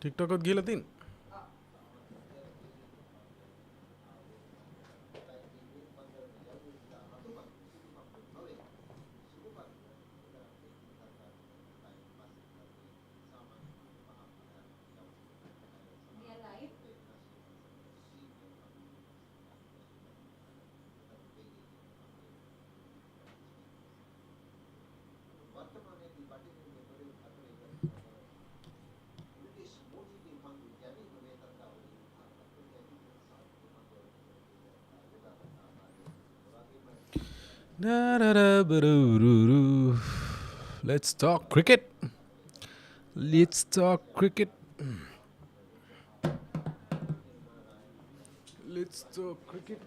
TikTok එකත් ගිහලා තින්. Let's talk cricket. Let's talk cricket. Let's talk cricket.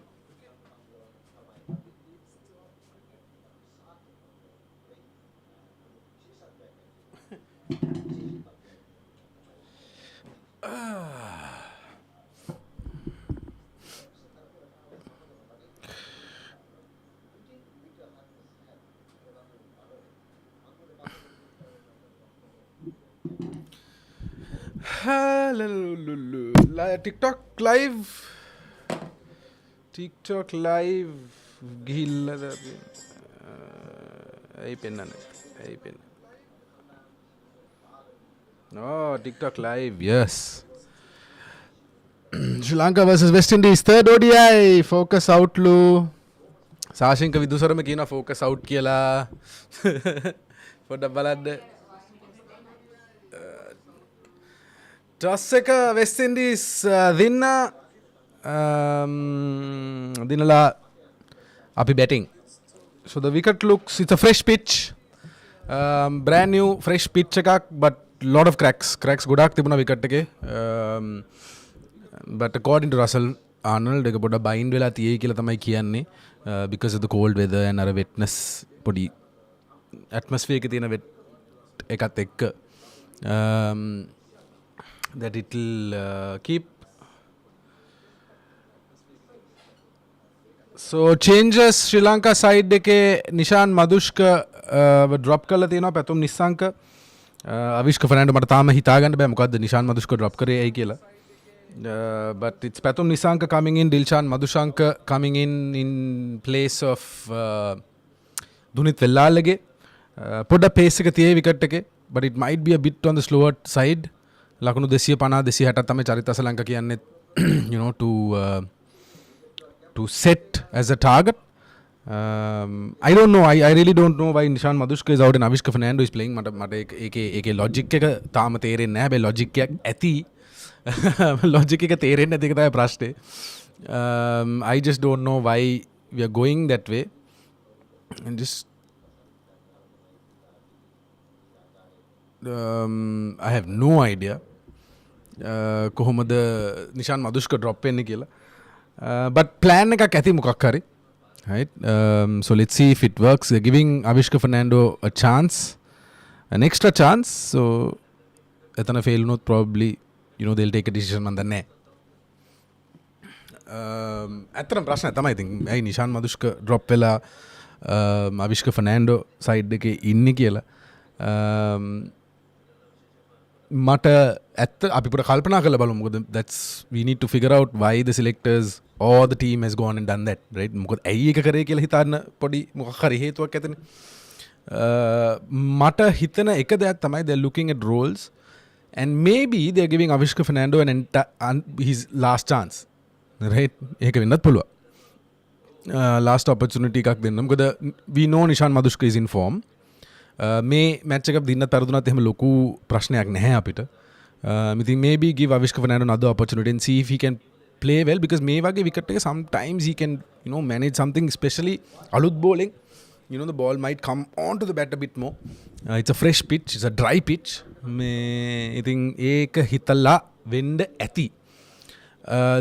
TikTok live. TikTok live. ගිහිල්ලා ඇයි පෙන්නන්නේ? ඇයි පෙන්න? Oh, TikTok live. Yes. Sri Lanka versus West Indies third ODI focus out lu. සාශින්ක විදුසරම කියන focus out කියලා. පොඩ්ඩක් බලන්න. टॉस එක වෙස්ට් ඉන්ඩීස් දිනලා අපි batting. So the wicket looks, it's a fresh pitch, brand new fresh pitch එකක්, but lot of cracks ගොඩක් තිබුණා wicket එකේ. But according to Russell Arnold එක පොඩ්ඩක් bind වෙලා තියෙයි කියලා තමයි කියන්නේ, because of the cold weather and අර wetness පොඩි atmosphere එකේ තියෙන wet එකත් එක්ක that it will keep. So changes Sri Lanka side එකේ නිෂාන් මදුෂ්ක drop කරලා තියෙනවා පැතුම් නිස්සංක. අවිෂ්ක ෆර්නැන්ඩෝ මට තාම හිතා ගන්න බෑ මොකද්ද නිෂාන් මදුෂ්ක drop කරේ ඇයි කියලා. But it's Pathum Nissanka coming in, Dilshan Madushanka coming in place of දුනිත් වෙල්ලාල්ලගේ. පොඩ්ඩක් pace එක තියෙයි wicket එකේ, but it might be a bit on the slower side. ලකුණු 250 260 තමයි චරිත අසලංක කියන්නේ, you know, to set as a target. I don't know, I really don't know why Nishan Madushka is out and Avishka Fernando is playing. මට ඒකේ logic එක තාම තේරෙන්නේ නැහැ. හැබැයි logic එකක් ඇති. logic එක තේරෙන්නේ නැති එක තමයි ප්‍රශ්නේ. I just don't know why we are going that way. And just I have no idea කොහොමද නිෂාන් මදුෂ්ක drop වෙන්නේ කියලා. But plan එකක් ඇති මොකක් හරි. Right? So let's see if it works. They're giving Avishka Fernando a chance, an extra chance. So etana fail not probably, you know, they'll take a decision man danne. Athram prashna thamai I think ai Nishan Madushka drop vela Avishka Fernando side එකේ ඉන්නේ කියලා. මට ඇත්ත අපි පොඩ කල්පනා කරලා බලමු. මොකද that's we need to figure out why the selectors or the team has gone and done that, right? මොකද ඇයි එක කරේ කියලා හිතන්න පොඩි මොකක් හරි හේතුවක් ඇතනේ. මට හිතන එක දෙයක් තමයි they're looking at roles and maybe they're giving Avishka Fernando his last chance, right? ඒක වෙන්නත් පුළුවන්. Last opportunity එකක් දෙන්න. මොකද we know Nishan Madushka is in form. මේ මැච් එකක් දින්න තරදුනත් එහෙම ලොකු ප්‍රශ්නයක් නැහැ අපිට. ඉතින් maybe give Avishka Fernando another opportunity and see if he can play well, because මේ වගේ wicket එක sometimes he can, you know, manage something, especially අලුත් bowling. You know, the ball might come on to the bat a bit more. It's a fresh pitch, it's a dry pitch. මේ ඉතින් ඒක හිතලා වෙන්න ඇති.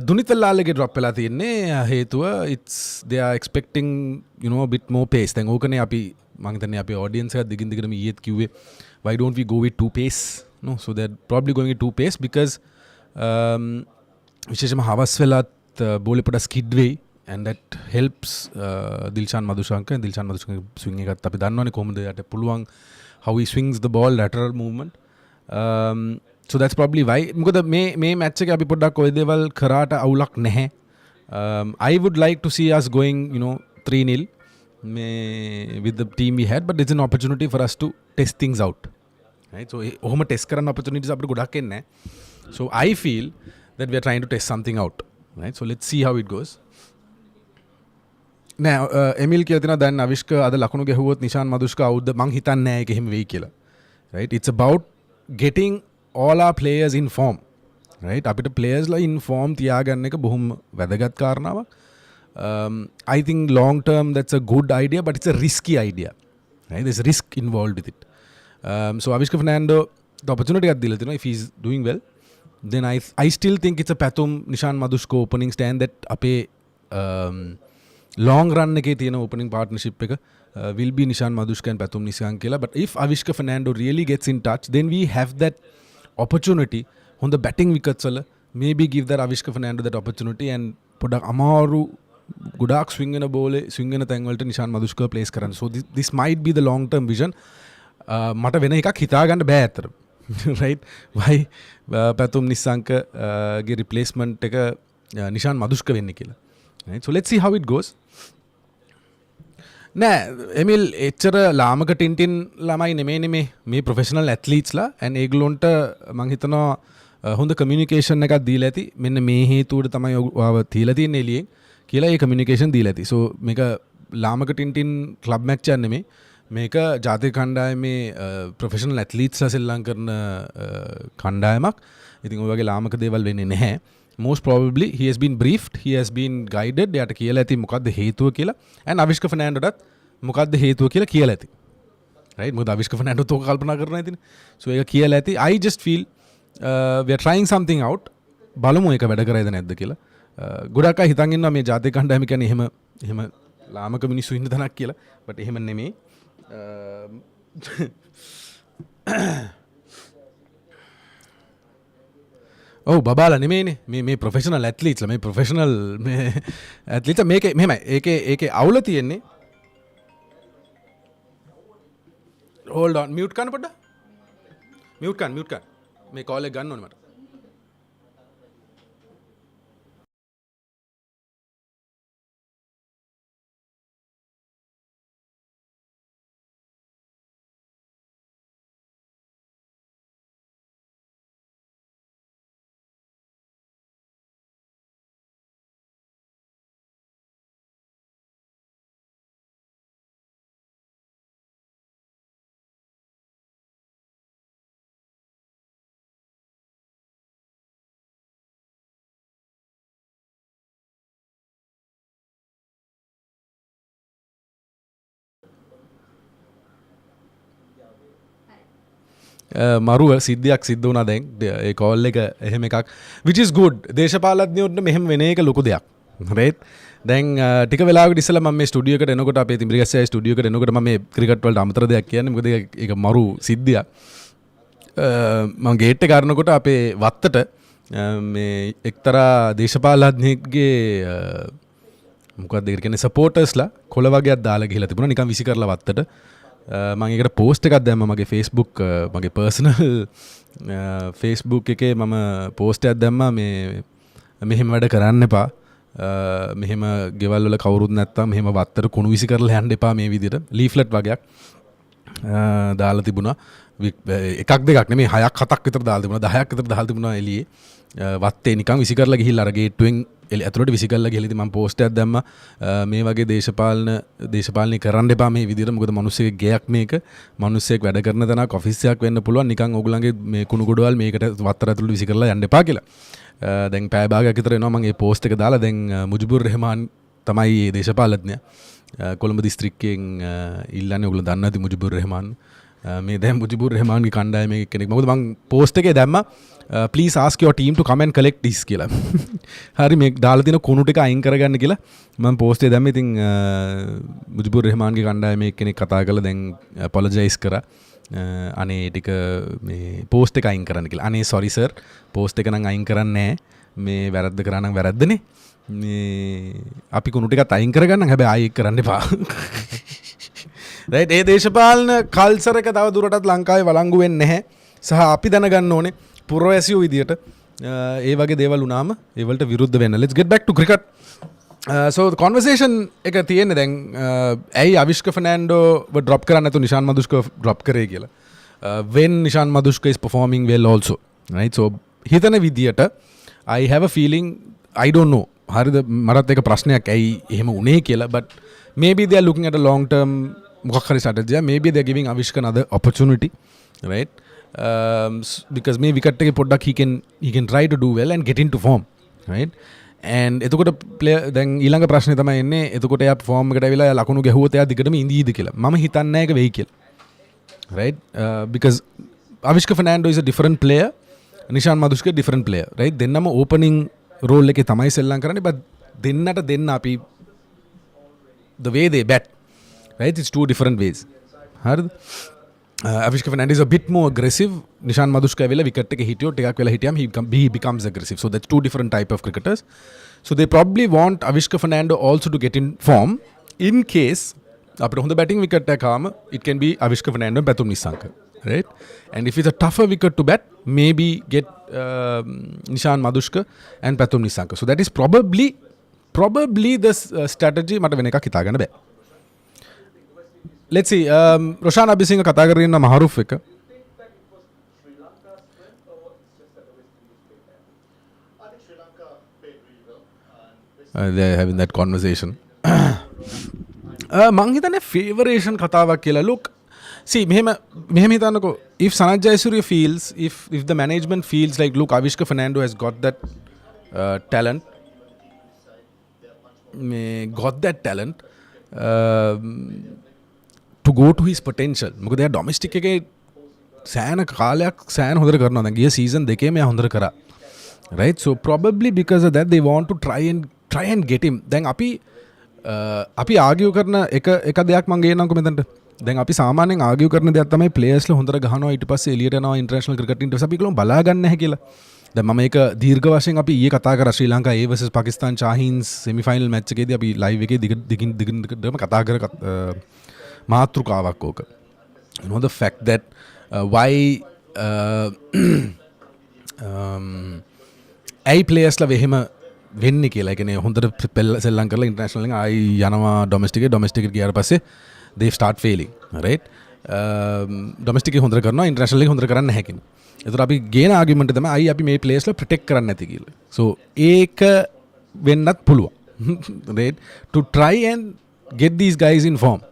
දුනිත් වෙල්ලාල්ලගේ drop වෙලා තියෙන්නේ හේතුව it's they are expecting, you know, a bit more pace. දැන් ඕකනේ අපි මම හිතන්නේ අපේ audience එක දිගින් දිගටම ඊයේත් කිව්වේ why don't we go with two pace, no? So they're probably going with two pace because විශේෂයෙන්ම හවස් වෙලත් බෝලේ පොඩ ස්කිඩ් වෙයි and that helps Dilshan Madushanka swing එකත් අපි දන්නවනේ කොහොමද යට පුළුවන් how he swings the ball, lateral movement. So that's probably why. මොකද මේ match එක අපි පොඩ්ඩක් ඔය දේවල් කරාට අවුලක් නැහැ. I would like to see us going 3-0 with the team we had, but it's an opportunity for us to test things out. Right? So ඔහොම test කරන්න opportunities අපිට ගොඩක් එන්නේ. So I feel that we are trying to test something out. Right? So let's see how it goes. නෑ එමිල් කියලා තියෙනවා දැන් අවිෂ්ක අද ලකුණු ගැහුවොත් නිෂාන් මදුෂ්ක අවුද්ද මං හිතන්නේ නෑ ඒක එහෙම වෙයි කියලා. Right? It's about getting all our players in form. Right? අපිට players ලා in form තියාගන්න එක බොහොම වැදගත් කාරණාවක්. I think long term that's a good idea, but it's a risky idea. Right? There's risk involved with it. So Avishka Fernando the opportunity එකක් දීලා තිනවා if he's doing well, then I still think it's a Pathum Nishan Madushko opening stand that අපේ long run එකේ තියෙන opening partnership එක will be Nishan Madushka and Pathum Nishan කියලා. But if Avishka Fernando really gets in touch, then we have that opportunity on the batting wickets වල maybe give that Avishka Fernando that opportunity and පොඩක් අමාරු ගොඩාක් swing වෙන බෝලේ swing වෙන තැන් වලට Nishan Madushka place කරන්න. So this might be the long term vision. මට වෙන එකක් හිතා ගන්න බෑ අතර. Right? Why Pathum Nissanka ගේ replacement එක Nishan Madushka වෙන්නේ කියලා. Right? So let's see how it goes. නෑ එමිල් එච්චර ලාමක ටින්ටින් ළමයි නෙමෙයිනේ මේ ප්‍රොෆෙෂනල් ඇත්ලීට්ස්ලා and ඒගොල්ලොන්ට මං හිතනවා හොඳ කමියුනිකේෂන් එකක් දීලා ඇති මෙන්න මේ හේතුවට තමයි ඔයාව තියලා තියෙන්නේ එළියෙන් කියලා ඒ කමියුනිකේෂන් දීලා ඇති. So මේක ලාමක ටින්ටින් ක්ලබ් මැච් එකක් නෙමෙයි මේක ජාතික කණ්ඩායමේ ප්‍රොෆෙෂනල් ඇත්ලීට්ස්ලා සෙල්ලම් කරන කණ්ඩායමක්. ඉතින් ඔය වගේ ලාමක දේවල් වෙන්නේ නැහැ. Most probably he has been briefed, he has been guided. එයාට කියලා ඇති මොකක්ද හේතුව කියලා. and Avishka Fernandoටත් මොකක්ද හේතුව කියලා කියලා ඇති. right? මොකද Avishka Fernando තෝක කල්පනා කරනවා ඉතින්. so ඒක කියලා ඇති. I just feel we are trying something out. බලමු ඒක වැඩ කරයිද නැද්ද කියලා. ගොඩක් අය හිතන් ඉන්නවා මේ ජාතික කණ්ඩායම කියන්නේ එහෙම ලාමක මිනිස්සු ඉන්න තැනක් කියලා. but එහෙම නෙමෙයි. ඔව් බබාලා නෙමෙයිනේ මේ ප්‍රොෆෙෂනල් ඇත්ලීට්ස්ලා මේ ප්‍රොෆෙෂනල් මේ ඇත්ලීට්ස්ලා මේකේ මෙහෙමයි ඒකේ අවුල තියෙන්නේ හෝල්ඩ් ඔන් මියුට් කරන්න පොඩ්ඩක් මියුට් කරන්න මේ කෝල් එක ගන්න ඕනේ මට මරුව සිද්ධියක් සිද්ධ වුණා දැන් ඒ කෝල් එක එහෙම එකක් which is good දේශපාලඥයෝට මෙහෙම වෙන එක ලොකු දෙයක් right දැන් ටික වෙලාවකට ඉස්සෙල්ලා මම මේ ස්ටුඩියෝ එකට එනකොට අපේ තිඹිරිගස්සයි ස්ටුඩියෝ එකට එනකොට මම මේ ක්‍රිකට් වලට අමතර දෙයක් කියන්නේ මොකද ඒක මරු සිද්ධියක් මම ගේට් එක අරනකොට අපේ වත්තට මේ එක්තරා දේශපාලඥයෙක්ගේ මොකක්ද ඒක කියන්නේ සපෝටර්ස්ලා කොළ වගේක් දාලා ගිහලා තිබුණා නිකන් විසි කරලා වත්තට මම ඒකට පෝස්ට් එකක් දැම්මා මගේ Facebook මගේ පර්සනල් Facebook එකේ මම පෝස්ට් එකක් දැම්මා මේ මෙහෙම වැඩ කරන්න එපා මෙහෙම ගෙවල් වල කවුරුත් නැත්තම් මෙහෙම වත්තට කුණු විසි කරලා යන්න එපා මේ විදිහට ලීෆ්ලට් වගේක් දාලා තිබුණා එකක් දෙකක් නෙමෙයි 6ක් 7ක් විතර දාලා තිබුණා 10ක් විතර දාලා තිබුණා එළියේ වත්තේ නිකන් විසි කරලා ගිහිල්ලා අර ගේට්ටුවෙන් ඇතුළට විසි කරලා ගිහලා ඉතින් මම පෝස්ට් එකක් දැම්මා මේ වගේ දේශපාලනය කරන්න එපා මේ විදිහට මොකද මිනිස්සෙක් ගයක් මේක මිනිස්සෙක් වැඩ කරන තැනක් ඔෆිස් එකක් වෙන්න පුළුවන් නිකන් ඕගොල්ලන්ගේ මේ කුණු ගොඩවල් මේකට වත්තර ඇතුළට විසි කරලා යන්න එපා කියලා දැන් පැය භාගයක් විතර එනවා මම මේ පෝස්ට් එක දාලා දැන් මුජිබුර් රහමාන් තමයි මේ දේශපාලඥයා කොළඹ දිස්ත්‍රික්කයෙන් ඉල්ලන්නේ ඔයගොල්ලෝ දන්නා ඇති මුජිබුර් රහමාන් මේ දැන් මුජිබුර් රහමාන්ගේ කණ්ඩායමේ කෙනෙක් මොකද මම පෝස්ට් එකේ දැම්මා please ask your team to come and collect this කියලා. හරි මේ දාලා තියෙන කුණු ටික අයින් කරගන්න කියලා මම පෝස්ට් එකේ දැම්මේ. ඉතින් මුජිබුර් රහමාන්ගේ කණ්ඩායමේ කෙනෙක් කතා කරලා දැන් apologize කරා. අනේ ටික මේ පෝස්ට් එක අයින් කරන්න කියලා. අනේ sorry sir පෝස්ට් එක නම් අයින් කරන්නේ නැහැ. මේ වැරද්ද කරා නම් වැරද්දනේ. මේ අපි කුණු ටිකත් අයින් කරගන්නම්. හැබැයි ආයෙ කරන්න එපා. right ඒ දේශපාලන කල්චර් එක තව දුරටත් ලංකාවේ වළංගු වෙන්නේ නැහැ. සහ අපි දැනගන්න ඕනේ පුරවැසියෝ විදියට ඒ වගේ දේවල් වුණාම ඒවලට විරුද්ධ වෙන්න. Let's get back to cricket. So the conversation එක තියෙන්නේ දැන් ඇයි අවිෂ්ක ෆර්නෑන්ඩෝව drop කරන්නේ නැතුව නිෂාන් මදුෂ්ක drop කරේ කියලා. When Nishan Madhushka is performing well also, right? So හිතන විදියට I have a feeling, I don't know, හරිද මරත් එක ප්‍රශ්නයක් ඇයි එහෙම උනේ කියලා, but maybe they are looking at a long term මොකක් හරි strategy, maybe they are giving Avishka another opportunity, right? Because මේ wicket එකේ පොඩ්ඩක් he can try to do well and get into form, right? And එතකොට player දැන් ඊළඟ ප්‍රශ්නේ තමයි එන්නේ, එතකොට එයා form එකට ඇවිල්ලා එයා ලකුණු ගැහුවොත් එයා දිගටම ඉඳීද කියලා. මම හිතන්නේ නැහැ ඒක වෙයි කියලා. Right? Because Avishka Fernando is a different player, Nishan Madhushka different player, right? Dennama opening role එකේ තමයි සෙල්ලම් කරන්නේ, but දෙන්නට දෙන්න අපි the way they bat, right? It's two different ways. හරිද? Avishka Fernando is a bit more aggressive. Nishan Madhushka වෙලා wicket එකේ හිටියොත් ටිකක් වෙලා හිටියම he becomes aggressive. So that's two different type of cricketers. So they probably want Avishka Fernando also to get in form in case අපිට හොඳ batting wicket එකක් ආවම it can be Avishka Fernando and Pathum Nissanka, right? And if it's a tougher wicket to bat, maybe get Nishan Madhushka and Pathum Nissanka. So that is probably the strategy මට වෙන එකක් හිතා ගන්න බෑ. Let's see, Roshan Abhisingh කතා කරගෙන ඉන්න මහරුෆ් එක. They're having that conversation. මං හිතන්නේ favoration කතාවක් කියලා. Look, see මෙහෙම හිතන්නකෝ, if Sanat Jayasuriya feels, if the management feels like, look, Avishka Fernando has got that talent, to go to his potential. මොකද එයා domestic එකේ සෑහෙන කාලයක් සෑහෙන හොඳට කරනවා. දැන් ගිය season දෙකේම එයා හොඳට කරා, right? So probably because of that they want to try and get him. දැන් අපි ආගියු කරන එක දෙයක් මම ගේනම්කෝ මෙතනට. දැන් අපි සාමාන්‍යයෙන් ආගියු කරන දෙයක් තමයි ප්ලේයර්ස්ලා හොඳට ගහනවා ඊට පස්සේ එළියට යනවා ඉන්ටර්නැෂනල් ක්‍රිකට් ඊට පස්සේ අපි ඒගොල්ලෝ බලා ගන්න නැහැ කියලා. දැන් මම ඒක දීර්ඝ වශයෙන් අපි ඊයේ කතා කරා ශ්‍රී Lanka A vs Pakistan ෂාහීන්ස් semi final match එකේදී අපි live එකේ දිගටම කතා කර මාතෘකාවක් ඕක. You know the fact that why ඇයි ප්ලේයර්ස්ලා වෙහෙම වෙන්නේ කියලා. ඒ කියන්නේ හොඳට සෙල්ලම් කරලා ඉන්ටර්නැෂනල් එකෙන් ආයි යනවා ඩොමෙස්ටික් එකට ගියාට පස්සේ they start failing, right? Domestic එක හොඳට කරනවා ඉන්ටර්නැෂනල් එක හොඳට කරන්නේ නැහැ කියන. ඒතර අපි ගේන ආගියුමන්ට් තමයි අයි අපි මේ ප්ලේයර්ස්ලා ප්‍රොටෙක්ට් කරන්නේ නැති කියලා. So ඒක වෙන්නත් පුළුවන්. Right? To try and get these guys in form.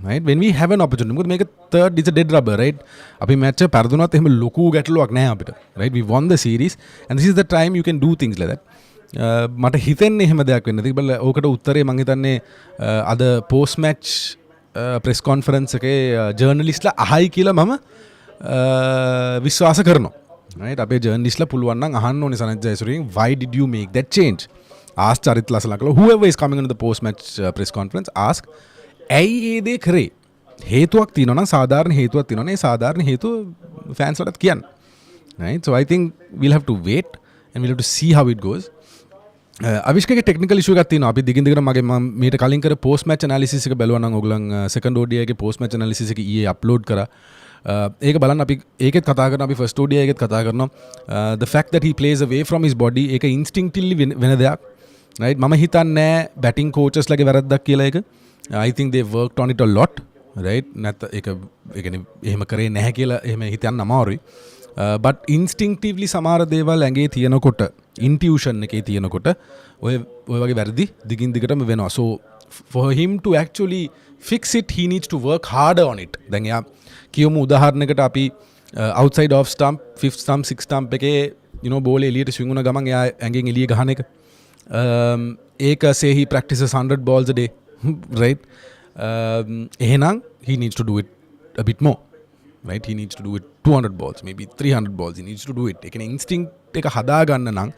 Right? When we have an opportunity, මොකද මේක third is a dead rubber, right? අපි match එක පරදුනත් එහෙම ලොකු ගැටලුවක් නැහැ අපිට. Right? We won the series and this is the time you can do things like that. මට හිතෙන්නේ එහෙම දෙයක් වෙන්න. තිබල ඕකට උත්තරේ මං හිතන්නේ අද post match press conference එකේ ජර්නලිස්ට්ලා අහයි කියලා මම විශ්වාස කරනවා. Right? අපේ ජර්නලිස්ට්ලා පුළුවන් නම් අහන්න ඕනේ Sanath ජයසූරියෙන්, why did you make that change? Ask Charith ලසලකලා, whoever is coming into the post match press conference, ask ඇයි ඒ දේ කරේ? හේතුවක් තියෙනවා නම් සාධාරණ හේතුවක් තියෙනවා නේ, සාධාරණ හේතුව fans වලට කියන්න. Right? So I think we'll have to wait and we'll have to see how it goes. අවිෂ්කගේ ටෙක්නිකල් ඉෂුව එකක් තියෙනවා. අපි දිගින් දිගට මගේ මීට කලින් කර පෝස්ට් මැච් ඇනාලිසිස් එක බැලුවා නම් ඔයගොල්ලන් සෙකන්ඩ් ODI එකේ පෝස්ට් මැච් ඇනාලිසිස් එක ඊයේ අප්ලෝඩ් කරා. ඒක බලන්න අපි ඒකෙත් කතා කරනවා, අපි ෆස්ට් ODI එකෙත් කතා කරනවා. The fact that he plays away from his body ඒක instinctively වෙන දෙයක්. Right? මම හිතන්නේ බැටිං කෝචස් ලගේ වැරද්දක් කියලා ඒක. I think they worked on it a lot. Right? නැත්නම් ඒක කියන්නේ එහෙම කරේ නැහැ කියලා එහෙම හිතන්න අමාරුයි. But instinctively සමහර දේවල් ඇඟේ තියෙනකොට, intuition එකේ තියෙනකොට ඔය වගේ වැරදි දිගින් දිගටම වෙනවා. So for him to actually fix it, he needs to work harder on it. දැන් එයා කියමු උදාහරණයකට අපි outside off stump, fifth stump, sixth stump එකේ බෝලේ එළියට ස්විං වුණ ගමන් එයා ඇඟෙන් එළිය ගහන එක. ඒක say he practices 100 balls a day. Right? එහෙනම් he needs to do it a bit more. Right? He needs to do it 200 balls, maybe 300 balls. He needs to do it. ඒ කියන්නේ instinct එක හදාගන්න නම්,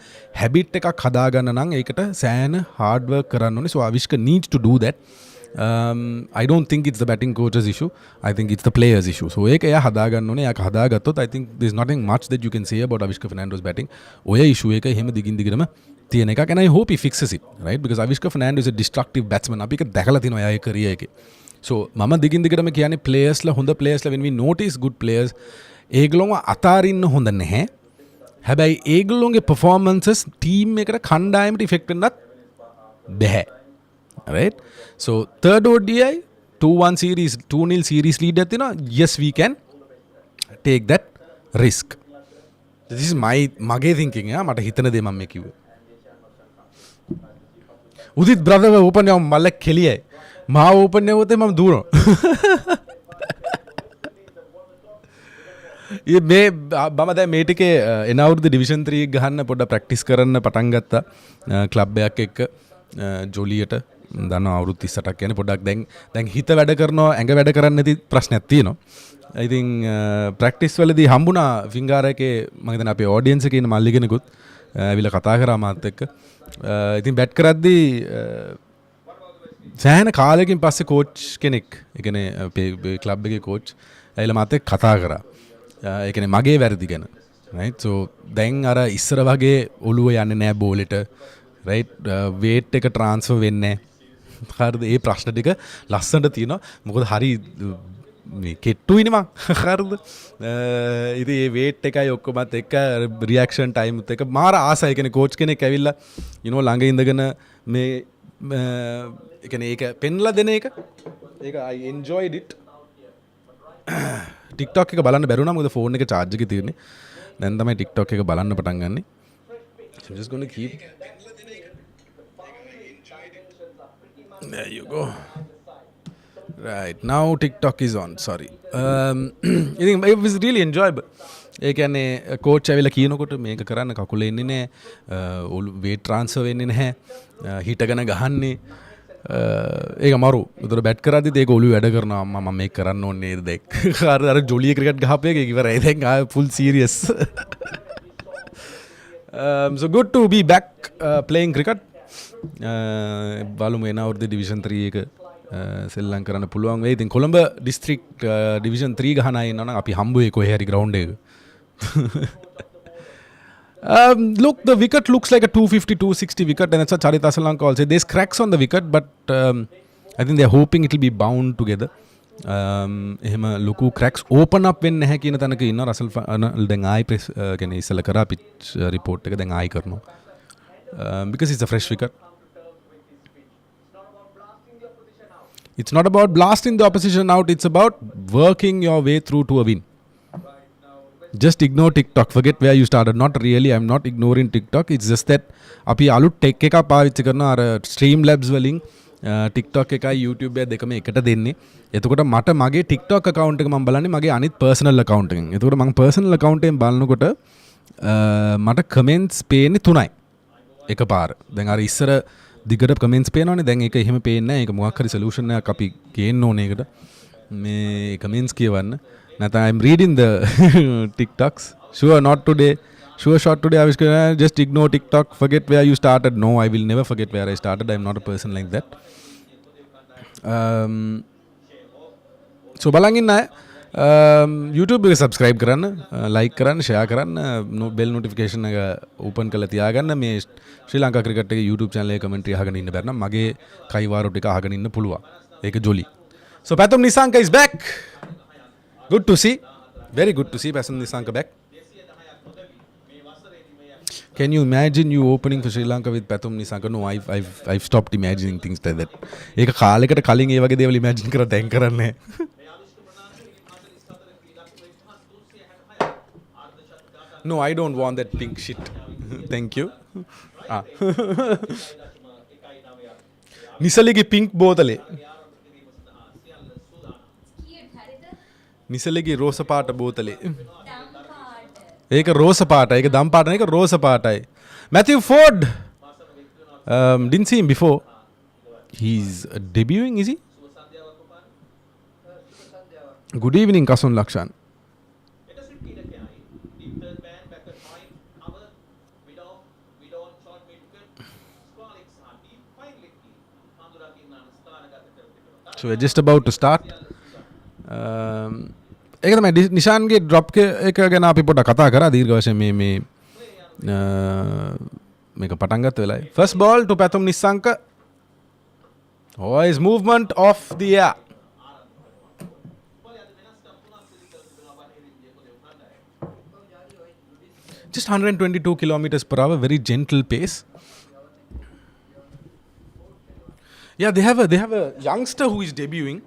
habit එකක් හදාගන්න නම් ඒකට සෑහෙන hard work කරන්න ඕනේ. So Avishka needs to do that. I don't think it's the batting coach's issue. I think it's the player's issue. So ඒක එයා හදාගන්න ඕනේ. එයා හදාගත්තොත් I think there's nothing much that you can say about Avishka Fernando's batting. ඔය issue එක එහෙම දිගින් දිගටම තියෙන එකක්. And I hope he fixes it. Right? Because Avishka Fernando is a destructive batsman. අපි ඒක දැකලා තිනවා එයාගේ career එකේ. So මම දිගින් දිගටම කියන්නේ players ලා, හොඳ players ලා, when we notice good players, ඒගොල්ලෝ අතාරින්න හොඳ නැහැ. හැබැයි ඒගොල්ලොන්ගේ performances team එකට කණ්ඩායමට effect වෙන්නත් බැහැ. Right? So third ODI 2-1 series 2-0 series lead එකක් තියෙනවා. Yes, we can take that risk. This is මගේ thinking. මට හිතන දේ මම මේ කිව්වේ. උදිත් brother open එක මල්ල කෙලියයි. මා open එකවොත් මම දුවනවා. මේ මම දැන් මේ ටිකේ එන අවුරුදු ඩිවිෂන් 3 එක ගහන්න පොඩ්ඩක් ප්‍රැක්ටිස් කරන්න පටන් ගත්තා. ක්ලබ් එකක් එක්ක ජොලියට දන්නවා අවුරුදු 38ක් කියන්නේ පොඩ්ඩක් දැන් හිත වැඩ කරනවා ඇඟ වැඩ කරන්නේ නැති ප්‍රශ්නයක් තියෙනවා. ඉතින් ප්‍රැක්ටිස් වලදී හම්බුණා ෆින්ගාර එකේ මම හිතන්නේ අපේ ඔඩියන්ස් එකේ ඉන්න මල්ලි කෙනෙකුත් ඇවිල්ලා කතා කරා මාත් එක්ක. ඉතින් බැට් කරද්දී සෑහෙන කාලෙකින් පස්සේ කෝච් කෙනෙක් ඒ කියන්නේ අපේ ක්ලබ් එකේ කෝච් ඇවිල්ලා මාත් එක්ක කතා කරා. ඒ කියන්නේ මගේ වැරදි ගැන. right? So දැන් අර ඉස්සර වගේ ඔළුව යන්නේ නැහැ බෝලෙට. right? weight එක transfer වෙන්නේ නැහැ. හරිද? ඒ ප්‍රශ්න ටික ලස්සනට තියෙනවා. මොකද හරි මේ කෙට්ටුයිනේ මං. හරිද? ඉතින් මේ weight එකයි ඔක්කොමත් එක්ක reaction time උත් එක මාර ආසයි. කියන්නේ coach කෙනෙක් ඇවිල්ලා ළඟ ඉඳගෙන මේ ඒ කියන්නේ ඒක පෙන්ලා දෙන එක. ඒක I enjoyed it. TikTok එක බලන්න බැරුණා මොකද ෆෝන් එක charge එකේ තියෙන්නේ. දැන් තමයි TikTok එක බලන්න පටන් ගන්නෙ. So I'm just going to keep. There you go. Right. Now TikTok is on. Sorry. It was really enjoyable. ඒ කියන්නේ coach ඇවිල්ලා කියනකොට මේක කරන්න කකුල එන්නේ නැහැ. weight transfer වෙන්නේ නැහැ. හිටගෙන ගහන්නේ. ඒක මරු. උදේට බැට් කරද්දිත් ඒක ඔළුව වැඩ කරනවා. මම මේක කරන්න ඕනේ නේද දැක්. අර ජොලිය ක්‍රිකට් ගහපු එක ඉවරයි. දැන් ආය full serious. So good to be back playing cricket. බලමු එන අවුරුද්දේ ඩිවිෂන් 3 එක සෙල්ලම් කරන්න පුළුවන් වෙයි. ඉතින් කොළඹ district division 3 ගහන අය ඉන්නවා නම් අපි හම්බුවේ කොහේ හරි ground එක. Look, the wicket looks like a 250-260 wicket, and that's what Charita Salanka also said. There's cracks on the wicket, but I think they're hoping it will be bound together. එහෙම ලොකු cracks open up වෙන්නේ නැහැ කියන තැනක ඉන්නවා. Russell දැන් ආයි press කියන්නේ ඉස්සලා කරා pitch report එක දැන් ආයි කරනවා. Because it's a fresh wicket. It's not about blasting the opposition out. It's about working your way through to a win. Just ignore TikTok. Forget where you started. Not really. I'm not ignoring TikTok. It's just that අපි අලුත් tech එකක් පාවිච්චි කරනවා අර Streamlabs වලින් TikTok එකයි YouTube එක දෙකම එකට දෙන්නේ. එතකොට මට මගේ TikTok account එක මම බලන්නේ මගේ අනිත් personal account එකෙන්. එතකොට මම personal account එකෙන් බලනකොට මට comments පේන්නේ 3යි. එකපාර. දැන් අර ඉස්සර දිගට comments පේනවනේ. දැන් ඒක එහෙම පේන්නේ නැහැ. ඒක මොකක් හරි solution එකක් අපි ගේන්න ඕනේ ඒකට. මේ comments කියවන්න. Nathan, I'm reading the TikToks. Sure, not today. Sure, short today. I was going to just ignore TikTok. Forget where you started. No, I will never forget where I started. I'm not a person like that. So, balangin na YouTube එක subscribe කරන්න, like කරන්න, share කරන්න, bell notification එක open කරලා තියාගන්න. මේ ශ්‍රී Lanka cricket එකේ YouTube channel එකේ commentary අහගෙන ඉන්න බැරි නම් මගේ කයිවාරු ටික අහගෙන ඉන්න පුළුවන්. ඒක ජොලි. So, Pathum Nisanka is back. Good to see. Very good to see Pathum Nisanka back. Can you imagine you opening for Sri Lanka with Pathum Nisanka? No, I've stopped imagining things like that. ඒක කාලයකට කලින් ඒ වගේ දේවල් imagine කරලා දැන් කරන්නේ. No, I don't want that pink shit. Thank you. නිසලගේ pink බෝතලේ. නිසලගේ රෝස පාට බෝතලේ. ඒක රෝස පාටයි. ඒක දම් පාට නෙක රෝස පාටයි. Matthew Ford. Didn't see him before. He's debuting, is he? Good evening, Kasun Lakshan. So we're just about to start. ඒක තමයි නිෂාන්ගේ ඩ්‍රොප් එක ගැන අපි පොඩ්ඩක් කතා කරා දීර්ඝ වශයෙන් මේ මේක පටන් ගත්ත වෙලාවේ. First ball to Pathum Nisanka. Oh, his movement off the air. Just 122 kilometers per hour, very gentle pace. Yeah, they have a youngster who is debuting.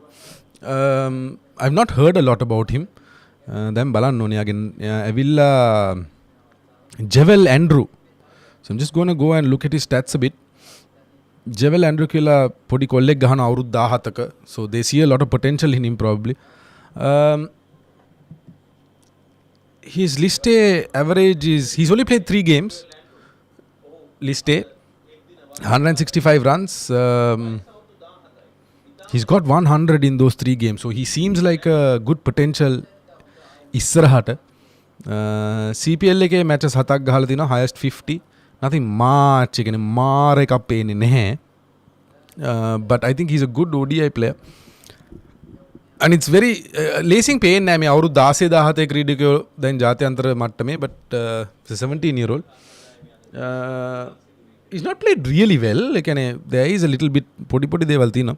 I've not heard a lot about him. Then balan noni again. Avilla Jevel Andrew. So I'm just going to go and look at his stats a bit. Jevel Andrew kila podi kolleg gahana avurud 17ka. So they see a lot of potential in him probably. His list A average is, he's only played 3 games. List A, 165 runs. He's got 100 in those 3 games. So he seems like a good potential. Issarahata. CPL එකේ matches 7ක් ගහලා තිනවා, highest 50. Nothing much. ඒ කියන්නේ මාර එකක් පේන්නේ නැහැ. But I think he's a good ODI player. And it's very lacing pain නෑ මේ අවුරුදු 16 17 ක්‍රීඩකයෝ දැන් ජාත්‍යන්තර මට්ටමේ, but it's a 17-year-old. He's not played really well. Like, there is a little bit podi දේවල් තියෙනවා.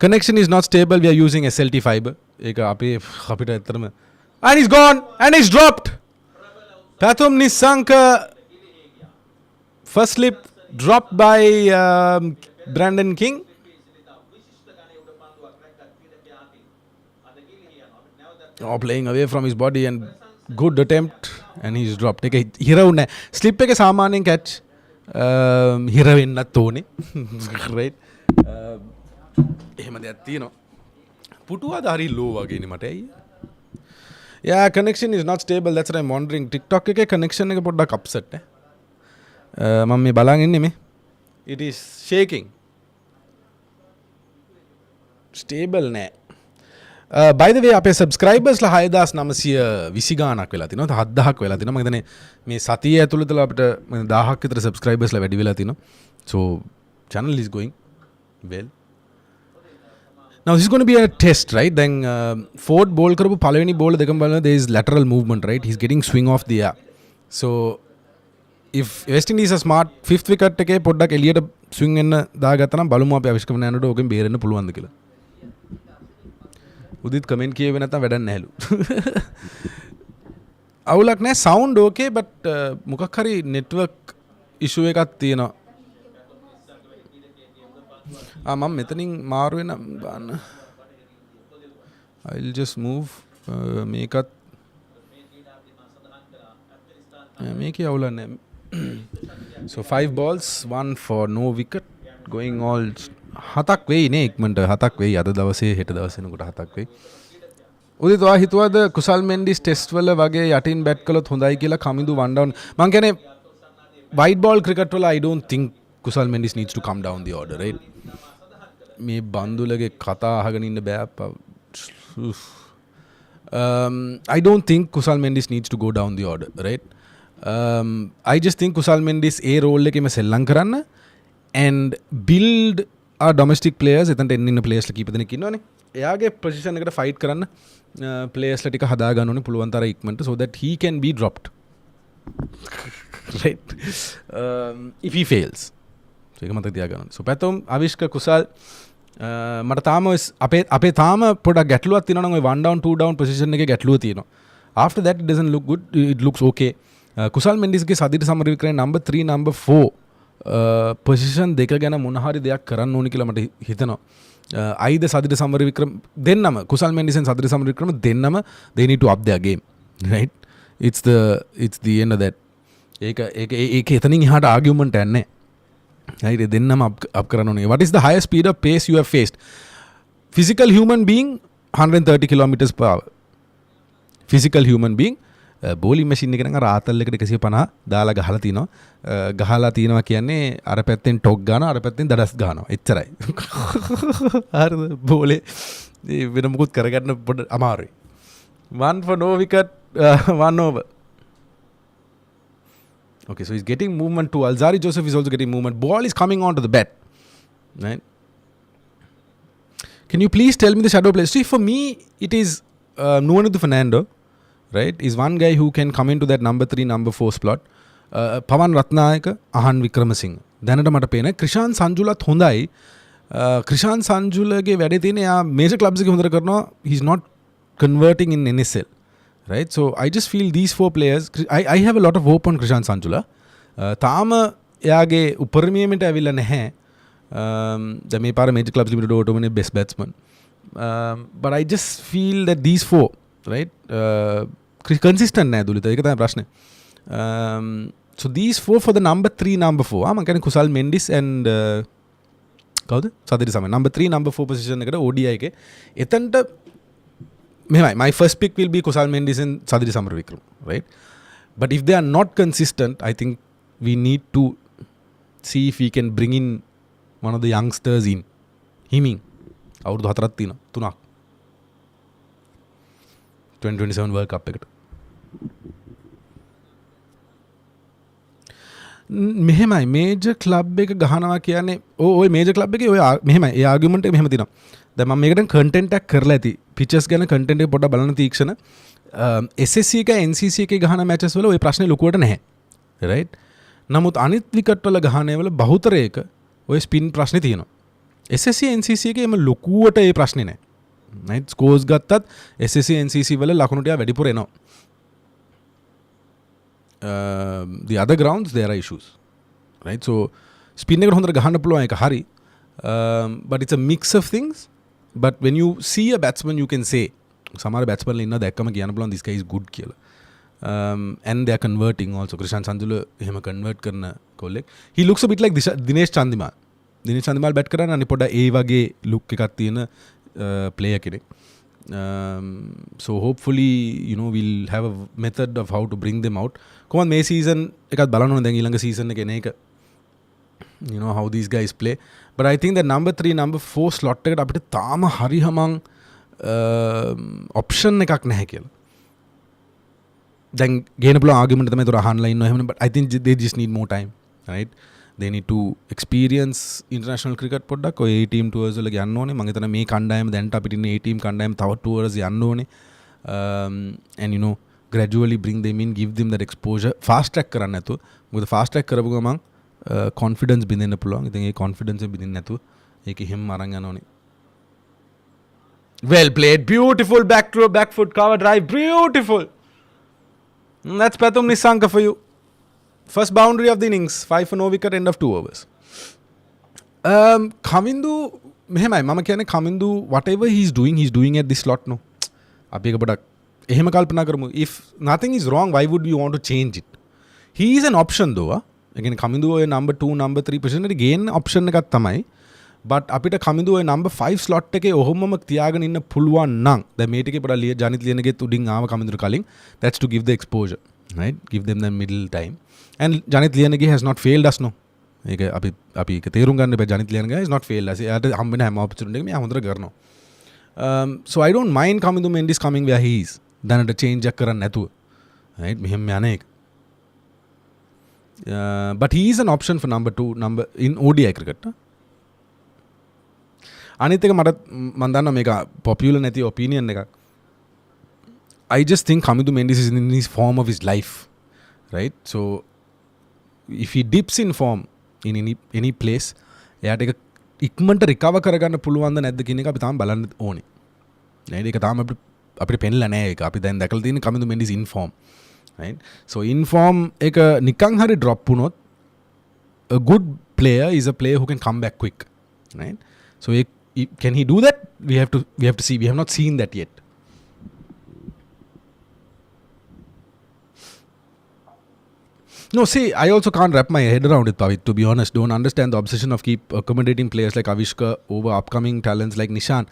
Connection is not stable. We are using SLT fiber. ඒක අපිට ඇත්තටම, and he's gone and he's dropped. Pathum Nisanka first slip dropped by Brandon King. Playing away from his body and good attempt and he's dropped. Ek hiraune slip එක සාමාන්‍යයෙන් catch හිර වෙන්නත් ඕනේ. Right. එහෙම දෙයක් තියෙනවා. පුටුවද හරි low වගේනේ මට ඇයි. Yeah, connection is not stable. That's what I'm wondering. TikTok එකේ connection එක පොඩ්ඩක් upset මම මේ බලන් ඉන්නේ මේ. It is shaking. Stable නෑ. By the way, අපේ subscribers ලා 6920 ගාණක් වෙලා තිනවා. 7000ක් වෙලා තිනවා. මම හිතන්නේ මේ සතිය ඇතුළත අපිට 1000ක් විතර subscribers ලා වැඩි වෙලා තිනවා. So channel is going well. Now this is going to be a test, right? Then Ford ball කරපු පළවෙනි බෝල දෙකම බලන there is lateral movement, right? He's getting swing off the air. So if West Indies are smart, 5th wicket එකේ පොඩ්ඩක් එළියට swing වෙන්න දාගත්තා නම් බලමු අපි අවිෂ්ක ෆර්නැන්ඩෝට ඕකෙන් බේරෙන්න පුළුවන්ද කියලා. උදිත් කමෙන්ට් කියෙවේ නැත්නම් වැඩක් නැහැලු. අවුලක් නැහැ, sound okay, but මොකක් හරි network issue එකක් තියෙනවා. මම මෙතනින් මාරු වෙන බලන්න. I'll just move මේකත් මේකේ අවුලක් නැහැ. So 5 balls, 1 for no wicket, going all 7ක් වෙයි නේ ඉක්මනට 7ක් වෙයි අද දවසේ හෙට දවසේ නකොට 7ක් වෙයි. උදිත ඔයා හිතුවද කුසල් මෙන්ඩිස් ටෙස්ට් වල වගේ යටින් බැට් කළොත් හොඳයි කියලා කමිඳු 1 down. මං කියන්නේ white ball cricket වල I don't think කුසල් Mendis needs to come down the order, right? මේ බන්දුලගේ කතා අහගෙන ඉන්න බෑ. I don't think Kusal Mendis needs to go down the order, right? I just think Kusal Mendis a role එකේම සෙල්ලම් කරන්න and build our domestic players. එතනට එන්න ඉන්න players ලා කීප දෙනෙක් ඉන්නවනේ. එයාගේ position එකට fight කරන්න players ලා ටික හදා ගන්න ඕනේ පුළුවන් තරම් ඉක්මනට, so that he can be dropped. Right. If he fails. So ඒක මතක තියාගන්න. So පැතුම් අවිෂ්ක කුසල් මට තාම අපේ තාම පොඩක් ගැටලුවක් තියෙනවා නම් ඔය 1 down 2 down position එකේ ගැටලුව තියෙනවා. After that it doesn't look good, it looks okay. කුසල් මෙන්ඩිස්ගේ සදිට සමරවික්‍රමයේ number 3 number 4 position දෙක ගැන මොන හරි දෙයක් කරන්න ඕනි කියලා මට හිතෙනවා. අයිද සදිට සමරවික්‍රම දෙන්නම කුසල් මෙන්ඩිස් and සදිට සමරවික්‍රම දෙන්නම they need to up their game, right? It's the end of that. ඒක එතනින් එහාට argument එකක් නැහැ. Right, දෙන්නම up කරන්න ඕනේ. What is the highest speed of pace you have faced? Physical human being 130 kilometers per hour. Physical human being bowling machine එක නම් අර ආතල් එකට 150 දාලා ගහලා තිනවා කියන්නේ අර පැත්තෙන් ටොක් ගන්නවා අර පැත්තෙන් දඩස් ගන්නවා එච්චරයි. හරිද? බෝලේ වෙන මොකුත් කරගන්න පොඩ අමාරුයි. 1 for no wicket, 1 over. Okay, so he's getting movement too. Alzari Joseph is also getting movement. Ball is coming onto the bat. Right? Can you please tell me the shadow play? See, for me, it is Nuwanithu Fernando, right? Is one guy who can come into that number 3, number 4 slot. Pawan Ratnayaka, Ahan Vikramasinghe. දැනට මට පේන ක්‍රිෂාන් සංජුලත් හොඳයි. ක්‍රිෂාන් සංජුලගේ වැඩේ තියෙන යා major clubs එකේ හොඳට කරනවා. He's not converting in NSL. right? So I just feel these 4 players, I have a lot of hope on Krishan Sanjula. තාම එයාගේ උපරිමයට ඇවිල්ලා නැහැ. දැන් මේ පාර මේජර් ක්ලබ්ස් ලිමිටඩ් ඕටෝමනේ best batsman. But I just feel that these 4, right, consistent නැහැ දුලිත. ඒක තමයි ප්‍රශ්නේ. So these 4 for the number 3, number 4. මම කියන්නේ කුසල් මෙන්ඩිස් and කවුද? සදිරි සමය. number 3, number 4 position එකට ODI එකේ. එතනට මෙහෙමයි. My first pick will be කුසල් Mendis and සදිරි Samarawickrama, right? But if they are not consistent, I think we need to see if we can bring in one of the youngsters in. Himing. අවුරුදු 4ක් තියෙනවා. 3ක්. 2027 World Cup එකට. මෙහෙමයි major club එක ගහනවා කියන්නේ ඔය මේජර් ක්ලබ් එකේ ඔය මෙහෙමයි ඒ ආගියුමන්ට් එක මෙහෙම තියෙනවා. දැන් මම මේකට කන්ටෙන්ට් එකක් කරලා ඇති. පිචර්ස් ගැන කන්ටෙන්ට් එක පොඩ්ඩක් බලන්න තීක්ෂණ. SSC එක NCC එකේ ගහන මැචස් වල ඔය ප්‍රශ්නේ ලොකුවට නැහැ. right? නමුත් අනිත් විකට් වල ගහන ඒවල බහුතරයක ඔය ස්පින් ප්‍රශ්නේ තියෙනවා. SSC NCC එකේ එම ලොකුවට ඒ ප්‍රශ්නේ නැහැ. right? ස්කෝර්ස් ගත්තත් SSC NCC වල ලකුණු ටික වැඩිපුර එනවා. The other grounds there are issues, right? So spin එකට හොඳට ගහන්න පුළුවන් එක හරි, but it's a mix of things. But when you see a batsman you can say සමහර batsman ඉන්නවා දැක්කම කියන්න පුළුවන් this guy is good කියලා. And they are converting also. Krishan Sanjula එහෙම convert කරන කොල්ලෙක්. He looks a bit like Dinesh Chandimal. Dinesh Chandimal bat කරන අනිත් පොඩ්ඩක් ඒ වගේ look එකක් තියෙන player කෙනෙක්. So hopefully we'll have a method of how to bring them out. කොහොමද මේ season එකත් බලන්න ඕනේ දැන් ඊළඟ season එක එන එක. How these guys play. But I think that number 3, number 4 slot එකට අපිට තාම හරි හමං option එකක් නැහැ කියලා. දැන් ගේන පුළුවන් ආගියුමන්ට් තමයි ඒතර අහන්නලා ඉන්නවා එහෙම. But I think they just need more time, right? They need to experience international cricket පොඩ්ඩක් ඔය A team tours වල යන්න ඕනේ. මම හිතන මේ කණ්ඩායම දැන්ට අපිට ඉන්නේ A team කණ්ඩායම තව tours යන්න ඕනේ. And gradually bring them in, give them that exposure. Fast track කරන්න නැතුව. මොකද fast track කරපු ගමන් confidence බින්දෙන්න පුළුවන්. ඉතින් ඒ confidence එක බින්දෙන්න නැතුව ඒක හිම අරන් යන්න ඕනේ. Well played. Beautiful back foot cover drive. Beautiful. That's Pathum Nissanka for you. First boundary of the innings. 5 for no wicket, end of 2 overs. Kamindu, මෙහෙමයි මම කියන්නේ Kamindu, whatever he's doing at this slot no. අපි එක පොඩක් එහෙම කල්පනා කරමු. If nothing is wrong, why would you want to change it? He is an option though. ඒ කියන්නේ Kamindu ඔය number 2, number 3 position එකේ gain option එකක් තමයි. But අපිට Kamindu ඔය number 5 slot එකේ ඔහොමම තියාගෙන ඉන්න පුළුවන් නම් දැන් මේ ටිකේ පොඩක් ජනිත් ලියනගෙත් උඩින් ආව Kamindu කලින්. That's to give the exposure, right? Give them the middle time. And Janit Liyanage has not failed us no. ඒක අපි ඒක තේරුම් ගන්න බෑ. Janit Liyanage has not failed us. එයාට හම්බෙන හැම opportunity එකම එයා හොඳට කරනවා. So I don't mind Kamindu Mendis coming where he is. දැනට change එකක් කරන්න නැතුව. right? මෙහෙම යන එක. But he is an option for number 2 in ODI cricket. අනිත් එක මට මම දන්නවා මේක popular නැති opinion එකක්. I just think Kamindu Mendis is in his form of his life. Right? So if he dips in form in any place, එයාට ඒක ඉක්මනට recover කරගන්න පුළුවන්ද නැද්ද කියන එක අපි තාම බලන්න ඕනේ. නේද? ඒක තාම අපිට පෙන්නලා නැහැ ඒක. අපි දැන් දැකලා තියෙන Kamindu Mendis in form. Right? So in form එක නිකන් හරි drop වුණොත් a good player is a player who can come back quick. Right? So can he do that? We have to see. We have not seen that yet. No, see, I also can't wrap my head around it, Pavit, to be honest. Don't understand the obsession of keep accommodating players like Avishka over upcoming talents like Nishan.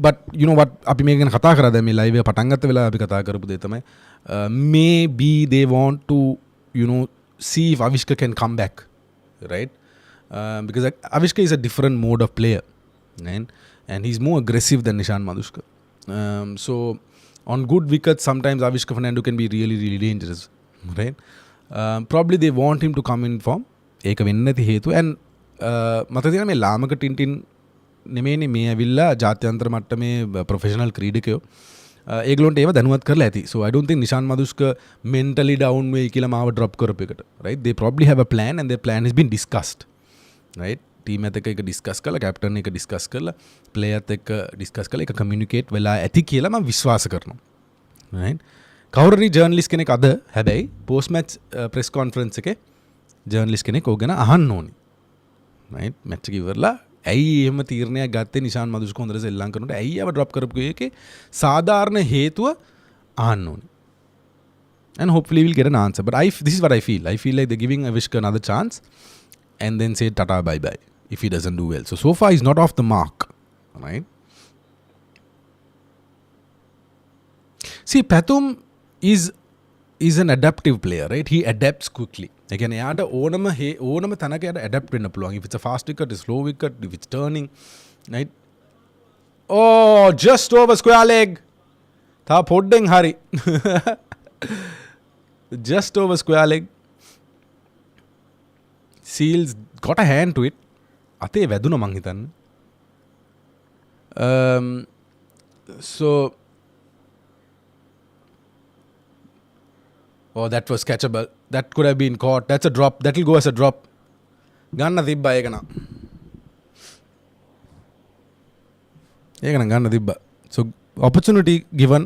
But you know what? අපි මේක ගැන කතා කරා දැන් මේ live එක පටන් ගත්ත වෙලාව අපි කතා කරපු දේ තමයි maybe they want to see if Avishka can come back, right? Because Avishka is a different mode of player, right? And he's more aggressive than Nishan Madhushka. So on good wickets sometimes Avishka Fernando can be really really dangerous. Right? Probably they want him to come in form. ඒක වෙන්න නැති හේතුව and මට තියෙන මේ ලාමක Tintin නෙමෙයිනේ මේ ඇවිල්ලා ජාත්‍යන්තර මට්ටමේ ප්‍රොෆෙෂනල් ක්‍රීඩකයෝ ඒගොල්ලන්ට ඒව දැනුවත් කරලා ඇති. So I don't think Nishan Madhushka mentally down වෙයි කියලා මාව drop කරපු එකට. Right? They probably have a plan and their plan has been discussed. Right? Team එකත් එක්ක ඩිස්කස් කරලා කැප්ටන් එක ඩිස්කස් කරලා ප්ලේයර්ත් එක්ක ඩිස්කස් කරලා ඒක කමියුනිකේට් වෙලා ඇති කියලා මම විශ්වාස කරනවා. right? කවුරුරි ජර්නලිස්ට් කෙනෙක් අද හැබැයි පෝස්ට් මැච් ප්‍රෙස් කොන්ෆරන්ස් එකේ ජර්නලිස්ට් කෙනෙක් ඕක ගැන අහන්න ඕනි. right? මැච් එක ඉවරලා ඇයි එහෙම තීරණයක් ගත්තේ නිශාන් මදුෂ්ක හොඳට සෙල්ලම් කරනකොට ඇයි ආව ඩ්‍රොප් කරපු එකේ සාධාරණ හේතුව අහන්න ඕනි. And hopefully we'll get an answer. But this is what I feel. I feel like they're giving Avishka another chance and then say tata bye bye if he doesn't do well. So far he's not off the mark, right? See, Pathum is an adaptive player, right? He adapts quickly. Again, එයාට ඕනම තැනක එයාට adapt වෙන්න පුළුවන්. If it's a fast wicket, a slow wicket, if it's turning, right? Oh, just over square leg. තා පොඩ්ඩෙන් හරි. Just over square leg. Seals got a hand to it. අතේ වැදුන මං හිතන්නේ. So oh, that was catchable. That could have been caught. That's a drop. That will go as a drop. ගන්න තිබ්බා ඒක නම්. ඒක නම් ගන්න තිබ්බා. So opportunity given.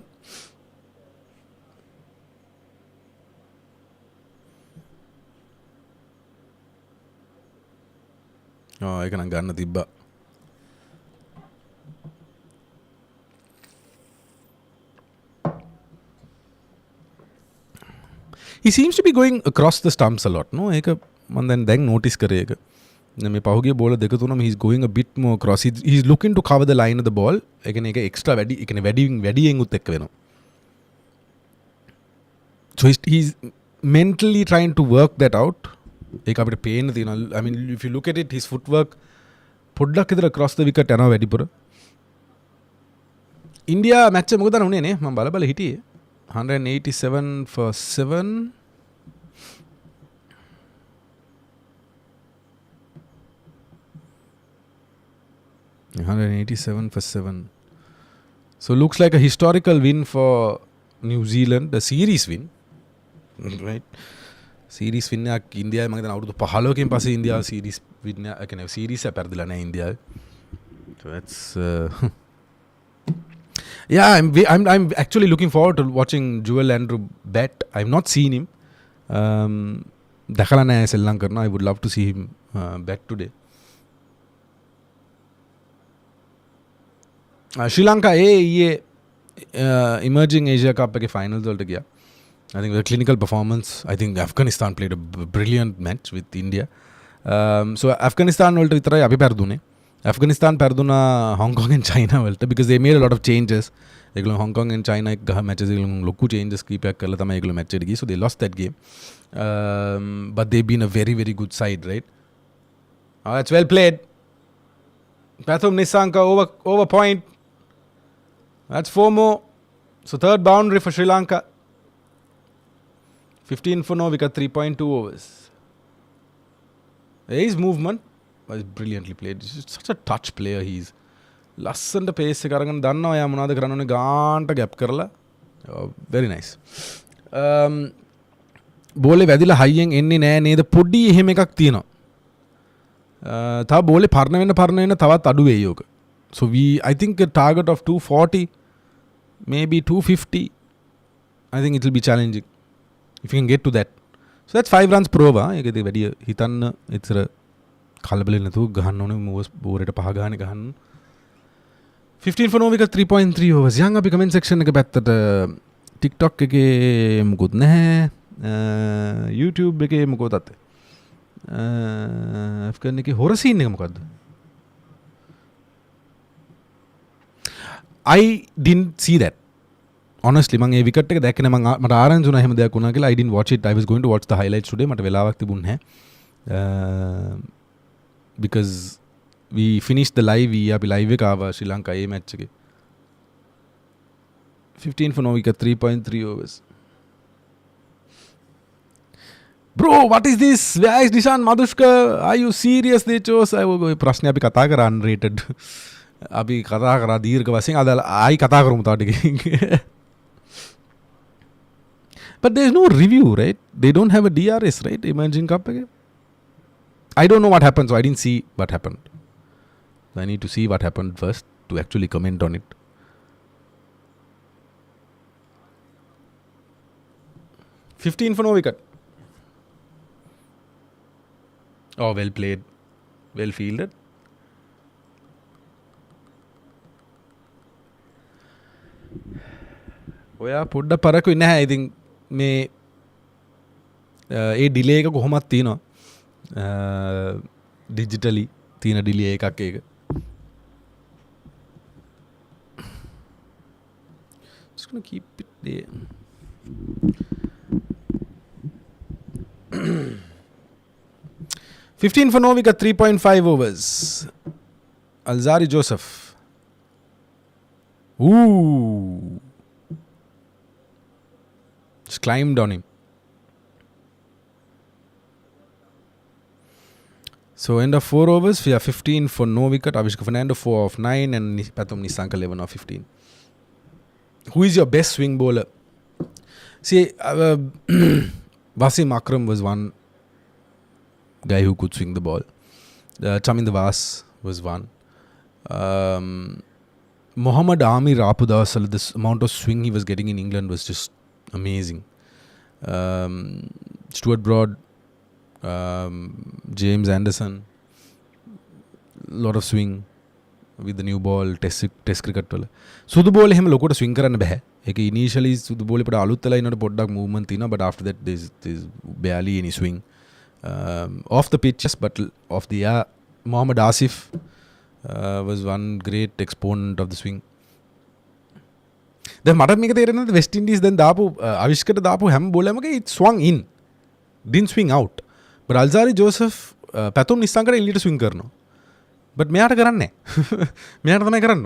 ඒක නම් ගන්න තිබ්බා. He seems to be going across the stumps a lot, no? ඒක මම දැන් notice කරේ ඒක. මේ පහුගිය බෝල දෙක තුනම he's going a bit more across. He's looking to cover the line of the ball. ඒ කියන්නේ ඒක extra වැඩි, ඒ කියන්නේ වැඩියෙන් උත් එක්ක වෙනවා. So he's mentally trying to work that out. ඒක අපිට පේන්න තියෙනවා. I mean, if you look at it, his footwork පොඩ්ඩක් විතර across the wicket යනවා වැඩිපුර. ඉන්දියා මැච් එක මොකද උනේ නේ? මම බල හිටියේ. 187 for 7. So looks like a historical win for New Zealand, a series win, right? Series win එක ඉන්දියාවේ මම හිතන අවුරුදු 15කින් පස්සේ ඉන්දියාව series win එක කියන්නේ series එක පෙරදිලා නැහැ ඉන්දියාවේ. So that's yeah, I'm actually looking forward to watching Jewel Andrew bat. I've not seen him. දැකලා නැහැ සෙල්ලම් කරනවා. I would love to see him bat today. Sri Lanka emerging Asia Cup එකේ finals වලට ගියා. I think the clinical performance, I think Afghanistan played a brilliant match with India. So Afghanistan වලට විතරයි අපි පෙරදුනේ. Afghanistan පෙරදුනා Hong Kong and China වලට because they made a lot of changes. ඒගොල්ලෝ Hong Kong and China එක ගහ matches ඒගොල්ලෝ ලොකු changes කීපයක් කරලා තමයි ඒගොල්ලෝ match එකට ගියේ. So they lost that game. But they've been a very very good side, right? Oh, that's well played. Pathum Nissanka over point. That's 4 more. So third boundary for Sri Lanka. 15 for no wicket, 3.2 overs. His movement was brilliantly played. He's such a touch player. He's ලස්සනට pace එක අරගෙන දන්නවා යා මොනවද කරන්න ඕනේ ගාන්ට gap කරලා. Very nice. බෝලේ වැදිලා හයියෙන් එන්නේ නෑ නේද පොඩි එහෙම එකක් තියෙනවා. තව බෝලේ පරණ වෙන තවත් අඩු වෙයි යෝක. So I think a target of 240, maybe 250. I think it will be challenging if you can get to that. So that's 5 runs per over. ඒකදී වැඩි හිතන්න ඉතර කලබල නැතුව ගහන්න ඕනේ බෝරේට පහ ගානේ ගහන්න. 15 for no wicket, 3.3 overs. යන් අපි comment section එක පැත්තට TikTok එකේ මොකුත් නැහැ. YouTube එකේ මොකද අතේ. Afghan එකේ හොර scene එක මොකද්ද? I didn't see that. Honestly, මම ඒ wicket එක දැක්කේ නැහැ. මට ආරංචි වුණා එහෙම දෙයක් වුණා කියලා. I didn't watch it. I was going to watch the highlights today. මට වෙලාවක් තිබුණේ නැහැ. Because we finished the live. අපි live එක ආවා ශ්‍රී ලංකා ඒ match එකේ. 15 for no wicket, 3.3 overs. Bro, what is this? Where is Nishan Madhushka? Are you serious? They chose. ප්‍රශ්නේ අපි කතා කරා unrated. අපි කතා කරා දීර්ඝ වශයෙන් අද ආයි කතා කරමු තාම ටිකකින්. But there's no review, right? They don't have a DRS, right? Emerging Cup again. I don't know what happened, so I didn't see what happened. I need to see what happened first to actually comment on it. 15 for no wicket. Oh, well played. Well fielded. ඔයා පොඩ්ඩක් පරක්කුයි නැහැ. ඉතින් මේ ඒ delay එක කොහොමත් තියෙනවා. Digitally තියෙන delay එකක් ඒක. Just gonna keep it there. $15 for no wicket, 3.5 overs. Alzari Joseph. Ooh. Just climbed on him. So end of 4 overs, we have 15 for no wicket. Avishka Fernando 4 of 9 and Pathum Nisanka 11 of 15. Who is your best swing bowler? See, Wasim Akram was one guy who could swing the ball. Chaminda Vas was one. Muhammad Amir Rapudasal, this amount of swing he was getting in England was just amazing. Stuart Broad, James Anderson, lot of swing with the new ball, test cricket වල. සුදු බෝලේ හැම ලොකුට swing කරන්න බෑ. ඒක initially සුදු බෝලේ පොඩ අලුත් වෙලා ඉන්නකොට පොඩ්ඩක් movement තියෙනවා, but after that there's barely any swing. Off the pitch, yes, but off the air, Mohammad Asif was one great exponent of the swing. දැන් මට මේක තේරෙන්නේ නැද්ද වෙස්ට් ඉන්ඩීස් දැන් දාපු අවිෂ්කට දාපු හැම බෝලෙම it swung in, didn't swing out. But Alzari Joseph පැතුම් නිස්සංකට එළියට swing කරනවා. But මෙයාට කරන්නේ නැහැ. මෙයාට තමයි කරන්න.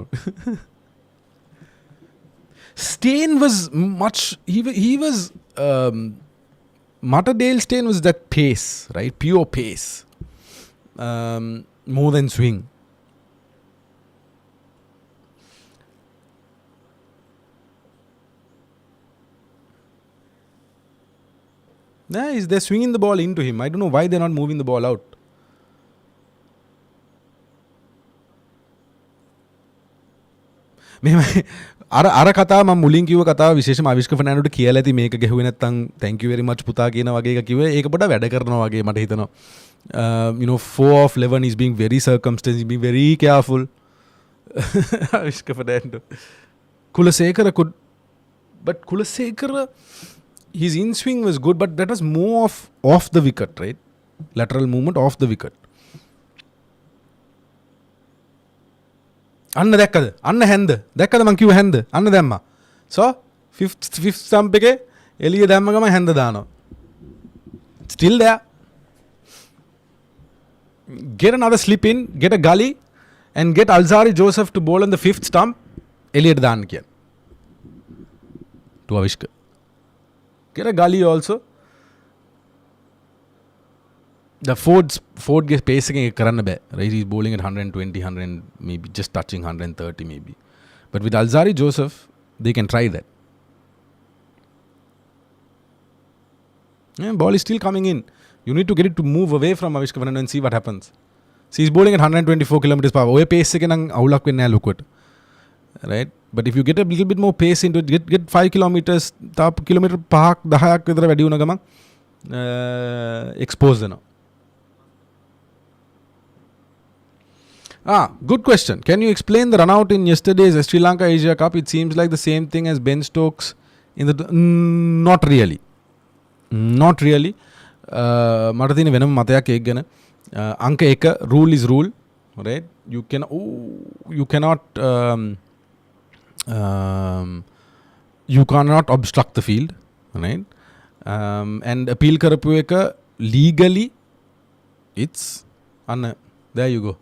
Steyn was much, he was Mata Dale Steyn was that pace, right? Pure pace. More than swing. Nah, they're swinging the ball into him. I don't know why they're not moving the ball out. අර කතාව මම මුලින් කිව්ව කතාව විශේෂම අවිෂ්ක ෆර්නැන්ඩෝට කියලා ඇති මේක ගැහුවේ නැත්තම් thank you very much පුතා කියන වගේ එක කිව්වේ. ඒක පොඩ්ඩක් වැඩ කරනවා වගේ මට හිතෙනවා. 4 of 11 is being very circumspect, being very careful. Avishka Fernando. Kulasekara could, but Kulasekara, his in swing was good, but that was more of off the wicket, right? Lateral movement off the wicket. අන්න දැක්කද? අන්න හැන්ද. දැක්කද මං කිව්ව හැන්ද? අන්න දැම්මා. So fifth stump එකේ එළිය දැම්ම ගම හැන්ද දානවා. Still there. Get another slip in, get a gully and get Alzari Joseph to bowl on the 5th stump. එළියට දාන්න කියන. To Avishka. Get a gully also. The Ford gets pacing කරන්න බෑ. Right? He's bowling at 120, 100, maybe just touching 130 maybe. But with Alzari Joseph, they can try that. Yeah, ball is still coming in. You need to get it to move away from Avishka Fernando and see what happens. See, he's bowling at 124 kilometers per hour. ඔය pace එකේ නම් අවුලක් වෙන්නේ නැහැ ලොකුවට. Right? But if you get a little bit more pace into it, get 5 kilometers, තාප kilometre 5ක් 10ක් විතර වැඩි වුණ ගමන් expose වෙනවා. Good question. Can you explain the run out in yesterday's Sri Lanka Asia Cup? It seems like the same thing as Ben Stokes in the not really. Not really. මට තියෙන වෙනම මතයක් ඒක ගැන. අංක 1 rule is rule, right? You cannot obstruct the field, right? And appeal කරපු එක legally it's there you go.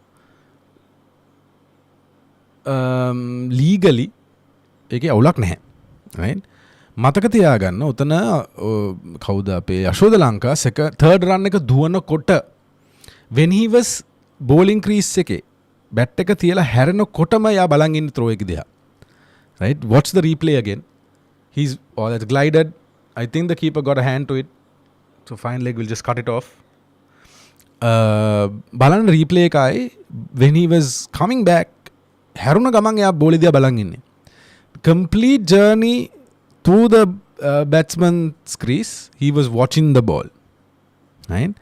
Legally ඒකේ අවුලක් නැහැ, right? මතක තියාගන්න උතන කවුද අපේ යශෝද ලංකා third run එක දුවනකොට when he was bowling crease එකේ bat එක තියලා හැරෙනකොටම යා බලන් ඉන්න throw එක දිහා, right? Watch the replay again. That's glided. I think the keeper got a hand to it, so fine leg will just cut it off. බලන්න replay එකයි when he was coming back හැරුණ ගමන් එයා බෝලේ දිහා බලන් ඉන්නේ. Complete journey through the batsman's crease. He was watching the ball, right?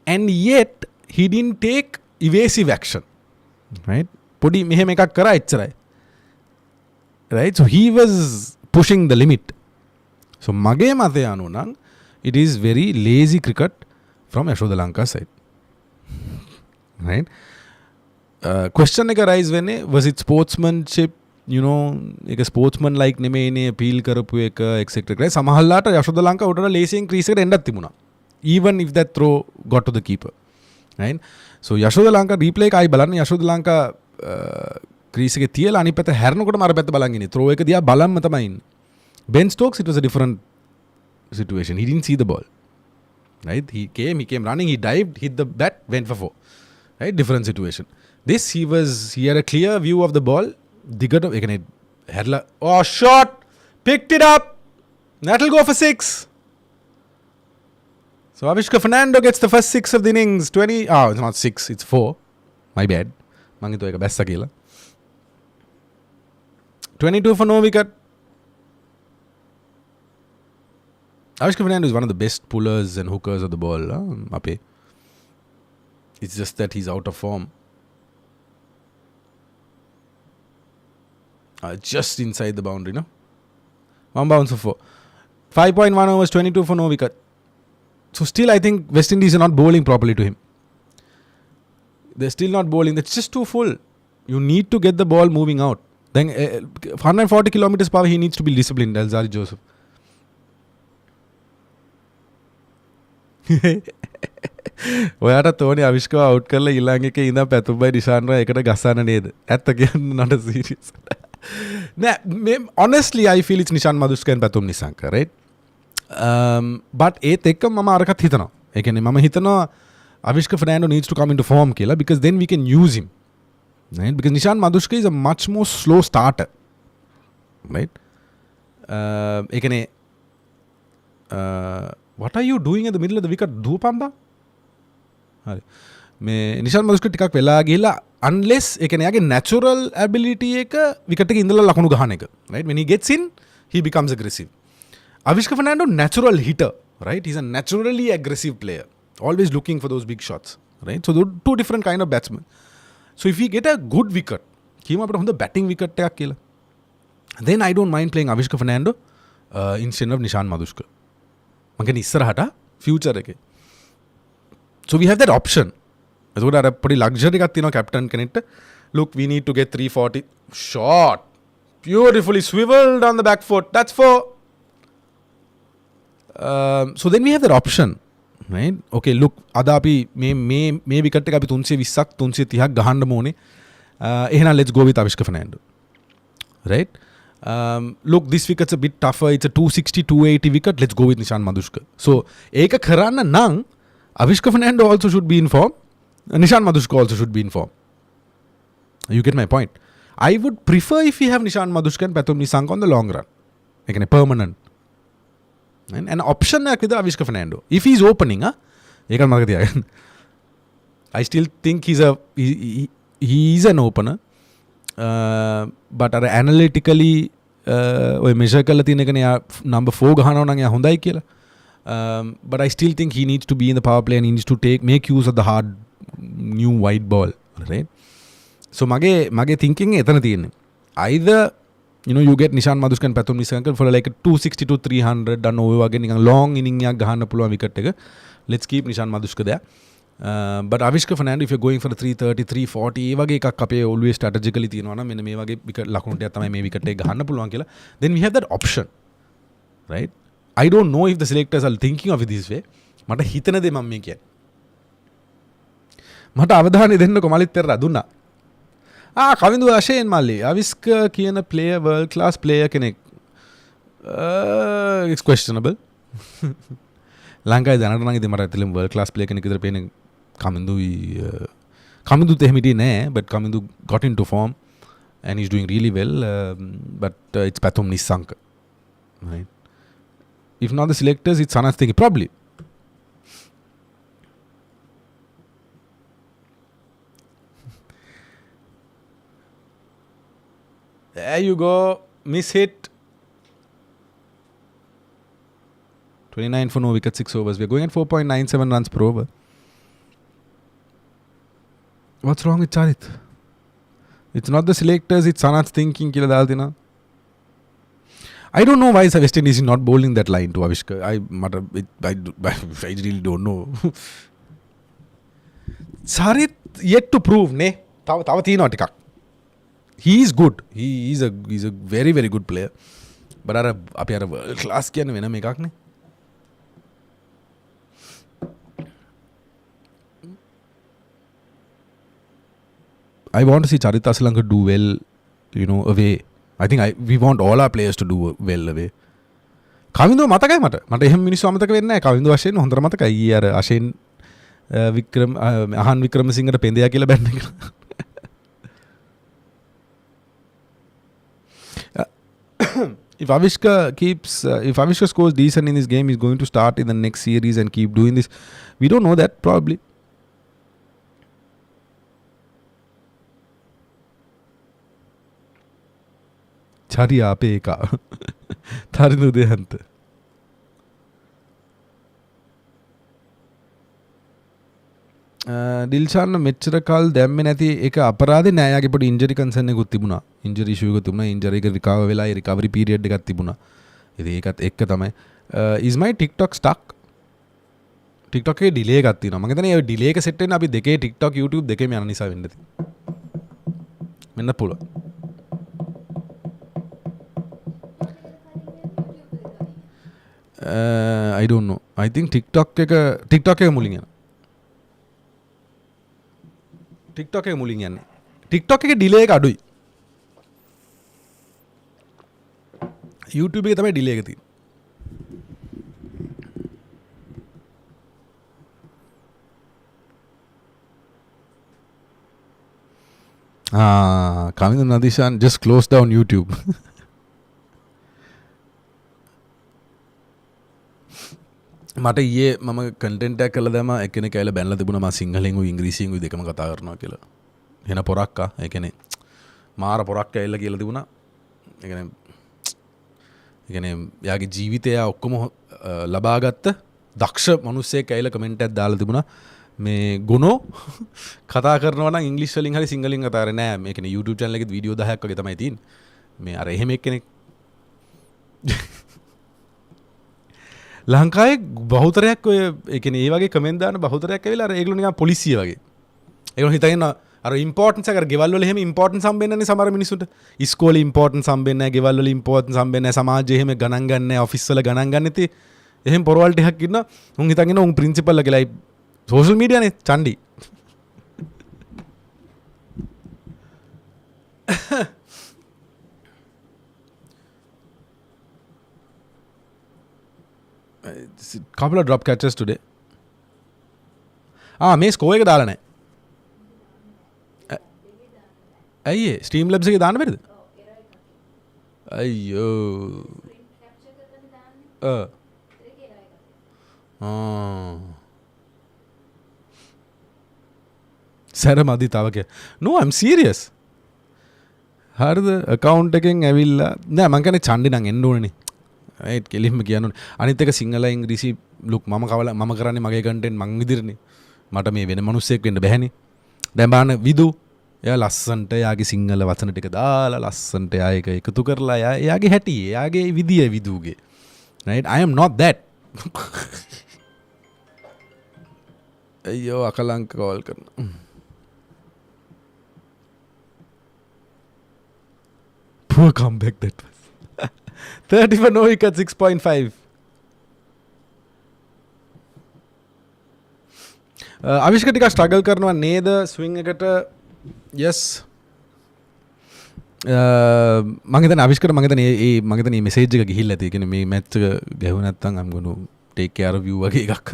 And yet he didn't take evasive action, right? Podi mehem ekak kara echcharai, right? So he was pushing the limit. So mage mate anu nang it is very lazy cricket from Yashoda Lanka side, right? Question එක rise වෙන්නේ was it sportsmanship, you know, එක sportsman like නෙමෙයිනේ appeal කරපු එක etc. right? සමහරලාට යශෝද ලංකා උඩට ලේසියෙන් crease එකට එන්නත් තිබුණා, even if that throw got to the keeper, right? So යශෝද Lanka replay එක ආයි බලන්න යශෝද ලංකා ක්‍රීස් එකේ තියලා අනිත් පැත්ත හැරෙනකොට මර පැත්ත බලන් ඉන්නේ, throw එක දිහා බලන්ම තමයි ඉන්නේ. Ben Stokes, it was a different situation. He didn't see the ball, right? He came running, he dived, hit the bat, went for 4, right? Different situation. This he had a clear view of the ball. Digged up, oh, shot, picked it up. That'll go for 6. So Avishka Fernando gets the first 6 of the innings. 20. Oh, it's not 6, it's 4. My bad. Mangito eka best sakila. 22 for no wicket. Avishka Fernando is one of the best pullers and hookers of the ball. Ape. It's just that he's out of form. Just inside the boundary, no? 1 bounce for 4. 5.1 overs, 22 for no wicket. So still I think West Indies are not bowling properly to him. They're still not bowling. That's just too full. You need to get the ball moving out. Then 140 kilometers per hour, he needs to be disciplined, Alzari Joseph. ඔයාට තෝනි අවිෂ්කව out කරලා ඊළඟ එකේ ඉඳන් පැතුම්බයි නිශාන්රා එකට ගස්සන්න නේද? ඇත්ත කියන්න not serious. නෑ honestly I feel it's Nishan Madhuska and Pathum Nissanka, right? But ඒත් එක්ක මම අරකට හිතනවා. ඒ කියන්නේ මම හිතනවා Avishka Fernando needs to come into form කියලා, because then we can use him, right? Because Nishan Madhuska is a much more slow starter, right? ඒ කියන්නේ what are you doing at the middle of the wicket? දූපම්බා. හරි. මේ නිශාන් මදුස්ක ටිකක් වෙලා ගිහලා unless ඒ කියන්නේ යාගේ natural ability එක wicket එකේ ඉඳලා ලකුණු ගහන එක, right? When he gets in he becomes aggressive. Avishka Fernando natural hitter, right? He's a naturally aggressive player, always looking for those big shots, right? So two different kind of batsmen. So if we get a good wicket, කීම අපිට හොඳ batting wicket එකක් කියලා, then I don't mind playing Avishka Fernando instead of Nishan Madhuska. මං කියන්නේ ඉස්සරහට future එකේ. So we have that option. එතකොට අර පොඩි luxury එකක් තියෙනවා captain කෙනෙක්ට. Look, we need to get 340. Shot. Beautifully swiveled on the back foot. That's 4. So then we have that option, right? Okay, look, අද අපි මේ wicket එක අපි 320ක් 330ක් ගහන්න ඕනේ. එහෙනම් let's go with Avishka Fernando. Right? Look, this wicket's a bit tougher. It's a 260, 280 wicket. Let's go with Nishan Madhuska. So, ඒක කරන්න නම් Avishka Fernando also should be in form. Nishan Madhuska also should be in form. You get my point? I would prefer if we have Nishan Madhuska and Pathum Nissanka on the long run. ඒ කියන්නේ permanent. And an option එකක් විතර Avishka Fernando. If he's opening, ඒක මතක තියාගන්න. I still think he's an opener. But අර analytically ඔය measure කරලා තියෙන එකනේ number 4 ගහනවා නම් එයා හොඳයි කියලා. But I still think he needs to be in the power play and he needs to make use of the hard new wide ball, right? So මගේ thinking එතන තියෙන්නේ. Either you get Nishan Madhuska and Pathum Nissanka for like a 260 to 300 done over වගේ නිකන් long inning එකක් ගහන්න පුළුවන් wicket එක. Let's keep Nishan Madhuska there. But Avishka Fernando, if you're going for a 330, 340 ඒ වගේ එකක් අපේ always strategically තියෙනවා නම් මෙන්න මේ වගේ wicket ලකුණු ටිකක් තමයි මේ wicket එක ගහන්න පුළුවන් කියලා, then we have that option, right? I don't know if the selectors are thinking of it this way. මට හිතන දේ මම මේ කියන්නේ. මට අවධානය දෙන්නකො මලිත් පෙරලා දුන්නා. කවිඳු අශේන් මල්ලි Avishka කියන player world class player කෙනෙක්. It's questionable. ලංකාවේ දැනට නම් ඉතින් මට ඇතුළෙන් world class player කෙනෙක් විතර පේන්නේ කමින්දුත් එහෙම හිටියේ නෑ, but Kamindu got into form and he's doing really well, but it's Pathum Nissanka, right? If not the selectors, it's Sanath thinking probably. There you go, miss hit. 29 for no wicket, 6 overs. We're going at 4.97 runs per over. What's wrong with Charith? It's not the selectors, it's Sanat's thinking. I don't know why West Indies is not bowling that line to Avishka. I really don't know. Charith yet to prove, ne? He is good. He is a very, very good player. But api ara world class kiyanne වෙනම එකක් නේ. I want to see Charith Asalanka do well, away. I think we want all our players to do well away. කවින්දෝ මතකයි මට එහෙම මිනිස්සු අමතක වෙන්නේ නැහැ. කවින්දෝ වශයෙන් හොඳට මතකයි. ඊ අර අශෙන් වික්‍රම අහන් වික්‍රමසිංහට පෙන්දයා කියලා බැන්න එක. If Avishka scores decent in this game, he's going to start in the next series and keep doing this. We don't know that, probably. Chari ape eka. Tharinu dehanta. ඩිල්ෂාන්න මෙච්චර කල් දැම්මේ නැති එක අපරාධේ නෑ. යාගේ පොඩි ඉන්ජරි කන්සර්න් එකකුත් තිබුණා. ඉන්ජරි ඉෂුව එකක් තිබුණා. ඉන්ජරි එක රිකවර් වෙලා ඒ රිකවරි පීරියඩ් එකක් තිබුණා. ඉතින් ඒකත් එක්ක තමයි is my TikTok stuck? TikTok එකේ ඩිලේ එකක් තියෙනවා. මම හිතන්නේ ඒ ඩිලේ එක සෙට් වෙන්න අපි දෙකේ TikTok YouTube දෙකේම යන නිසා වෙන්න ඇති. මෙන්න පුළුවන්. I don't know. I think TikTok එක මුලින් යනවා. TikTok එක මුලින් යන්නේ. TikTok එකේ ඩිලේ එක අඩුයි. YouTube එකේ තමයි ඩිලේ එක තියෙන්නේ. Kavindu Nadishan just closed down YouTube. මට ඊයේ මම කන්ටෙන්ට් එකක් කළා දැම්මා. එක්කෙනෙක් ඇවිල්ලා බැනලා තිබුණා මම සිංහලෙන් උයි ඉංග්‍රීසියෙන් උයි දෙකම කතා කරනවා කියලා. එන පොරක්කා. ඒ කියන්නේ මාර පොරක් ඇවිල්ලා කියලා තිබුණා. ඒ කියන්නේ යාගේ ජීවිතය ඔක්කොම ලබාගත්ත දක්ෂ මිනිස්සෙක් ඇවිල්ලා කමෙන්ට් එකක් දාලා තිබුණා. මේ ගුණෝ කතා කරනවා නම් ඉංග්‍රීසි වලින් හරි සිංහලෙන් කතා කරන්නේ නෑ. මේ කියන්නේ YouTube channel එකේ වීඩියෝ 10ක් වගේ තමයි තියෙන්නේ. මේ අර එහෙම එක්කෙනෙක් ලංකාවේ බහුතරයක් ඔය ඒ කියන්නේ ඒ වගේ කමෙන්ට් දාන බහුතරයක් ඇවිල්ලා අර ඒගොල්ලෝ නිකන් පොලිසිය වගේ. ඒගොල්ලෝ හිතගෙන අර ඉම්පෝටන්ස් එක අර ගෙවල් වල එහෙම ඉම්පෝටන්ස් හම්බෙන්නේ නැහැ සමහර මිනිස්සුන්ට. ඉස්කෝලේ ඉම්පෝටන්ස් හම්බෙන්නේ නැහැ, ගෙවල් වල ඉම්පෝටන්ස් හම්බෙන්නේ නැහැ, සමාජයේ එහෙම ගණන් ගන්න නැහැ, ඔෆිස් වල ගණන් ගන්න නැති එහෙම පොරවල් ටිකක් ඉන්නවා. උන් හිතගෙන උන් ප්‍රින්සිපල් ලා කියලා සෝෂල් මීඩියා නේ චණ්ඩි. Couple of drop catches today. මේ ස්කෝර් එක දාලා නැහැ. ඇයි ස්ට්‍රීම් ලැබ්ස් එකේ දාන්න බැරිද? අයියෝ. සරමදි තව කිය. No, I'm serious. හරිද? account එකෙන් ඇවිල්ලා නෑ මං කියන්නේ චණ්ඩි නම් එන්න ඕනේනේ. ඒත් කෙලින්ම කියන්න අනිත් එක සිංහල ඉංග්‍රීසි ලුක් මම කරන්නේ මගේ කන්ටෙන්ට් මං විදිහටනේ. මට මේ වෙන මිනිස්සෙක් වෙන්න බැහැනේ. දැන් බලන්න විදු එයා ලස්සන්ට එයාගේ සිංහල වචන ටික දාලා ලස්සන්ට එයා ඒක එකතු කරලා එයාගේ හැටි එයාගේ විදිය විදුගේ. right? I am not that. අයියෝ අකලංක කෝල් කරනවා. Poor comeback that was. 30 for no wicket, 6.5. Avishka ටිකක් ස්ට්‍රගල් කරනවා නේද ස්විං එකට? yes. මම හිතන්නේ අවිෂ්කට මම හිතන්නේ මේ මෙසේජ් එක ගිහිල්ලා ඇති. ඒ කියන්නේ මේ මැච් එක ගැහුව නැත්නම් I'm going to take care of you වගේ එකක්.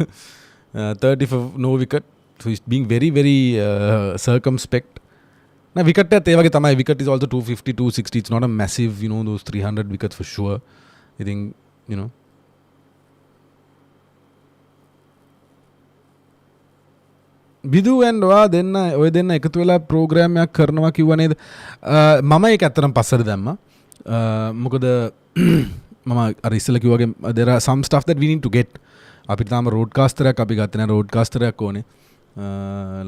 30 for no wicket. So he's being very very circumspect. Now wicket at ඒ වගේ තමයි. Wicket is also 250 260. It's not a massive, those 300 wickets for sure. I think, බිදු and ඔය දෙන්න එකතු වෙලා programme එකක් කරනවා කිව්වා නේද? මම ඒක ඇත්තටම පස්සට දැම්මා. මොකද මම අර ඉස්සෙල්ලා කිව්වාගේ there are some stuff that we need to get. අපිට තාම රෝඩ්කාස්ටරයක් අපි ගත්තේ නැහැ. රෝඩ්කාස්ටරයක් ඕනේ.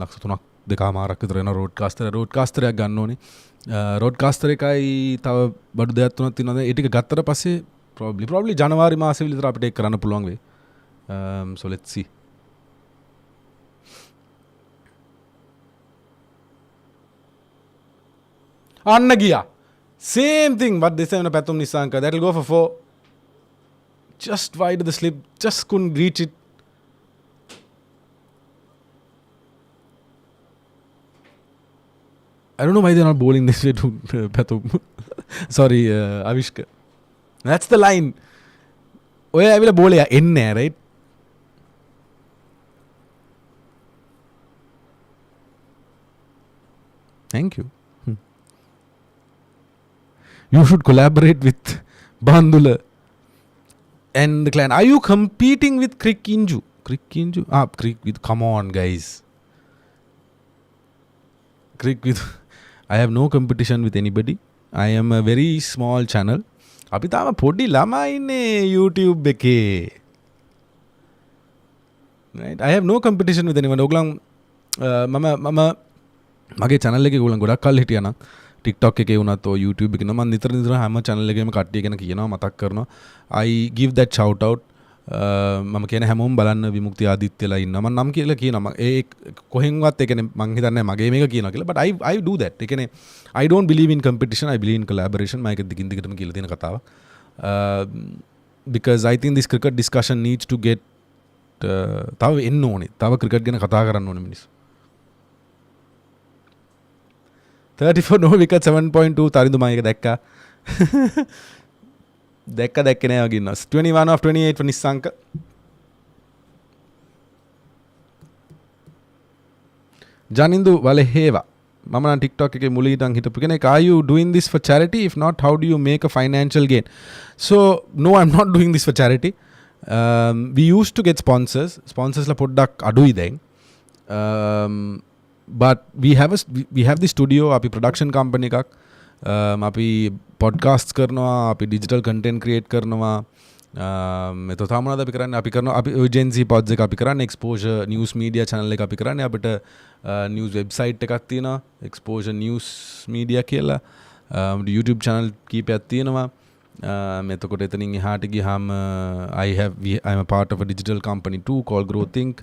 ලක්ෂ 3ක් 2.5ක් විතර වෙන රෝඩ්කාස්ටරයක් ගන්න ඕනේ. රෝඩ්කාස්ටර් එකයි තව බඩු දෙයක් තුනක් තියෙනවා. ඒ ටික ගත්තට පස්සේ probably ජනවාරි මාසෙ විතර අපිට ඒක කරන්න පුළුවන් වෙයි. So let's see. අන්න ගියා. Same thing but this time Pathum නිසාංක. That will go for 4. Just wide of the slip. Just couldn't reach it. I don't know why they're not bowling this way to Patum. Sorry, Avishka. That's the line. ඔය ඇවිල්ලා බෝලේ එන්නේ නැහැ, right? Thank you. You should collaborate with Bandula and the clan. Are you competing with Crick-Inju? Crick-Inju? Come on, guys. Crick with... I have no competition with anybody. I am a very small channel. අපි තාම පොඩි ළමයි ඉන්නේ YouTube එකේ. Right? I have no competition with anyone. ඔයගොල්ලන් මම මගේ channel එකේ ඔයගොල්ලන් ගොඩක් කල් හිටියා නම් TikTok එකේ වුණත් ඔය YouTube එකේ මම නිතර හැම channel එකේම කට්ටිය ගැන කියනවා මතක් කරනවා. I give that shout out. මම කියන හැමෝම බලන්න විමුක්ති ආදිත්‍යලා ඉන්නවා. මම නම් කියලා කියනවා. ඒ කොහෙන්වත් ඒ කියන්නේ මං හිතන්නේ මගේ මේක කියනවා කියලා. But I do that. ඒ කියන්නේ I don't believe in competition. I believe in collaboration. මම ඒක දිගින් දිගටම කියලා තියෙන කතාවක්. Because I think this cricket discussion needs to get තව එන්න ඕනේ. තව cricket ගැන කතා කරන්න ඕනේ මිනිස්සු. 34 no wicket 7.2 තරිඳු මම ඒක දැක්කා. දැක්කේ නෑ වගේ ඉන්නවා. 21 of 28 for නිස්සංක. ජනින්දු වලහේවා. මම නම් TikTok එකේ මුලින් ඉඳන් හිටපු කෙනෙක්. Are you doing this for charity? If not, how do you make a financial gain? So, no, I'm not doing this for charity. We used to get sponsors. Sponsors la poddak adui දැන්. But we have the studio, අපි production company එකක්. අපි podcasts කරනවා, අපි digital content create කරනවා. මෙතන තමයි අපි කරන්නේ. අපි කරනවා අපි urgency pods එක අපි කරන්නේ, exposure news media channel එක අපි කරන්නේ. අපිට news website එකක් තියෙනවා, exposure news media කියලා. YouTube channel කීපයක් තියෙනවා. මෙතකොට එතනින් එහාට ගියාම I'm a part of a digital company too called Growthink.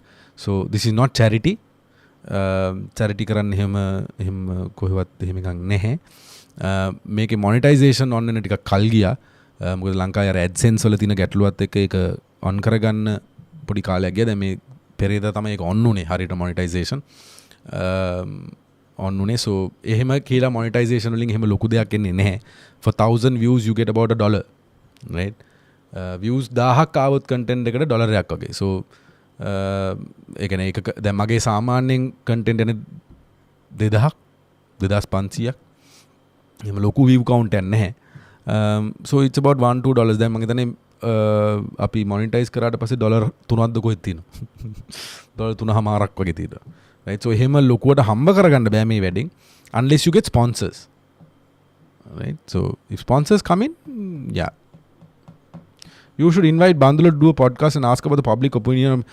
So this is not charity. Charity කරන්න එහෙම කොහෙවත් එහෙම එකක් නැහැ. මේකේ මොනිටයිසේෂන් ඔන්න වෙන ටිකක් කල් ගියා. මොකද ලංකාවේ අර AdSense වල තියෙන ගැටලුවත් එක්ක ඒක ඔන් කරගන්න පොඩි කාලයක් ගියා. දැන් මේ පෙරේදා තමයි ඒක ඔන් උනේ හරියට මොනිටයිසේෂන්. ඔන් උනේ. So එහෙම කියලා මොනිටයිසේෂන් වලින් එහෙම ලොකු දෙයක් එන්නේ නැහැ. For 1000 views you get about $1. Right? views 1000ක් ආවොත් content එකට ඩොලරයක් වගේ. So ඒ කියන්නේ ඒක දැන් මගේ සාමාන්‍යයෙන් content එන 2000ක් 2500ක් එහෙම ලොකු view count එකක් නැහැ. So it's about $1-2. දැන් මම හිතන්නේ අපි monetize කරාට පස්සේ ඩොලර් 3ක්ද කොහෙද තියෙනවා. ඩොලර් 3.5ක් වගේ තියෙනවා. Right? So එහෙම ලොකුවට හම්බ කරගන්න බෑ මේ වැඩෙන් unless you get sponsors. Right? So if sponsors come in, yeah. You should invite Bandula to do a podcast and ask about the public opinion.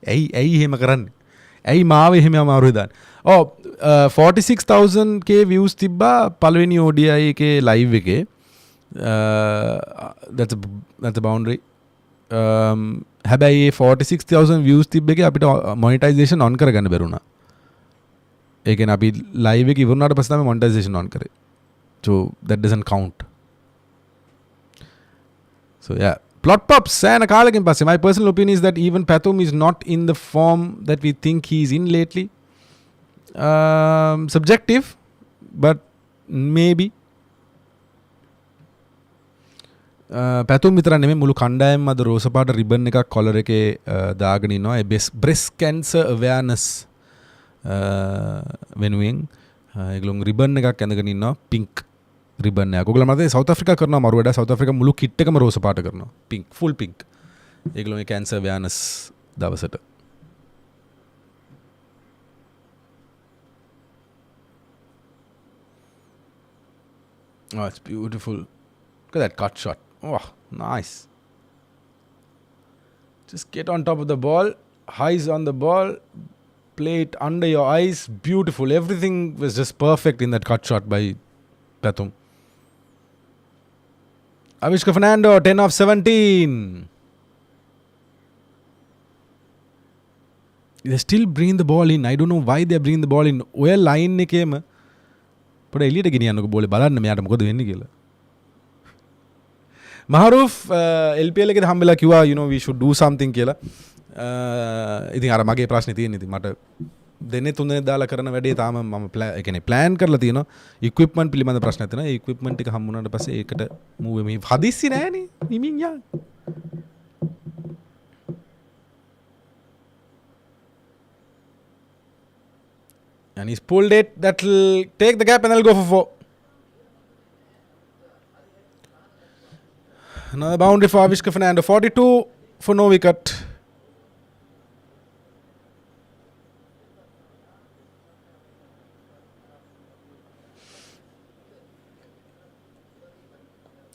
ඇයි එහෙම කරන්නේ? ඇයි මාව එහෙම අමාරුයි දාන්නේ? 46,000k views තිබ්බා පළවෙනි ODI එකේ live එකේ. That's a boundary. හැබැයි 46,000 views තිබ්බ එකේ අපිට monetization on කරගන්න බැරුණා. ඒ කියන්නේ අපි live එක ඉවරුනාට පස්සේ තමයි monetization on කරේ. So that doesn't count. So yeah, plot pops and a කාලෙකින් පස්සේ my personal opinion is that even Pathum is not in the form that we think he is in lately. Subjective, but maybe. Pathum විතර නෙමෙයි මුළු කණ්ඩායම අද රෝස පාට ribbon එකක් කොලර් එකේ දාගෙන ඉන්නවා. ඒ breast cancer awareness වෙනුවෙන් ඒගොල්ලෝ රිබන් එකක් ඇඳගෙන ඉන්නවා pink. රිබන් එකක්. ඔයගොල්ලෝ මතකද සවුත් ආෆ්‍රිකා කරනවා මරු වැඩ. සවුත් ආෆ්‍රිකා මුළු කිට් එකම රෝස පාට කරනවා. pink, full pink. ඒගොල්ලෝ මේ cancer awareness දවසට. Oh, it's beautiful. Look at that cut shot. Oh, nice. Just get on top of the ball. Eyes on the ball. Play it under your eyes. Beautiful. Everything was just perfect in that cut shot by Pathum. Avishka Fernando, 10 of 17. They're still bringing the ball in. I don't know why they're bringing the ball in. Oya line එකේම පොඩ එළියට ගෙනියන්නකෝ බෝලේ බලන්න මෙයාට මොකද වෙන්නේ කියලා. මහරූෆ් LPL එකේදී හම්බෙලා කිව්වා you know we should do something කියලා. ඉතින් අර මගේ ප්‍රශ්නේ තියෙන ඉතින් මට දෙන්නේ තුනේ දාලා කරන වැඩේ තාම මම ඒ කියන්නේ ප්ලෑන් කරලා තියෙනවා. ඉක්විප්මන්ට් පිළිබඳ ප්‍රශ්නයක් තියෙනවා. ඒ ඉක්විප්මන්ට් එක හම්බුනාට පස්සේ ඒකට මූව් වෙමි. හදිස්සි නෑනේ. නිමින් යන්න. And he's pulled it. That'll take the gap and they'll go for 4. Another boundary for Avishka Fernando. 42 for no wicket.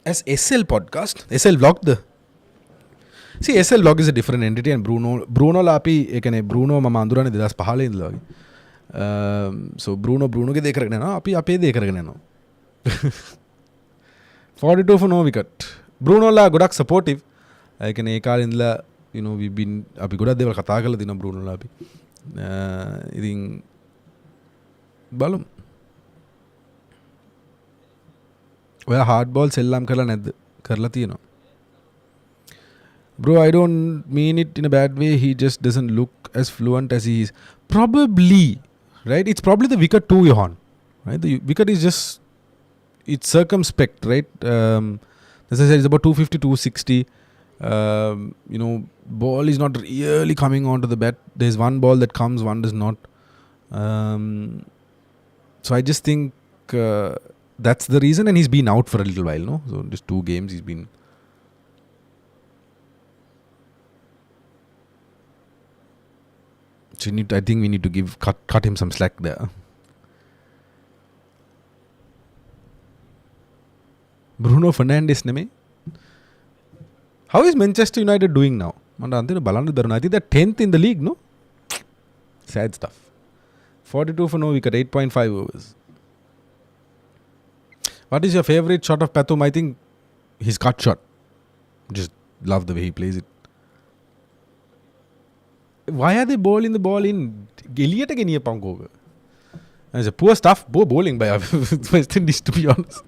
As SL podcast, SL vlog the. See, SL vlog is a different entity and Bruno Lapi, ekane Bruno mama andurane 2015 ඉඳලා වගේ. So Bruno ගේ දේ කරගෙන යනවා. අපි අපේ දේ කරගෙන යනවා. 42 for no wicket. Bruno ලා ගොඩක් supportive. ඒ කියන්නේ ඒ කාලේ ඉඳලා you know we been අපි ගොඩක් දේවල් කතා කරලා දිනවා Bruno ලා අපි. ඉතින් බලමු. ඔයා hard ball සෙල්ලම් කරලා නැද්ද? කරලා තියෙනවා. Bro, I don't mean it in a bad way. He just doesn't look as fluent as he is. Probably, right? It's probably the wicket too, Johan. Right? The wicket is just, it's circumspect, right? As I said, it's about 250, 260. You know, ball is not really coming onto the bat. There's one ball that comes, one does not. So I just think that's the reason. And he's been out for a little while, no? So just 2 games he's been. So I think we need to cut him some slack there. Bruno Fernandes නෙමෙයි. How is Manchester United doing now? මට අන්තිමට බලන්න බැරුණා. I think they're 10th in the league, no? Sad stuff. 42 for no wicket, 8.5 overs. What is your favorite shot of Pathum? I think his cut shot. Just love the way he plays it. Why are they bowling the ball in? Elliot ගෙනියපංකෝ. It's a poor stuff bowling by West Indies, to be honest.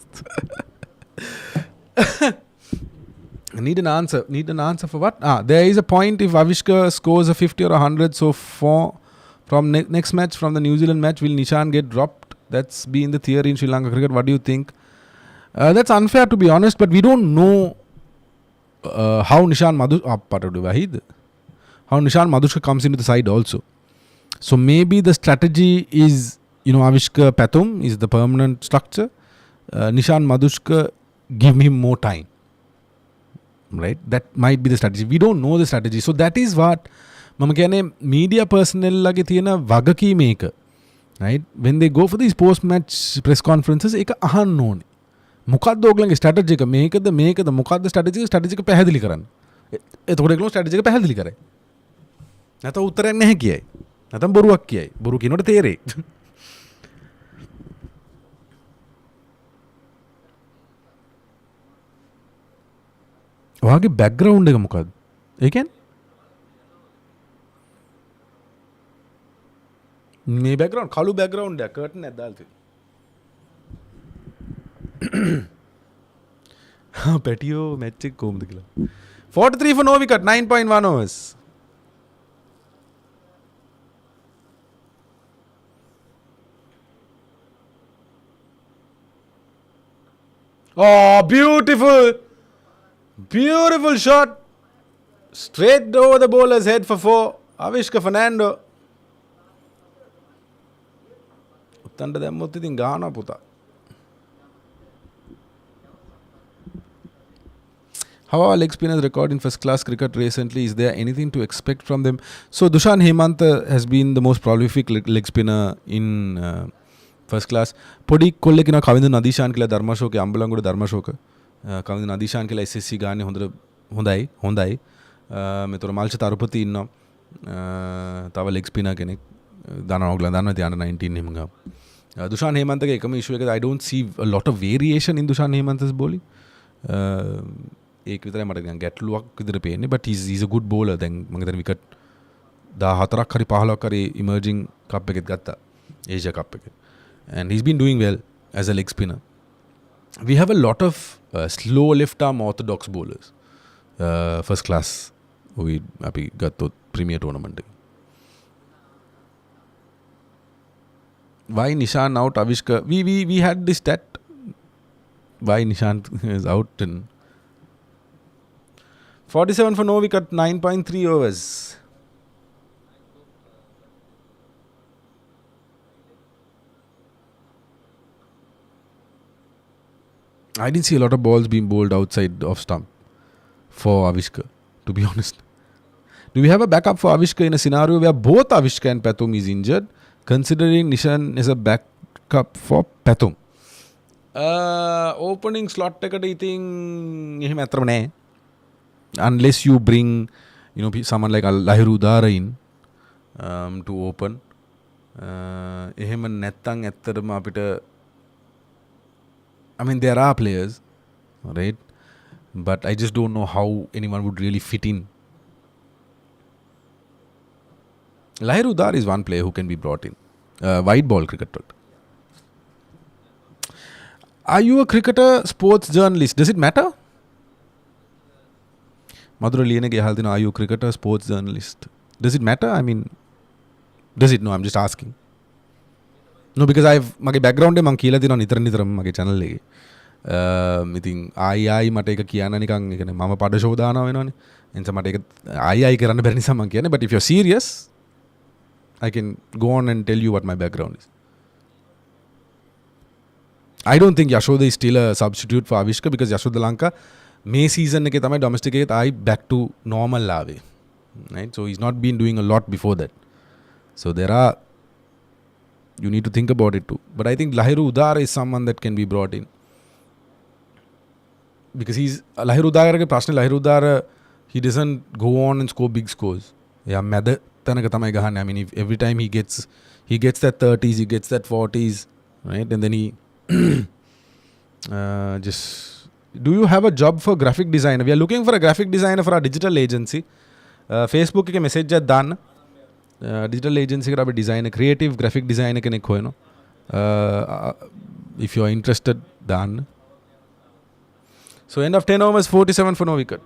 Need an answer. Need an answer for what? There is a point if Avishka scores a 50 or 100. So from next match, from the New Zealand match, will Nishan get dropped? That's been the theory in Sri Lanka cricket. What do you think? That's unfair, to be honest. But we don't know how Nishan Madhushka comes into the side also. So maybe the strategy is, you know, Avishka Pathum is the permanent structure. Nishan Madhushka give him more time. Right? That might be the strategy. We don't know the strategy. So that is what මම කියන්නේ media personnel ලගේ තියෙන වගකීම එක. Right? When they go for these post match press conferences ඒක අහන්න ඕනේ. මොකක්ද ඔයගලගේ strategy එක? මේකද මොකක්ද strategy එක පැහැදිලි කරන්න. එතකොට ඒගොල්ලෝ strategy එක පැහැදිලි කරයි. නැත්නම් උත්තරයක් නැහැ කියයි. නැත්නම් බොරුවක් කියයි. බොරු කියනකොට තේරෙයි. ඔයාගේ බෑග්ග්‍රවුන්ඩ් එක මොකක්ද? ඒ කියන්නේ මේ බෑග්ග්‍රවුන්ඩ් කළු බෑග්ග්‍රවුන්ඩ් එක කර්ටන් එකක් දාලා තියෙනවා. පැටියෝ මැච් එක කොහොමද කියලා. 43 for no wicket, 9.1 overs. Oh, beautiful! Beautiful shot! Straight over the bowler's head for 4. Avishka Fernando. උත්තන්ට දැම්මොත් ඉතින් ගානවා පුතා. How are leg spinners record in first class cricket recently? Is there anything to expect from them? So Dushan Hemantha has been the most prolific leg spinner in first class. Podi kolle kina Kavindu Nadishan kila Dharmashok Ambalangudi Dharmashok. කවුද නදීෂාන් කියලා SSC ගානේ හොඳයි. මෙතන මල්ෂ තරුපති ඉන්නවා. තව leg ස්පිනර් කෙනෙක් දන්නවා ඔයගොල්ලෝ දන්නවා ඉතින් under 19 එහෙම ගා. දුෂාන් හේමන්තගේ එකම ඉෂුව එක I don't see a lot of variation in Dushan හේමන්ත's bowling. ඒක විතරයි මට නිකන් ගැටලුවක් විදිහට පේන්නේ but he's a good bowler. දැන් මම හිතන්නේ විකට් 14ක් හරි 15ක් හරි emerging cup එකෙත් ගත්තා. Asia Cup එකේ. And he's been doing well as a leg spinner. We have a lot of slow left arm orthodox bowlers. First class අපි ගත්තොත් premier tournament එක. Why Nishant out Avishka? We had this stat. Why Nishant is out in 47 for no wicket, 9.3 overs. I didn't see a lot of balls being bowled outside of stump for Avishka, to be honest. Do we have a backup for Avishka in a scenario where both Avishka and Pathum is injured, considering Nishan is a backup for Pathum? Opening slot එකට ඉතින් එහෙම අතරම නැහැ. Unless you bring, someone like Lahiru Udara in to open. එහෙම නැත්තම් ඇත්තටම අපිට I mean, there are players, right? But I just don't know how anyone would really fit in. Lahiru Udar is one player who can be brought in. White ball cricket. Are you a cricketer, sports journalist? Does it matter? Madhura Liyanage Haldina, are you a cricketer, sports journalist? Does it matter? I mean, does it? No, I'm just asking. No, because මගේ background එක මම කියලා තියෙනවා නිතරම මගේ channel එකේ. ඉතින් ආයි මට ඒක කියන්න නිකන් ඒ කියන්නේ මම පඩ ෂෝ දානවා වෙනවනේ. එනිසා මට ඒක ආයි කරන්න බැරි නිසා මම කියන්නේ. But if you're serious, I can go on and tell you what my background is. I don't think Yashoda is still a substitute for Avishka because Yashoda Lanka May season එකේ තමයි domestic එකේ ආයි back to normal ආවේ. Right? So he's not been doing a lot before that. So you need to think about it too. But I think Lahiru Udara is someone that can be brought in. Because Lahiru Udara, he doesn't go on and score big scores. Yeah, mad tanaka tamai gahane. I mean, every time he gets that 30s, he gets that 40s, right? And then he just... Do you have a job for graphic designer? We are looking for a graphic designer for our digital agency. Facebook ke message දාන්න. Digital agency එකට අපි designer, creative graphic designer කෙනෙක් හොයනවා. If you are interested, දාන්න. So end of 10 overs, 47 for no wicket.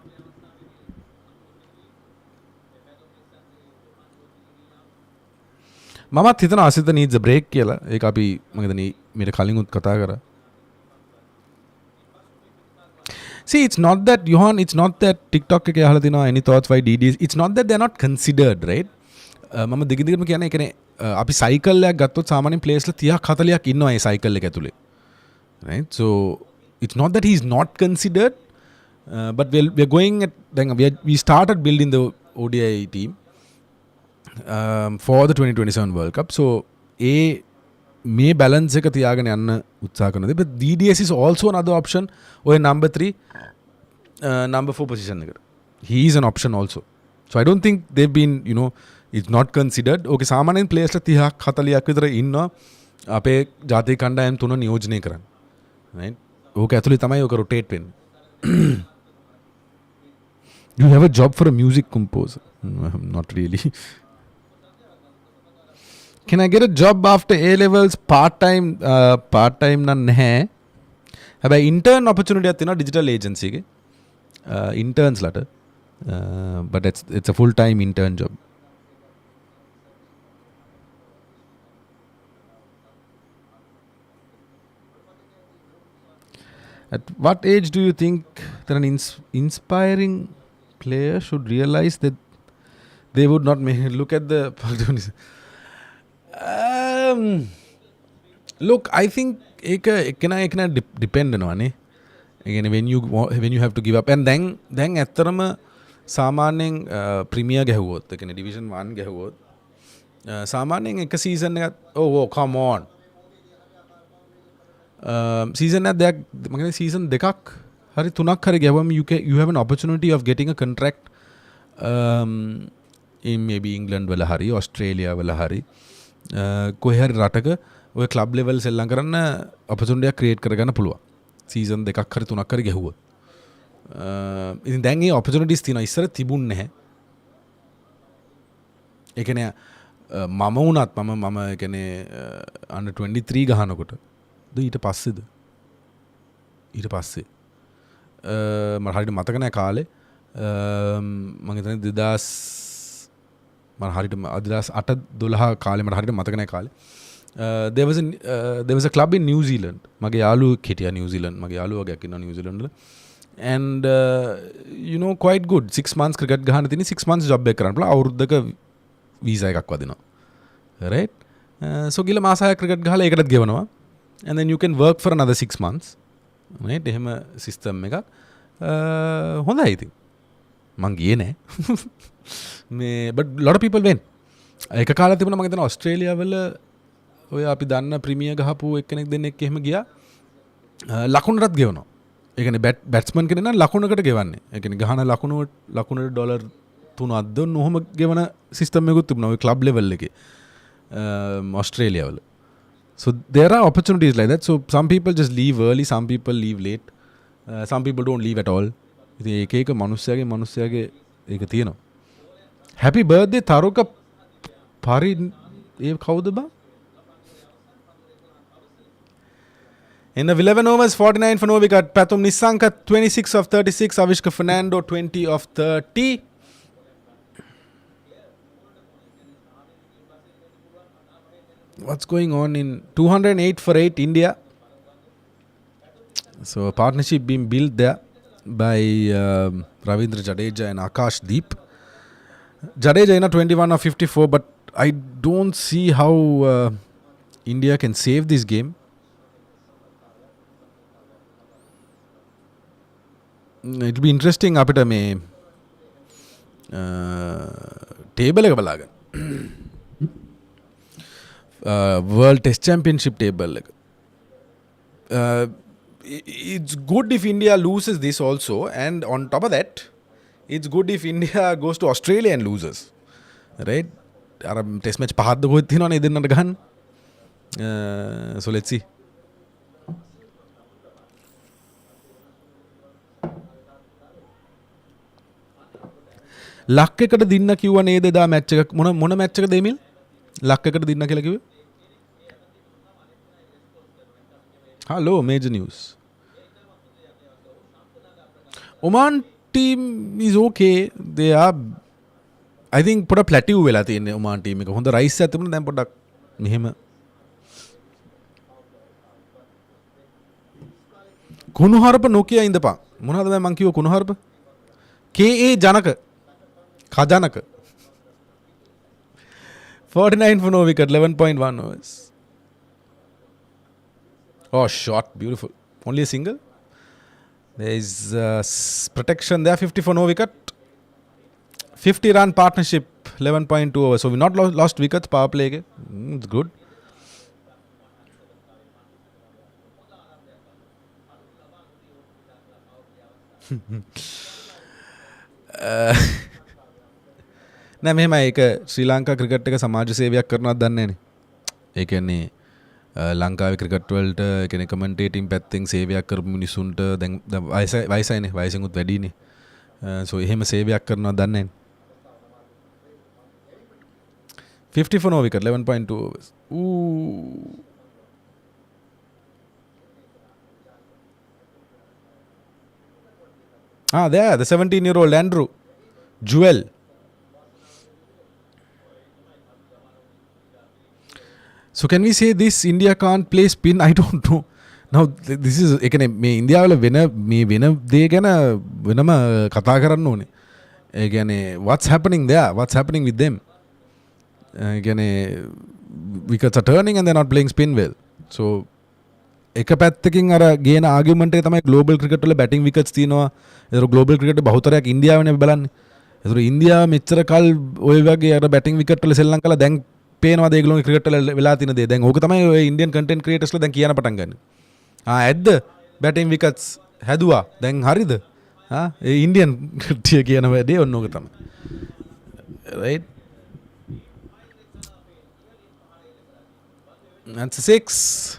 මමත් හිතනවා Asitha needs a break කියලා. ඒක අපි මම හිතන්නේ මීට කලින් උත් කතා කරා. See, it's not that TikTok එකේ අහලා තිනවා any thoughts why DDs. It's not that they're not considered, right? මම දිගටම කියන්නේ ඒ කියන්නේ අපි සයිකල් එකක් ගත්තොත් සාමාන්‍යයෙන් ප්ලේස්ලා 30ක් 40ක් ඉන්නවා ඒ සයිකල් එක ඇතුලේ. Right? So it's not that he's not considered, but we're going at we started building the ODI team for the 2027 World Cup. So may balance එක තියාගෙන යන්න උත්සාහ කරනවා. But DDS is also another option. ඔය number 3 number 4 position එකට. He is an option also. So I don't think they've been, it's not considered. Okay, සාමාන්‍යයෙන් players 30ක් 40ක් විතර ඉන්නවා අපේ ජාතික කණ්ඩායම් තුන නියෝජනය කරන්න. Right? ඕක ඇතුලේ තමයි ඕක rotate වෙන්නේ. You have a job for a music composer? No, not really. Can I get a job after A levels part time නම් නැහැ. හැබැයි intern opportunity එකක් තියෙනවා digital agency එකේ. Interns ලට. But it's a full time intern job. At what age do you think that an inspiring player should realize that they would not make it? Look at the look, I think it can depend on it. Again, when you have to give up, and then ඇත්තරම සාමාන්‍යයෙන් premier ගැහුවොත් ඒ කියන්නේ division 1 ගැහුවොත් සාමාන්‍යයෙන් එක season එකක් come on season එකක් මම කියන්නේ season දෙකක් හරි 3ක් හරි ගැවම you have an opportunity of getting a contract in maybe England වල හරි Australia වල හරි කොහේ හරි රටක ඔය club level සෙල්ලම් කරන්න opportunity එකක් create කරගන්න පුළුවන්. season 2ක් හරි 3ක් හරි ගැහුවොත්. ඉතින් දැන් ඒ opportunities තියෙනවා. ඉස්සර තිබුණ නැහැ. ඒ කියන්නේ මම වුණත් මම ඒ කියන්නේ under 23 ගහනකොට ඊට පස්සේද ඊට පස්සේ මට හරියට මතක නැහැ කාලේ මම හිතන්නේ 2000 මම හරියට 2008 12 කාලේ මට හරියට මතක නැහැ කාලේ there was a club in New Zealand මගේ යාළුවෙක් හිටියා New Zealand මගේ යාළුවා වගේක් ඉන්නවා New Zealand වල and you know quite good 6 months cricket ගහන්න තියෙන 6 months job එක කරන්න පුළුවන් අවුරුද්දක visa එකක් වදිනවා right so ගිල මාස 6ක් cricket ගහලා ඒකටත් ගෙවනවා and then you can work for another 6 months right එහෙම system එකක් හොඳයි ඉතින් මං ගියේ නෑ මේ but lot of people went ඒක කාලේ තිබුණා මම හිතනවා ඕස්ට්‍රේලියාව වල ඔය අපි දන්න ප්‍රීමියර් ගහපු එක්කෙනෙක් දෙන්නෙක් එහෙම ගියා ලකුණටත් ගෙවනවා ඒ කියන්නේ බැට්ස්මන් කෙනෙක් නම් ලකුණකට ගෙවන්නේ ඒ කියන්නේ ගහන ලකුණට ඩොලර් 3ක්ද නොහම ගෙවන සිස්ටම් එකකුත් තිබුණා ඔය ක්ලබ් ලෙවල් එකේ Australia වල so there are opportunities like that so some people just leave early some people leave late some people don't leave at all ඉතින් එක මනුස්සයාගේ ඒක තියෙනවා happy birthday තරුක පරි ඒ කවුද බා in the 11 overs 49 for no wicket Pathum Nissanka 26 of 36 Avishka Fernando 20 of 30 what's going on in 208 for 8 India so a partnership being built there by Ravindra Jadeja and Akash Deep Jadeja in a 21 of 54 but I don't see how India can save this game it'll be interesting අපිට මේ table එක බලාගන්න World Test Championship table it's good if India loses this also and on top of that it's good if India goes to Australia and loses right අර test match පහක්ද කොහෙද තියෙනවනේ දෙන්නට ගහන්න so let's see ලක් එකට දින්න කිව්වා නේද එදා match එක මොන මැච් එකද එමිල් ලක් එකට දින්න කියලා කිව්වේ hello major news Oman team is okay they are I think පොඩ plateau වෙලා තියෙන්නේ Oman team එක හොඳ රයිස් එකක් තිබුණා දැන් පොඩ්ඩක් මෙහෙම කුණුහරුප නොකිය ඉඳපන් මොනවද මම කිව්ව කුණුහරුප KA ජනක Kajanaka 49 for no wicket 11.1 overs oh shot beautiful only a single there is protection there 50 for no wicket 50 run partnership 11.2 overs so we not lost wickets power play it's good නෑ මෙහෙම ඒක ශ්‍රී Lanka cricket එක සමාජ සේවයක් කරනවත් දන්නේ නෑනේ. ඒ කියන්නේ ලංකාවේ ක්‍රිකට් වලට ඒ කියන්නේ කමෙන්ටේටින් පැත්තෙන් සේවයක් කරපු මිනිසුන්ට දැන් වයසයිනේ වයසෙන් උත් වැඩිනේ. සෝ එහෙම සේවයක් කරනවත් දන්නේ නෑනේ. 50 for no wicket 11.2 overs. Ooh. There the 17-year-old Andrew Jewel so can we say this India can't play spin I don't know now this is එකනේ මේ ඉන්දියාවල වෙන දේ ගැන වෙනම කතා කරන්න ඕනේ ඒ කියන්නේ what's happening with them ඒ කියන්නේ wickets are turning and they're not playing spin well so එක පැත්තකින් අර ගේන ආගියුමන්ට් එක තමයි ග්ලෝබල් ක්‍රිකට් වල බැටිං විකට්ස් තියෙනවා ඒතර ග්ලෝබල් ක්‍රිකට් බහුතරයක් ඉන්දියාවනේ බලන්නේ ඒතර ඉන්දියාව මෙච්චර කල් ওই වගේ අර බැටිං විකට් වල සෙල්ලම් කළා දැන් පේනවාද ඒගොල්ලෝගේ ක්‍රිකට් වල වෙලා තියෙන දේ දැන් ඕක තමයි ඔය ඉන්දියන් කන්ටෙන්ට් ක්‍රියේටර්ස්ලා දැන් කියන්න පටන් ගන්න ඇද්ද බැටිං විකට්ස් හැදුවා දැන් හරිද ඉන්දියන් කට්ටිය කියන වැඩේ ඔන්න ඕක තමයි right that's a 6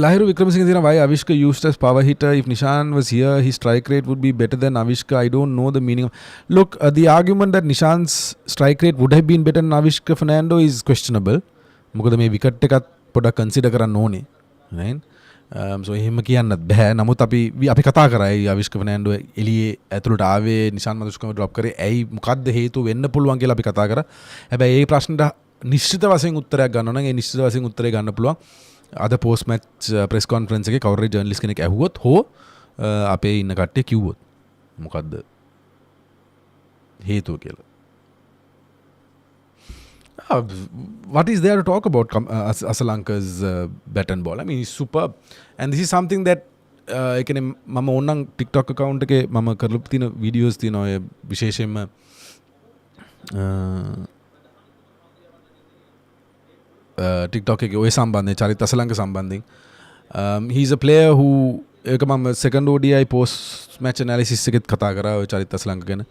Lahiru Vikramasinghe why Avishka used as power hitter. If Nishan was here, his strike rate would be better than Avishka. I don't know the meaning of... Look, the argument that Nishan's strike rate would have been better than Avishka Fernando is questionable. මොකද මේ wicket එකත් පොඩක් consider කරන්න ඕනේ. right? So එහෙම කියන්නත් බෑ. නමුත් අපි කතා කරා ඒ අවිෂ්ක ෆර්නැන්ඩෝ එළියේ ඇතුළට ආවේ නිෂාන් මදුෂ්කම ඩ්‍රොප් කරේ. ඇයි මොකද්ද හේතුව වෙන්න පුළුවන් කියලා අපි කතා කරා. හැබැයි ඒ ප්‍රශ්නට නිශ්චිත වශයෙන් උත්තරයක් ගන්න නම් ඒ නිශ්චිත වශයෙන් උත්තරේ ගන්න පුළුවන්. අද පෝස්ට් මැච් ප්‍රෙස් කොන්ෆරන්ස් එකේ කවුරු හරි ජර්නලිස්ට් කෙනෙක් ඇහුවොත් හෝ අපේ ඉන්න කට්ටිය කිව්වොත් මොකද්ද හේතුව කියලා. What is there to talk about Asalanka's bat and ball? I mean, he's superb. And this is something that මම ඕනනම් TikTok account එකේ මම කරලා තියෙන videos තියෙනවා ඒ විශේෂයෙන්ම TikTok එකේ ඔය සම්බන්ධයෙන් චරිත අසලංක සම්බන්ධයෙන් he's a player who ඒක මම second ODI post match analysis එකෙත් කතා කරා ඔය චරිත අසලංක ගැන.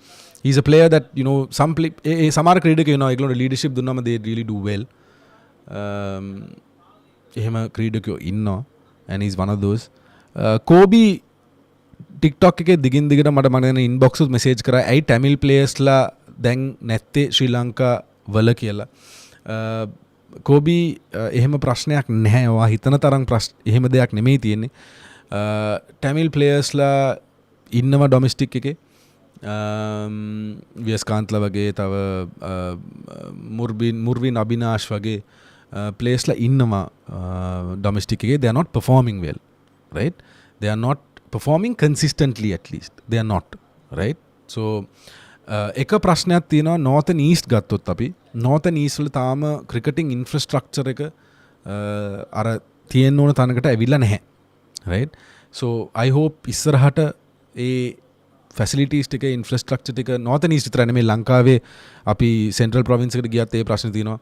He's a player that, you know, සමහර ක්‍රීඩකයෝ ඉන්නවා ඒගොල්ලෝ leadership දුන්නාම they really do well. එහෙම ක්‍රීඩකයෝ ඉන්නවා and he's one of those. Kobe TikTok එකේ දිගින් දිගට මට මම inbox එකේ message කරා ඇයි Tamil players ලා දැන් නැත්තේ ශ්‍රී ලංකා වල කියලා. Kobe එහෙම ප්‍රශ්නයක් නැහැ. ඔයා හිතන තරම් එහෙම දෙයක් නෙමෙයි තියෙන්නේ. Tamil players ලා ඉන්නවා domestic එකේ. වියස්කාන්ත්ලා වගේ තව මුර්වින් අබිනාෂ් වගේ players ලා ඉන්නවා domestic එකේ. They are not performing well, right? They are not performing consistently, at least they are not, right? So එක ප්‍රශ්නයක් තියෙනවා northern east ගත්තොත් අපි northern east වල තාම cricketing infrastructure එක අර තියෙන්න ඕන තැනකට ඇවිල්ලා නැහැ, right? So I hope ඉස්සරහට ඒ facilities ටික infrastructure ටික northern east විතර නෙමෙයි ලංකාවේ අපි central province එකට ගියත් ඒ ප්‍රශ්න තියෙනවා,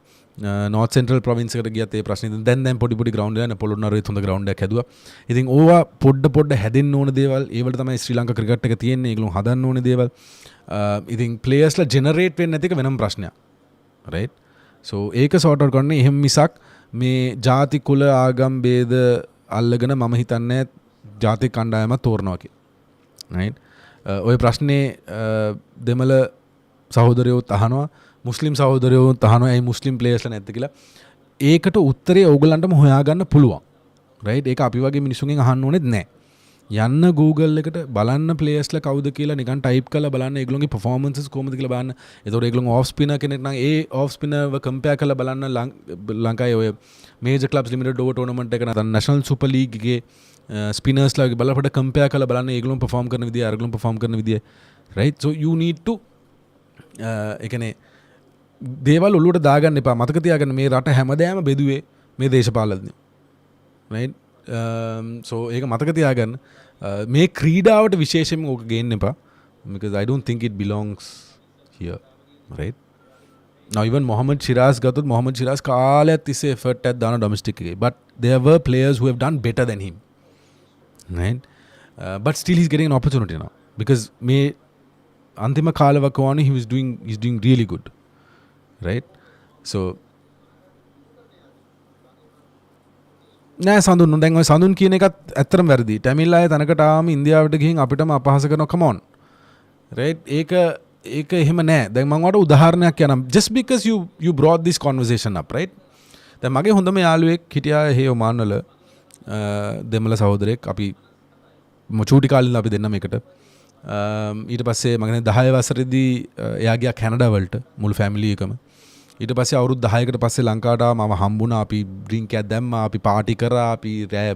north central province එකට ගියත් ඒ ප්‍රශ්න තියෙනවා. දැන් පොඩි ground එක නේ පොළොන්නරුවේ හොඳ ground එකක් හැදුවා. ඉතින් ඕවා පොඩ හැදෙන්න ඕන දේවල් ඒවල තමයි ශ්‍රී ලංකා ක්‍රිකට් එක තියෙන්නේ. ඒගොල්ලෝ හදන්න ඕන දේවල්. ඉතින් players ලා generate වෙන්නේ නැති එක වෙනම ප්‍රශ්නයක්, right? So ඒක sort out කරන්නේ එහෙම මිසක් මේ ಜಾති කුල ආගම් ભેද අල්ලගෙන මම හිතන්නේ ಜಾති කණ්ඩායමක් තෝරනවා කියලා, right? ඔය ප්‍රශ්නේ දෙමළ සහෝදරයෝත් අහනවා, මුස්ලිම් සහෝදරයෝත් අහනවා ඇයි මුස්ලිම් ප්ලේයර්ස්ලා නැද්ද කියලා. ඒකට උත්තරේ ඕගලන්ටම හොයාගන්න පුළුවන්, right? ඒක අපි වගේ මිනිස්සුන්ගෙන් අහන්න ඕනෙත් නැහැ. යන්න Google එකට බලන්න ප්ලේයර්ස්ලා කවුද කියලා නිකන් ටයිප් කරලා බලන්න ඒගොල්ලෝගේ performances කොහොමද කියලා බලන්න. එතකොට ඒගොල්ලෝ off spinner කෙනෙක් නම් ඒ off spinnerව compare කරලා බලන්න ලංකාවේ ඔය major clubs limited over tournament එක නැත්නම් national super league එකේ spinners ලාගේ බලපඩ compare කරලා බලන්න ඒගොල්ලෝ perform කරන විදිය අරගොල්ලෝ perform කරන විදිය, right? So you need to ඒ කියන්නේ දේවල් ඔලුවට දාගන්න එපා. මතක තියාගන්න මේ රට හැමදාම බෙදුවේ මේ දේශපාලඥයෝ, right? So ඒක මතක තියාගන්න. මේ ක්‍රීඩාවට විශේෂයෙන්ම ඕක ගේන්න එපා, because I don't think it belongs here, right? Now even Mohammad Shiraz ගත්තොත් Mohammad Shiraz කාලයක් තිස්සේ effort එකක් දාන domestic එකේ, but there were players who have done better than him, right? But still he's getting an opportunity now because මේ අන්තිම කාලවකවානි he's doing really good, right? So නෑ සඳුන් දැන් ඔය සඳුන් කියන එකත් ඇත්තටම වැරදි. ටැමිල් අය තනකට ආවම ඉන්දියාවට ගිහින් අපිටම අපහාස කරනවා, come on, right? ඒක එහෙම නෑ. දැන් මම ඔයාලට උදාහරණයක් කියන්නම්. Just because you brought this conversation up, right? දැන් මගේ හොඳම යාළුවෙක් හිටියා හේ ඔමාන් වල දෙමළ සහෝදරයෙක්. අපි චූටි කාලේ ඉඳලා අපි දෙන්නම එකට. ඊට පස්සේ මම 10 වසරේදී එයා ගියා කැනඩා වලට මුළු ෆැමිලි එකම. ඊට පස්සේ අවුරුදු 10කට පස්සේ ලංකාවට ආව. මම හම්බුණා, අපි ඩ්‍රින්ක් එකක් දැම්මා, අපි පාටි කරා, අපි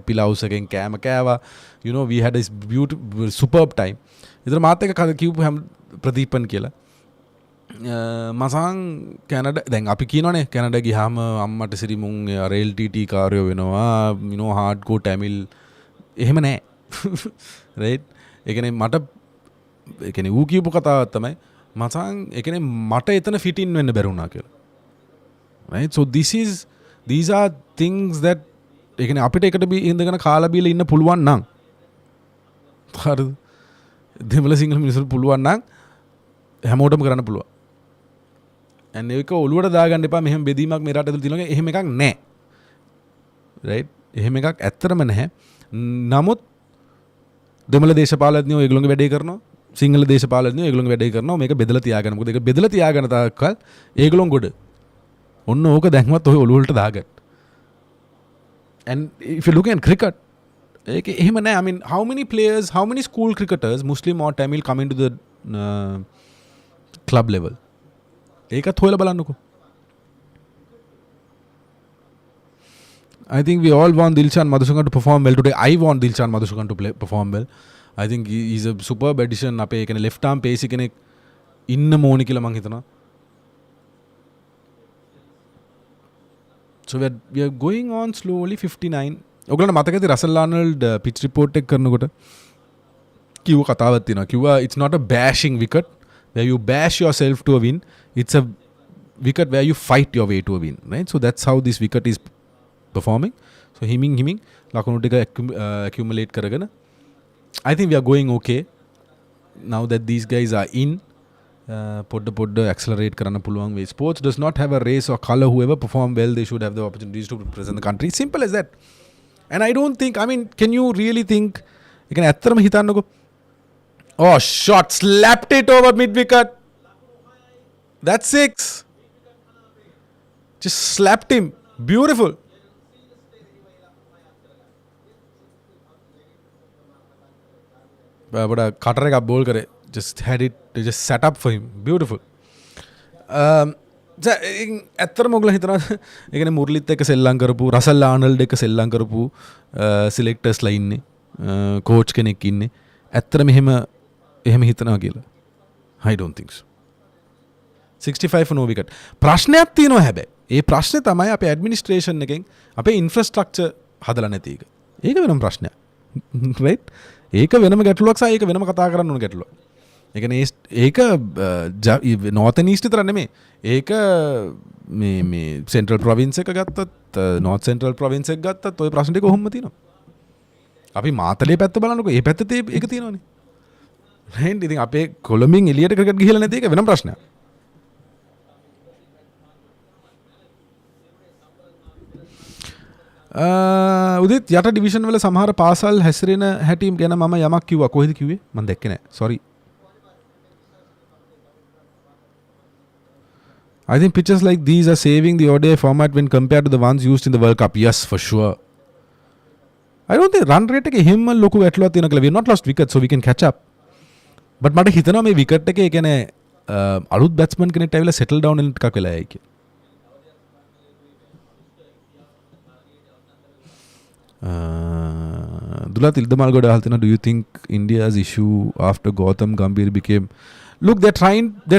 පිලවුස් එකෙන් කෑම කෑවා. You know, we had this beautiful superb time. ඉතින් මාත් එක්ක කිව්ව හැම ප්‍රදීපන් කියලා. මසං කැනඩා දැන් අපි කියනවනේ කැනඩා ගියාම අම්මට සිරි මුන් RLTT කාර්යෝ වෙනවා, you know, hardcore Tamil. එහෙම නෑ. right? ඒ කියන්නේ මට ඒ කියන්නේ ඌ කියපු කතාවක් තමයි මචං ඒ කියන්නේ මට එතන fit in වෙන්න බැරි වුණා කියලා. Right? So these are things that ඒ කියන්නේ අපිට එකට ඉඳගෙන කාලා බීලා ඉන්න පුළුවන් නම් හරිද? දෙමළ සිංහල මිනිස්සුන්ට පුළුවන් නම් හැමෝටම කරන්න පුළුවන්. and ඒක ඔළුවට දාගන්න එපා මෙහෙම බෙදීමක් මේ රට ඇතුළේ තියෙනවා. එහෙම එකක් නැහැ. right? එහෙම එකක් ඇත්තටම නැහැ. නමුත් දෙමළ දේශපාලඥයෝ ඒගොල්ලෝගේ වැඩේ කරනවා. සිංහල දේශපාලඥයෝ ඒගොල්ලෝගේ වැඩේ කරනවා. මේක බෙදලා තියාගන්න. මොකද ඒක බෙදලා තියාගන්න තාක්කල් ඒගොල්ලොන් ගොඩ. ඔන්න ඕක දැන්වත් ඔය ඔළුව වලට දාගන්න. and if you look at cricket ඒක එහෙම නැහැ. I mean how many school cricketers Muslim or Tamil come into the club level? ඒකත් හොයලා බලන්නකෝ. I think we all want Dilshan Madhusudan to perform well today. I want Dilshan Madhusudan to perform well. I think he's a superb addition. අපේ එකනේ left arm pace කෙනෙක් ඉන්න ඕනි කියලා මං හිතනවා. So we are going on slowly 59. ඔයගොල්ලන්ට මතක ඇති රසල් ආනල්ඩ් pitch report එක කරනකොට කිව්ව කතාවක් තියෙනවා. කිව්වා it's not a bashing wicket where you bash yourself to a win. It's a wicket where you fight your way to a win. Right? So that's how this wicket is performing. So himing ලකුණු ටික accumulate කරගෙන I think we are going okay now that these guys are in. Podda accelerate කරන්න පුළුවන් way. Sports does not have a race or color. Whoever perform well, they should have the opportunities to represent the country. Simple as that. And I don't think, I mean, can you really think, you can ඇත්තටම හිතන්නකෝ. Oh, shot, slapped it over mid wicket. That's 6. Just slapped him. Beautiful. But a cutter එක ball करे. Just had it, they just set up for him. Beautiful. ඇත්තටම ඔයගොල්ලෝ හිතනවා ඒ කියන්නේ මුර්ලිත් එක්ක සෙල්ලම් කරපු රසල් ආනල්ඩ් එක්ක සෙල්ලම් කරපු සිලෙක්ටර්ස්ලා ඉන්නේ කෝච් කෙනෙක් ඉන්නේ ඇත්තටම එහෙම හිතනවා කියලා I don't think so 65 for no wicket ප්‍රශ්නයක් තියෙනවා හැබැයි ඒ ප්‍රශ්නේ තමයි අපේ ඇඩ්මිනිස්ට්‍රේෂන් එකෙන් අපේ ඉන්ෆ්‍රාස්ට්‍රක්චර් හදලා නැති එක ඒක වෙනම ප්‍රශ්නයක් right ඒක වෙනම ගැටලුවක් සහ ඒක වෙනම කතා කරන්න ඕන ගැටලුවක් ඒක නෝර්තන් ඊස්ට් විතර නෙමෙයි ඒක මේ සෙන්ට්‍රල් ප්‍රොවින්ස් එක ගත්තත් නෝර්ත් සෙන්ට්‍රල් ප්‍රොවින්ස් එක ගත්තත් ওই ප්‍රශ්න ටික කොහොමද තියෙනවා අපි මාතලේ පැත්ත බලනකො ඒ පැත්තේ ඒක තියෙනවනේ right ඉතින් අපේ කොළඹින් එළියට ක්‍රිකට් ගිහලා නැති එක වෙනම ප්‍රශ්නයක් උදිත් යට ඩිවිෂන් වල සමහර පාසල් හැසිරෙන හැටි ගැන මම යමක් කිව්වා කොහෙද කිව්වේ මම දැක්කේ නැහැ sorry I think pitches like these are saving the ODI format when compared to the ones used in the World Cup. Yes, for sure. I don't think run rate එක එහෙම ලොකු ගැටලුවක් තියෙනවා කියලා. We have not lost wickets so we can catch up. But මට හිතෙනවා මේ wicket එකේ ඒ කියන්නේ අලුත් batsman කෙනෙක්ට ඇවිල්ලා settle down වෙන ටිකක් වෙලා යයි කියලා. දුලත් ඉල්දමල්ගොඩ අහලා තියෙනවා do you think India's issue after Gautam Gambhir became look they're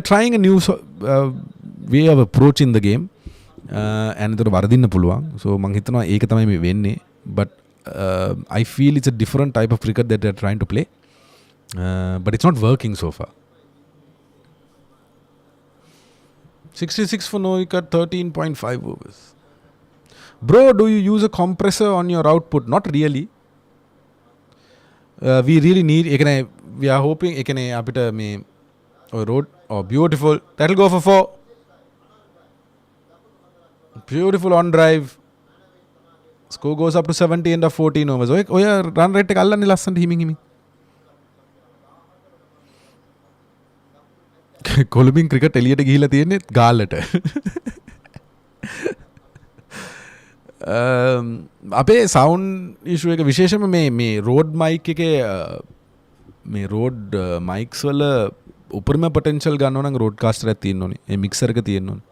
trying a new way of approaching the game and ඒතර වරදින්න පුළුවන් so මං හිතනවා ඒක තමයි මේ වෙන්නේ but I feel it's a different type of cricket that they're trying to play but it's not working so far 66 for no wicket 13.5 overs bro do you use a compressor on your output not really we really need we are hoping අපිට මේ road beautiful that'll go for 4 beautiful on drive score goes up to 70 end of 14 overs ඔය run rate එක අල්ලන්නේ ලස්සනට හිමින් කොළඹින් cricket එළියට ගිහිලා තියෙන්නේ ගාල්ලට අපේ සවුන්ඩ් ඉෂුව එක විශේෂම මේ රෝඩ් මයික් එකේ මේ රෝඩ් මයික්ස් වල උපරිම පොටෙන්ෂල් ගන්න ඕන නම් රෝඩ් කාස්ටර් එකක් තියෙන්න ඕනේ ඒ මික්සර් එක තියෙන්න ඕනේ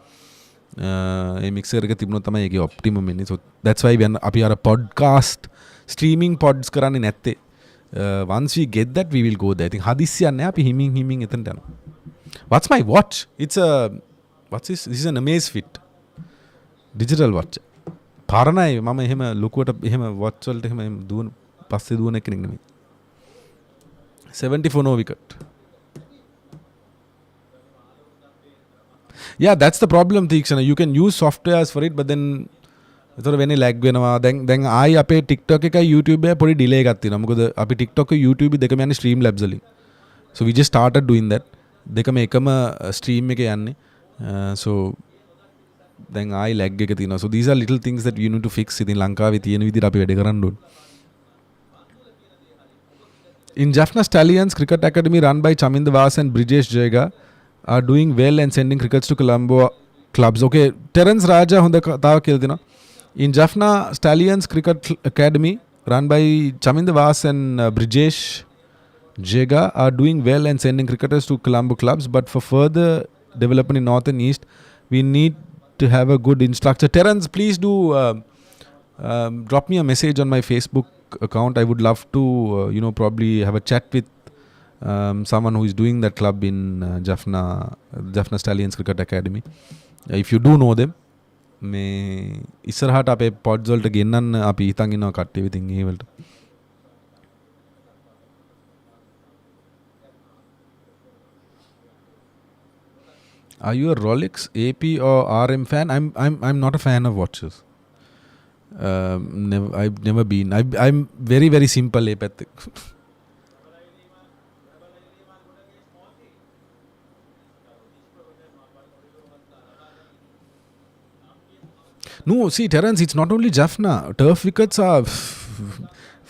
ඒ මික්සර් එක තිබුණොත් තමයි ඒකේ ඔප්ටිමම් එන්නේ so that's why අපි අර පොඩ්කාස්ට් ස්ට්‍රීමින් පොඩ්ස් කරන්නේ නැත්තේ once we get that we will go there ඉතින් හදිස්සියක් නැහැ අපි හිමින් එතනට යනවා what's my watch it's a this is an Amazfit digital watch පාරණයි මම එහෙම ලොකුවට එහෙම watch වලට එහෙම දුවන පස්සේ දුවන කෙනෙක් නෙමෙයි 74 no wicket Yeah, that's the problem Theekshana. You can use softwares for it, but then එතකොට වෙන්නේ lag වෙනවා. දැන් ආයි අපේ TikTok එකයි YouTube එකයි පොඩි delay එකක් තියෙනවා. මොකද අපි TikTok එක YouTube දෙකම යන්නේ Streamlabs වලින්. So we just started doing that. දෙකම එකම stream එකේ යන්නේ. So දැන් ආයි lag එක තියෙනවා. So these are little things that you need to fix. ඉතින් ලංකාවේ තියෙන විදිහට අපි වැඩ කරන්න ඕනේ. In Jaffna Stallions Cricket Academy run by Chaminda Vas and Brijesh Jayga are doing well and sending crickets to Colombo clubs. Okay, Terence Raja honda tawa කියලා දෙනවා. In Jaffna Stallions Cricket Academy run by Chaminda Vas and Brijesh Jayga are doing well and sending cricketers to Colombo clubs, but for further development in North and East we need to have a good instructor. Terence, please do drop me a message on my Facebook account. I would love to probably have a chat with someone who is doing that club in Jaffna Stallions Cricket Academy. If you do know them, මේ ඉස්සරහට අපේ pods වලට ගෙන්නන්න අපි හිතන් ඉන්නවා කට්ටිය ඉතින් ඒ වලට. Are you a Rolex, AP or RM fan? I'm not a fan of watches. I've never been. I'm very very simple apathic. No, see Terence, it's not only Jaffna. Turf wickets are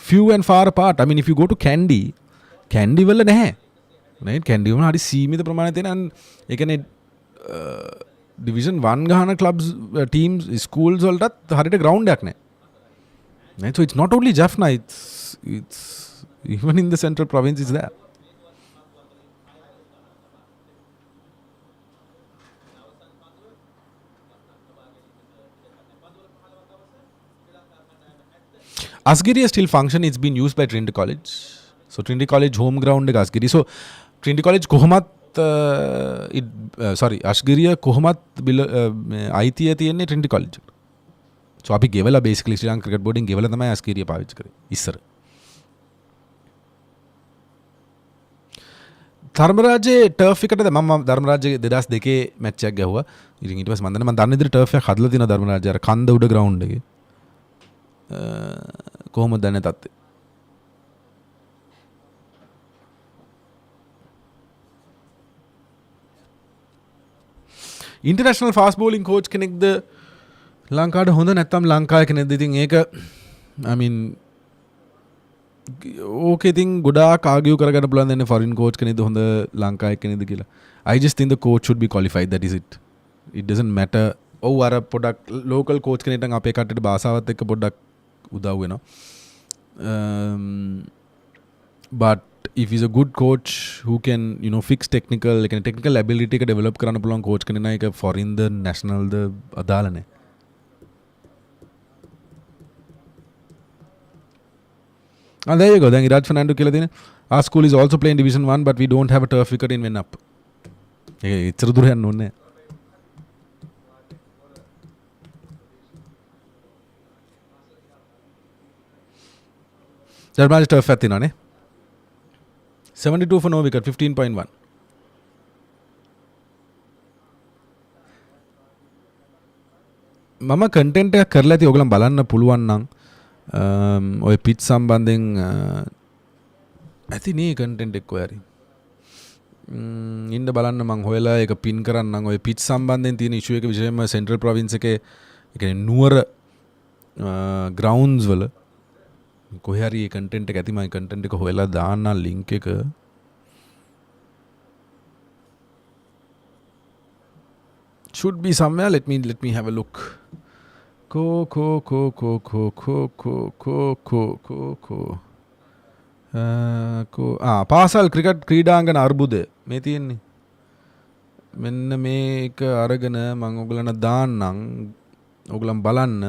few and far apart. I mean, if you go to Kandy වල නැහැ. Right? Kandy වල හරි සීමිත ප්‍රමාණයක් තියෙන and ඒ කියන්නේ division 1 ගහන clubs teams schools වලටත් හරියට ground එකක් නැහැ. Right? So it's not only Jaffna, it's even in the central province is there. Asgiriya still function. It's been used by Trinity College. So Trinity College home ground එක Asgiriya. So Trinity College කොහොමත් Asgiriya කොහොමත් අයිතිය තියෙන්නේ Trinity College එකට. So අපි ගෙවලා basically Sri Lanka cricket boarding ගෙවලා තමයි Asgiriya පාවිච්චි කරේ ඉස්සර. ධර්මරාජේ ටර්ෆ් එකට මම ධර්මරාජේ 2002 මැච් එකක් ගැහුවා. ඉතින් ඊට පස්සේ මම දන්නේ විදිහට ටර්ෆ් එක හදලා තියෙනවා ධර්මරාජේ අර කන්ද උඩ ග්‍රවුන්ඩ් එකේ. කොහොමද දන්නේ තත්ත්වය? ඉන්ටර්නැෂනල් ෆාස්ට් බෝලින් කෝච් කෙනෙක්ද ලංකාවට හොඳ නැත්නම් ලංකාවේ කෙනෙක්ද? ඉතින් ඒක I mean ඕකේ ඉතින් ගොඩාක් ආගියු කරගන්න පුළුවන් දෙන්නේ ෆොරින් කෝච් කෙනෙක්ද හොඳ ලංකාවේ කෙනෙක්ද කියලා. I just think the coach should be qualified, that is it. It doesn't matter. ඔව් අර පොඩක් local coach කෙනෙක්ට නම් අපේ කට්ටියට භාෂාවත් එක්ක පොඩ්ඩක් උදව් වෙනවා. But if he's a good coach who can fix technical ability එක develop කරන්න පුළුවන් coach කෙනෙක් නම් ඒක foreign the national the අදාළ නැහැ. There you go. දැන් ඉරාජ් ෆර්නැන්ඩෝ කියලා තියෙන our school is also playing division 1 but we don't have a turf wicket in Venup. ඒක ඉතර දුර යන්න ඕනේ නැහැ. ධර්මරාජ turf එකක් තියෙනවානේ. 72 for no wicket, 15.1. මම කන්ටෙන්ට් එකක් කරලා ඇති ඔයගොල්ලන් බලන්න පුළුවන් නම් ඔය පිච් සම්බන්ධයෙන් ඇති නේ කන්ටෙන්ට් එක කොහරි ඉන්න බලන්න මං හොයලා ඒක පින් කරන්නම්. ඔය පිච් සම්බන්ධයෙන් තියෙන ඉෂුව එක විශේෂයෙන්ම සෙන්ට්‍රල් ප්‍රොවින්ස් එකේ ඒ කියන්නේ නුවර ග්‍රවුන්ඩ්ස් වල කොහේ හරි ඒ කන්ටෙන්ට් එක ඇති. මම කන්ටෙන්ට් එක හොයලා දාන්න ලින්ක් එක. should be somewhere. Let me have a look. පාසල් ක්‍රිකට් ක්‍රීඩාංගන අර්බුදය මේ තියෙන්නේ. මෙන්න මේක අරගෙන මම ඔයගලන්ට දාන්නම්. ඔයගලන් බලන්න.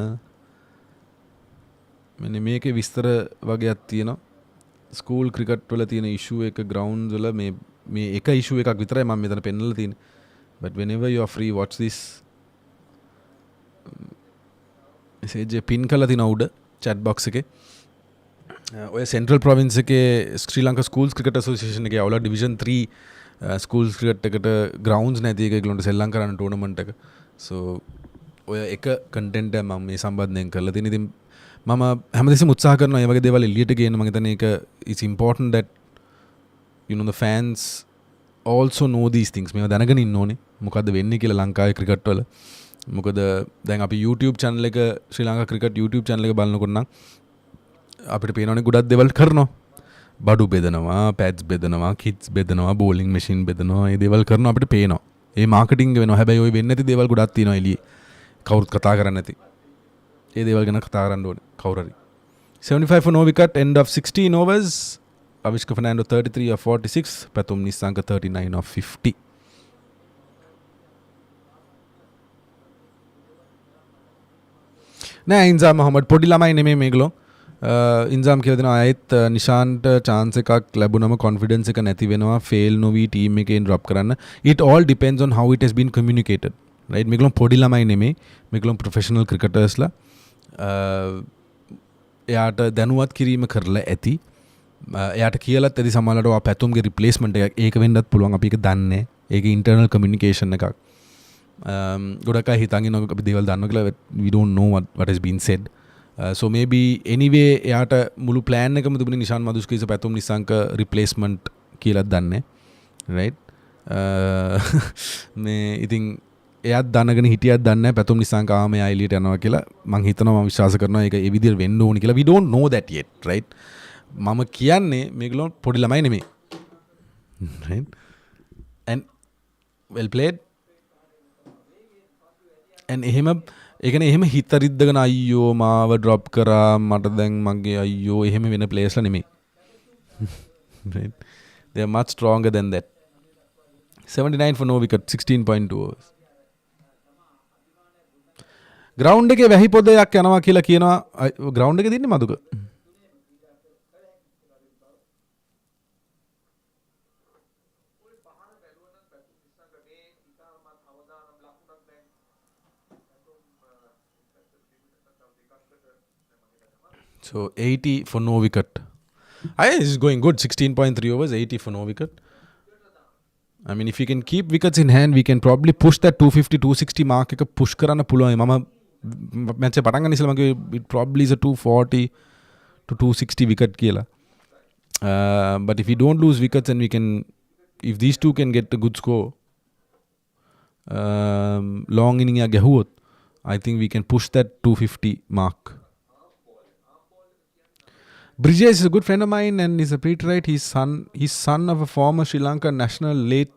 මෙන්න මේකේ විස්තර වගේක් තියෙනවා. ස්කූල් ක්‍රිකට් වල තියෙන ඉෂුව එක ග්‍රවුන්ඩ්ස් වල මේ එක ඉෂුව එකක් විතරයි මම මෙතන පෙන්නලා තියෙන්නේ. But whenever you are free, watch this. message pin කරලා තිනා උඩ chat box එකේ. ඔය Central Province එකේ Sri Lanka Schools Cricket Association එකේ අවුල division 3 ස්කූල්ස් ක්‍රිකට් එකට ග්‍රවුන්ඩ්ස් නැති එක ඒගොල්ලන්ට සෙල්ලම් කරන්න ටූර්නමන්ට් එක. So ඔය එක කන්ටෙන්ට් එක මම මේ සම්බන්ධයෙන් කරලා තියෙන. ඉතින් මම හැමදෙස්සෙම උත්සාහ කරනවා මේ වගේ දේවල් එළියට ගේන්න. මම හිතන්නේ ඒක it's important that the fans also know these things. මේවා දැනගෙන ඉන්න ඕනේ. මොකද්ද වෙන්නේ කියලා ලංකාවේ ක්‍රිකට් වල. මොකද දැන් අපි YouTube channel එක ශ්‍රී ලංකා ක්‍රිකට් YouTube channel එක බලනකොට නම් අපිට පේනවනේ ගොඩක් දේවල් කරනවා. බඩු බෙදනවා, පැඩ්ස් බෙදනවා, කිට්ස් බෙදනවා, බෝලිංగ్ මැෂින් බෙදනවා. මේ දේවල් කරනවා අපිට පේනවා. ඒ මාකටිං වෙනවා. හැබැයි ওই වෙන්නේ නැති දේවල් ගොඩක් තියෙනවා එළියේ. කවුරුත් කතා කරන්නේ නැති. ඒ දේවල් ගැන කතා කරන්න ඕනේ කවුරු හරි. 75 for no wicket, end of 16 overs. Avishka Fernando 33 of 46, Pathum Nissanka 39 of 50. නෑ ඉන්සාම් මොහමඩ් පොඩි ළමයි නෙමෙයි මේගොල්ලෝ. ඉන්සාම් කියලා දෙනවා ආයෙත් නිශාන්ට chance එකක් ලැබුණම confidence එක නැති වෙනවා, fail නොවි team එකෙන් drop කරන්න. It all depends on how it has been communicated. Right? මේගොල්ලෝ පොඩි ළමයි නෙමෙයි. මේගොල්ලෝ professional cricketers ලා. එයාට දැනුවත් කිරීම කරලා ඇති. එයාට කියලත් ඇති සමහරවිට ඔයා පැතුම්ගේ රිප්ලේස්මන්ට් එකක් ඒක වෙන්නත් පුළුවන්. අපි ඒක දන්නේ. ඒක ඉන්ටර්නල් කමියුනිකේෂන් එකක්. ගොඩක් අය හිතන් ඉන්නවා අපි දේවල් දන්නවා කියලා. We don't know what has been said. So maybe anyway එයාට මුළු plan එකම තිබුණේ නිෂාන් මදුස්කීස පැතුම් නිසංක රිප්ලේස්මන්ට් කියලා දන්නේ. right? මේ ඉතින් එයාත් දැනගෙන හිටියත් දන්නේ නැහැ පැතුම් නිසංක ආම එයා එළියට යනවා කියලා. මම හිතනවා මම විශ්වාස කරනවා ඒක ඒ විදිහට වෙන්න ඕනි කියලා. We don't know that yet, right? මම කියන්නේ මේගොල්ලෝ පොඩි ළමයි නෙමෙයි. right? And well played. and ඒ කියන්නේ එහෙම හිත රිද්දගෙන අයියෝ මාව ඩ්‍රොප් කරා මට දැන් මගේ අයියෝ එහෙම වෙන ප්ලේයර්ස්ලා නෙමෙයි. right? They are much stronger than that. 79 for no wicket, 16.2 overs. Ground එකේ වැහි පොදයක් යනවා කියලා කියනවා. ග්‍රවුන්ඩ් එකේ දින්නේ Maduka. So 80 for no wicket. This is going good. 16.3 overs, 80 for no wicket. I mean, if we can keep wickets in hand, we can probably push that 250, 260 mark. එක push කරන්න පුළුවන්. මම match එක පටන් ගන්න ඉස්සෙල්ලා මගේ it probably is a 240 to 260 wicket කියලා. But if we don't lose wickets and we can, if these two can get a good score, long inning එක ගැහුවොත්, I think we can push that 250 mark. Bridges is a good friend of mine and he's a Peterite. He's son of a former Sri Lankan national, late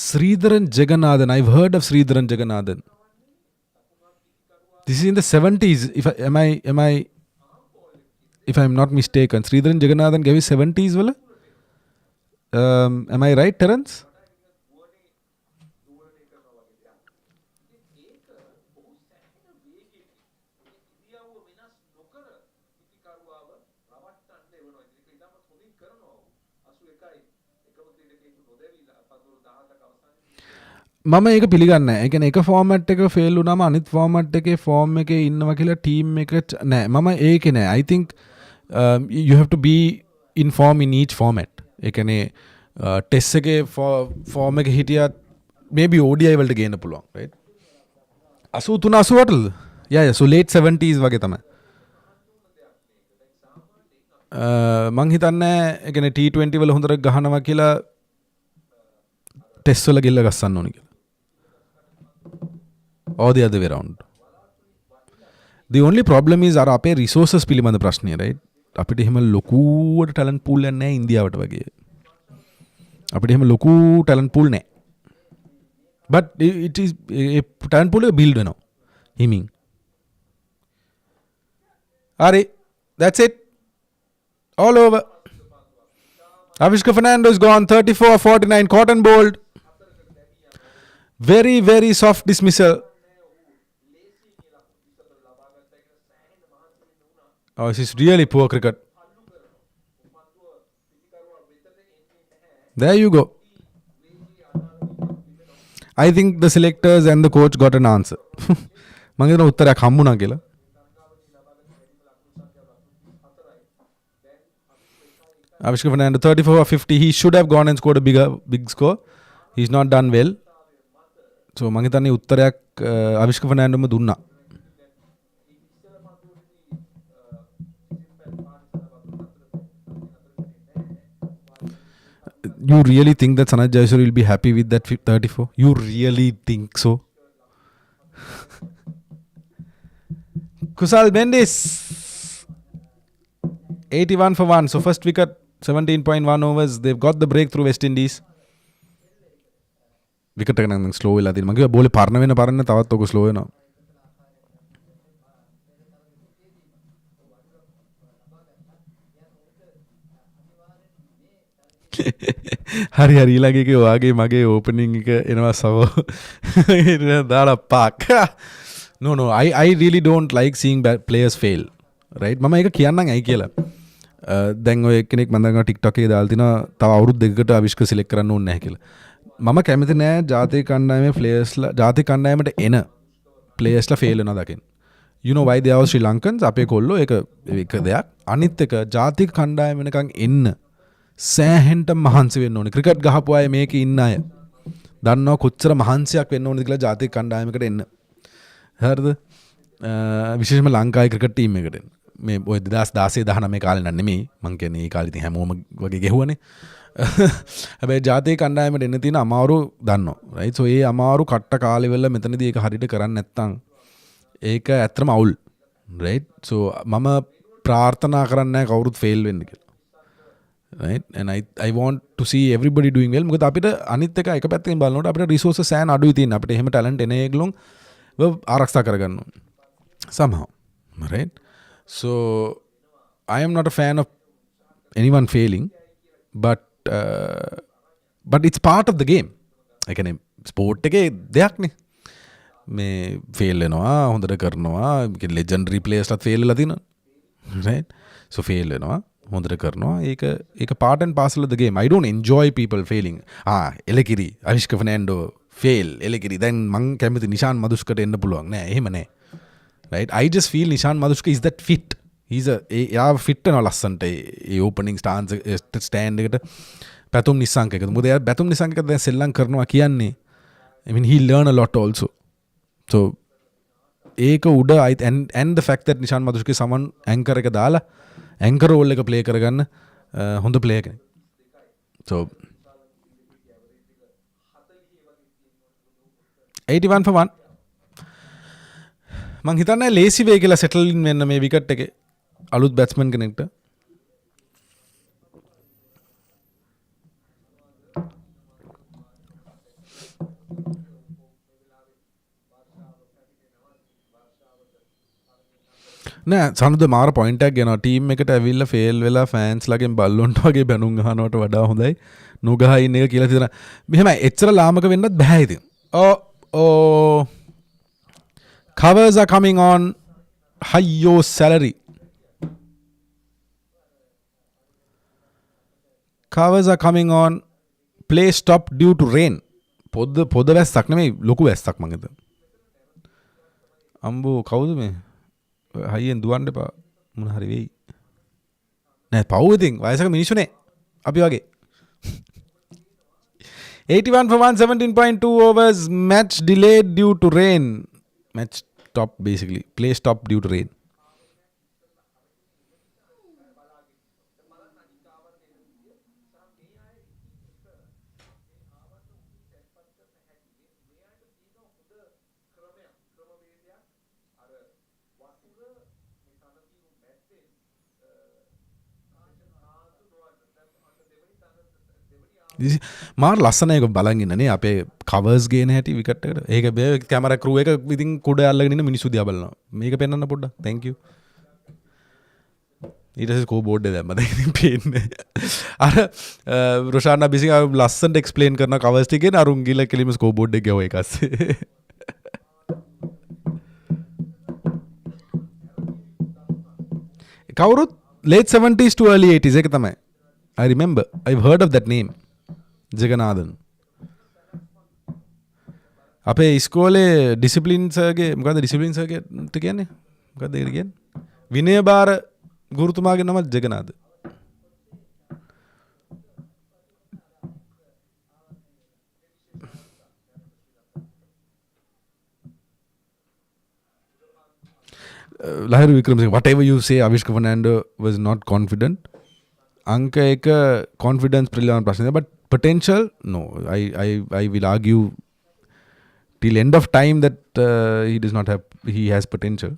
Sridharan Jagannathan. I've heard of Sridharan Jagannathan. This is in the 70s. If I'm not mistaken, Sridharan Jagannathan gave his 70s wala. Am I right, Terence? මම ඒක පිළිගන්නේ නැහැ. ඒ කියන්නේ එක format එක fail වුණාම අනිත් format එකේ ෆෝම් එකේ ඉන්නවා කියලා ටීම් එක නෑ. මම ඒකේ නෑ. I think you have to be in form in each format. ඒ කියන්නේ ටෙස්ට් එකේ ෆෝම් එකේ හිටියත් maybe ODI වලට ගේන්න පුළුවන්. right? 83 88ද? Yeah, so late 70s වගේ තමයි. මං හිතන්නේ ඒ කියන්නේ T20 වල හොඳට ගහනවා කියලා ටෙස්ට් වල ගිල්ල ගස්සන්න ඕනි කියලා. Or the other way around. The only problem is අර අපේ resources පිළිබඳ ප්‍රශ්නය, right? අපිට එහෙම ලොකුවට talent pool එකක් නැහැ ඉන්දියාවට වගේ. අපිට එහෙම ලොකු talent pool නැහැ. But it is a talent pool එක build වෙනවා. හිමින්. හරි. That's it. All over. Avishka Fernando is gone. 34-49. Cotton bowled. Very, very soft dismissal. Oh, this is really poor cricket. There you go. I think the selectors and the coach got an answer. මම හිතන උත්තරයක් හම්බුණා කියලා. Avishka Fernando 34 or 50. He should have gone and scored a big score. he's not done well. So මං හිතන්නේ උත්තරයක් අවිෂ්ක ෆර්නෑන්ඩෝම දුන්නා. You really think that Sanath Jayaswal will be happy with that 34? You really think so? Kusal Bendis 81 for 1. So first wicket, 17.1 overs. They've got the breakthrough West Indies. Wicket එක නම් slow වෙලා තියෙනවා. මම කිව්වා බෝලේ පරණ තවත් ඔක slow වෙනවා. හරි ඊළඟ එකේ ඔයාගේ මගේ ඕපනින් එක එනවා සවෝ. දාලා Park. No, I really don't like seeing players fail. Right? මම ඒක කියන්නම් ඇයි කියලා. දැන් ඔය කෙනෙක් මම දැන් TikTok එකේ දාලා තිනවා තව අවුරුදු දෙකකට අවිෂ්ක සිලෙක්ට් කරන්න ඕනේ නැහැ කියලා. මම කැමති නෑ ජාතික කණ්ඩායමේ ප්ලේයර්ස්ලා ජාතික කණ්ඩායමට එන ප්ලේයර්ස්ලා ෆේල් වෙනවා දකින්න. You know why they are Sri Lankans? අපේ කොල්ලෝ ඒක දෙයක්. අනිත් එක ජාතික කණ්ඩායම වෙනකන් එන්න සෑහෙන්ට මහන්සි වෙන්න ඕනේ. ක්‍රිකට් ගහපු අය මේකේ ඉන්න අය. දන්නවා කොච්චර මහන්සියක් වෙන්න ඕනද කියලා ජාතික කණ්ඩායමකට එන්න. හරිද? විශේෂයෙන්ම ලංකාවේ ක්‍රිකට් ටීම් එකට එන්න. මේ ඔය 2016 19 කාලේ නම් නෙමෙයි. මං කියන්නේ ඒ කාලේ ඉතින් හැමෝම වගේ ගෙහුවනේ. හැබැයි ජාතික කණ්ඩායමට එන්න තියෙන අමාරු දන්නවා. right? so ඒ අමාරු කට්ට කාලේ වෙල මෙතනදී ඒක හරියට කරන්නේ නැත්නම් ඒක ඇත්තම අවුල්. right? so මම ප්‍රාර්ථනා කරන්නේ නැහැ කවුරුත් ෆේල් වෙන්න කියලා. right? and I want to see everybody doing well. මොකද අපිට අනිත් එක පැත්තකින් බලනකොට අපිට resources සෑහෙන අඩුයි තියෙන. අපිට එහෙම talent එන ඒගොල්ලොන් ආරක්ෂා කරගන්න ඕනේ. somehow. right? so I am not a fan of anyone failing, but it's part of the game. ඒ කියන්නේ ස්පෝර්ට් එකේ දෙයක් නේ. මේ ෆේල් වෙනවා හොඳට කරනවා legendary players-ලාත් ෆේල් වෙලා තියෙනවා. right? so ෆේල් වෙනවා හොඳට කරනවා ඒක part and parcel of the game. I don't enjoy people failing. එලකිරි Avishka Fernando fail එලකිරි දැන් මං කැමති නිෂාන් මදුෂ්කට එන්න පුළුවන් නෑ එහෙම නෑ. right? I just feel Nishan Madushka is that fit. Yeah fit වෙනවා ලස්සන්ට ඒ ඕපනින් ස්ටෑන්ඩ් එකට පැතුම් නිසංක එකද මොකද එයා පැතුම් නිසංක එක දැන් සෙල්ලම් කරනවා කියන්නේ I mean he learn a lot also. so ඒක උඩ and the fact that Nishan මදුෂ්ක someone anchor එක දාලා anchor role එක play කරගන්න හොඳ player කෙනෙක්. so 81 for 1 මං හිතන්නේ ලේසි වේ කියලා settle in වෙන්න මේ wicket එකේ අලුත් බැට්ස්මන් කෙනෙක්ට. නෑ සනුද මාර පොයින්ට් එකක් ගෙනවා ටීම් එකට ඇවිල්ලා ෆේල් වෙලා ෆෑන්ස් ලගෙන් බල්ලොන්ට වගේ බැනුම් අහනවට වඩා හොඳයි නොගහ ඉන්න එක කියලා හිතන. මෙහෙමයි එච්චර ලාමක වෙන්නත් බෑ ඉතින්. covers are coming on high salary. Covers are coming on. Play stop due to rain. පොද වැස්සක් නෙමෙයි ලොකු වැස්සක් මං හිතන. අම්බෝ කවුද මේ? හයියෙන් දුවන්න එපා. මොන හරි වෙයි. නෑ පව් ඉතින් වයසක මිනිස්සුනේ. අපි වගේ. 81 for 1 17.2 overs. Match delayed due to rain. Match stop basically. Play stop due to rain. මාර ලස්සන එක බලන් ඉන්නනේ අපේ කවර්ස් ගේන හැටි විකට් එකට. ඒක කැමරා ක්‍රූ එක ඉතින් කුඩ අල්ලගෙන ඉන්න මිනිස්සු දිහා බලනවා. මේක පෙන්වන්න පොඩ්ඩක්. thank you. ඊට පස්සේ ස්කෝර් බෝඩ් එක දැම්මා. දැන් ඉතින් පේන්නේ. අර රොෂානා බිසිං ලස්සනට එක්ස්ප්ලেইন කරන කවර්ස් ටිකේ අරුන් ගිල කෙලිම ස්කෝර් බෝඩ් එක ගාව එකස්සේ. කවුරුත් late 70s to early 80s එක තමයි. I remember. I've heard of that name. ජගනාදන්. අපේ ඉස්කෝලේ ඩිසිප්ලින් සර්ගේ මොකද ඩිසිප්ලින් සර්ගේට කියන්නේ? මොකද ඒකට කියන්නේ? විනය බාර ගුරුතුමාගේ නම ජගනාද. Lahiri Wickramasinghe, whatever you say, Avishka Fernando was not confident. अंक एक confidence ප්‍රිලවන ප්‍රශ්නය, but potential, no. I will argue till end of time that he has potential.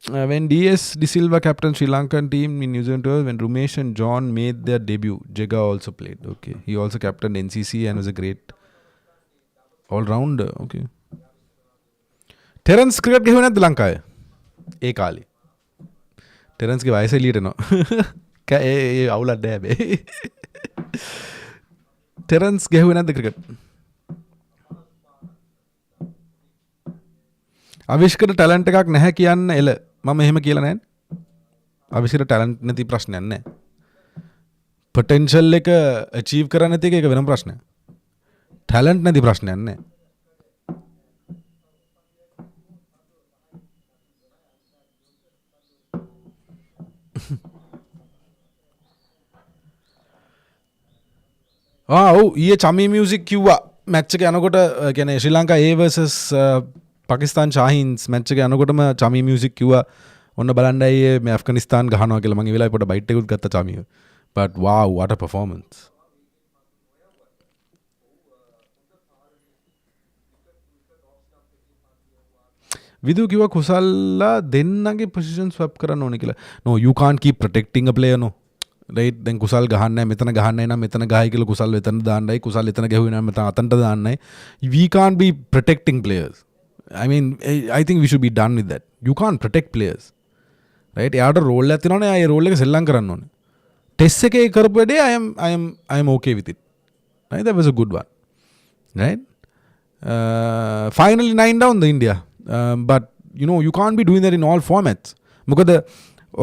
When DS De Silva captained Sri Lankan team in New Zealand tour, when Rumesh and John made their debut, Jega also played. Okay, he also captained NCC and was a great all-rounder. Okay. Terence cricket ගෙහුවේ නැද්ද ලංකාවේ? ඒ කාලේ. Terence ගේ වයස එළියට එනවා. ඒ අවුලක් නෑ බේ. Terence ගෙහුවේ නැද්ද cricket? අවිෂ්කට ටැලන්ට් එකක් නැහැ කියන්න එල. මම එහෙම කියලා නැහැ. අවිෂ්කට ටැලන්ට් නැති ප්‍රශ්නයක් නැහැ. පොටෙන්ෂල් එක අචීව් කරන්න නැති එක ඒක වෙනම ප්‍රශ්නයක්. ටැලන්ට් නැති ප්‍රශ්නයක් නැහැ. ඊයේ චමී මියුසික් කිව්වා මැච් එක යනකොට කියන්නේ Sri Lanka A versus Pakistan Shaheens match එක යනකොටම චමී මියුසික් කිව්වා ඔන්න බලන්නයි මේ ඇෆ්ගනිස්තාන් ගහනවා කියලා. මම ඒ වෙලාවේ පොඩ බයිට් එකකුත් ගත්තා චමීව. but wow, what a performance. විදු කිව්වා කුසල්ලා දෙන්නගේ position swap කරන්න ඕනේ කියලා. no, you can't keep protecting a player, no. right, දැන් කුසල් ගහන්නේ නැහැ, මෙතන ගහන්නේ නැහැ, මෙතන ගහයි කියලා කුසල් එතන දාන්නයි, කුසල් එතන ගැහුවේ නැහැ, මෙතන අතන්ට දාන්නයි. we can't be protecting players. I mean, I think we should be done with that. You can't protect players. right, එයාට රෝල් එකක් තියෙනවනේ, ආ ඒ රෝල් එක සෙල්ලම් කරන්න ඕනේ. ටෙස්ට් එකේ කරපු වැඩේ I am okay with it. right, that was a good one. right, finally 9 down the India. But you know, you can't be doing that in all formats. මොකද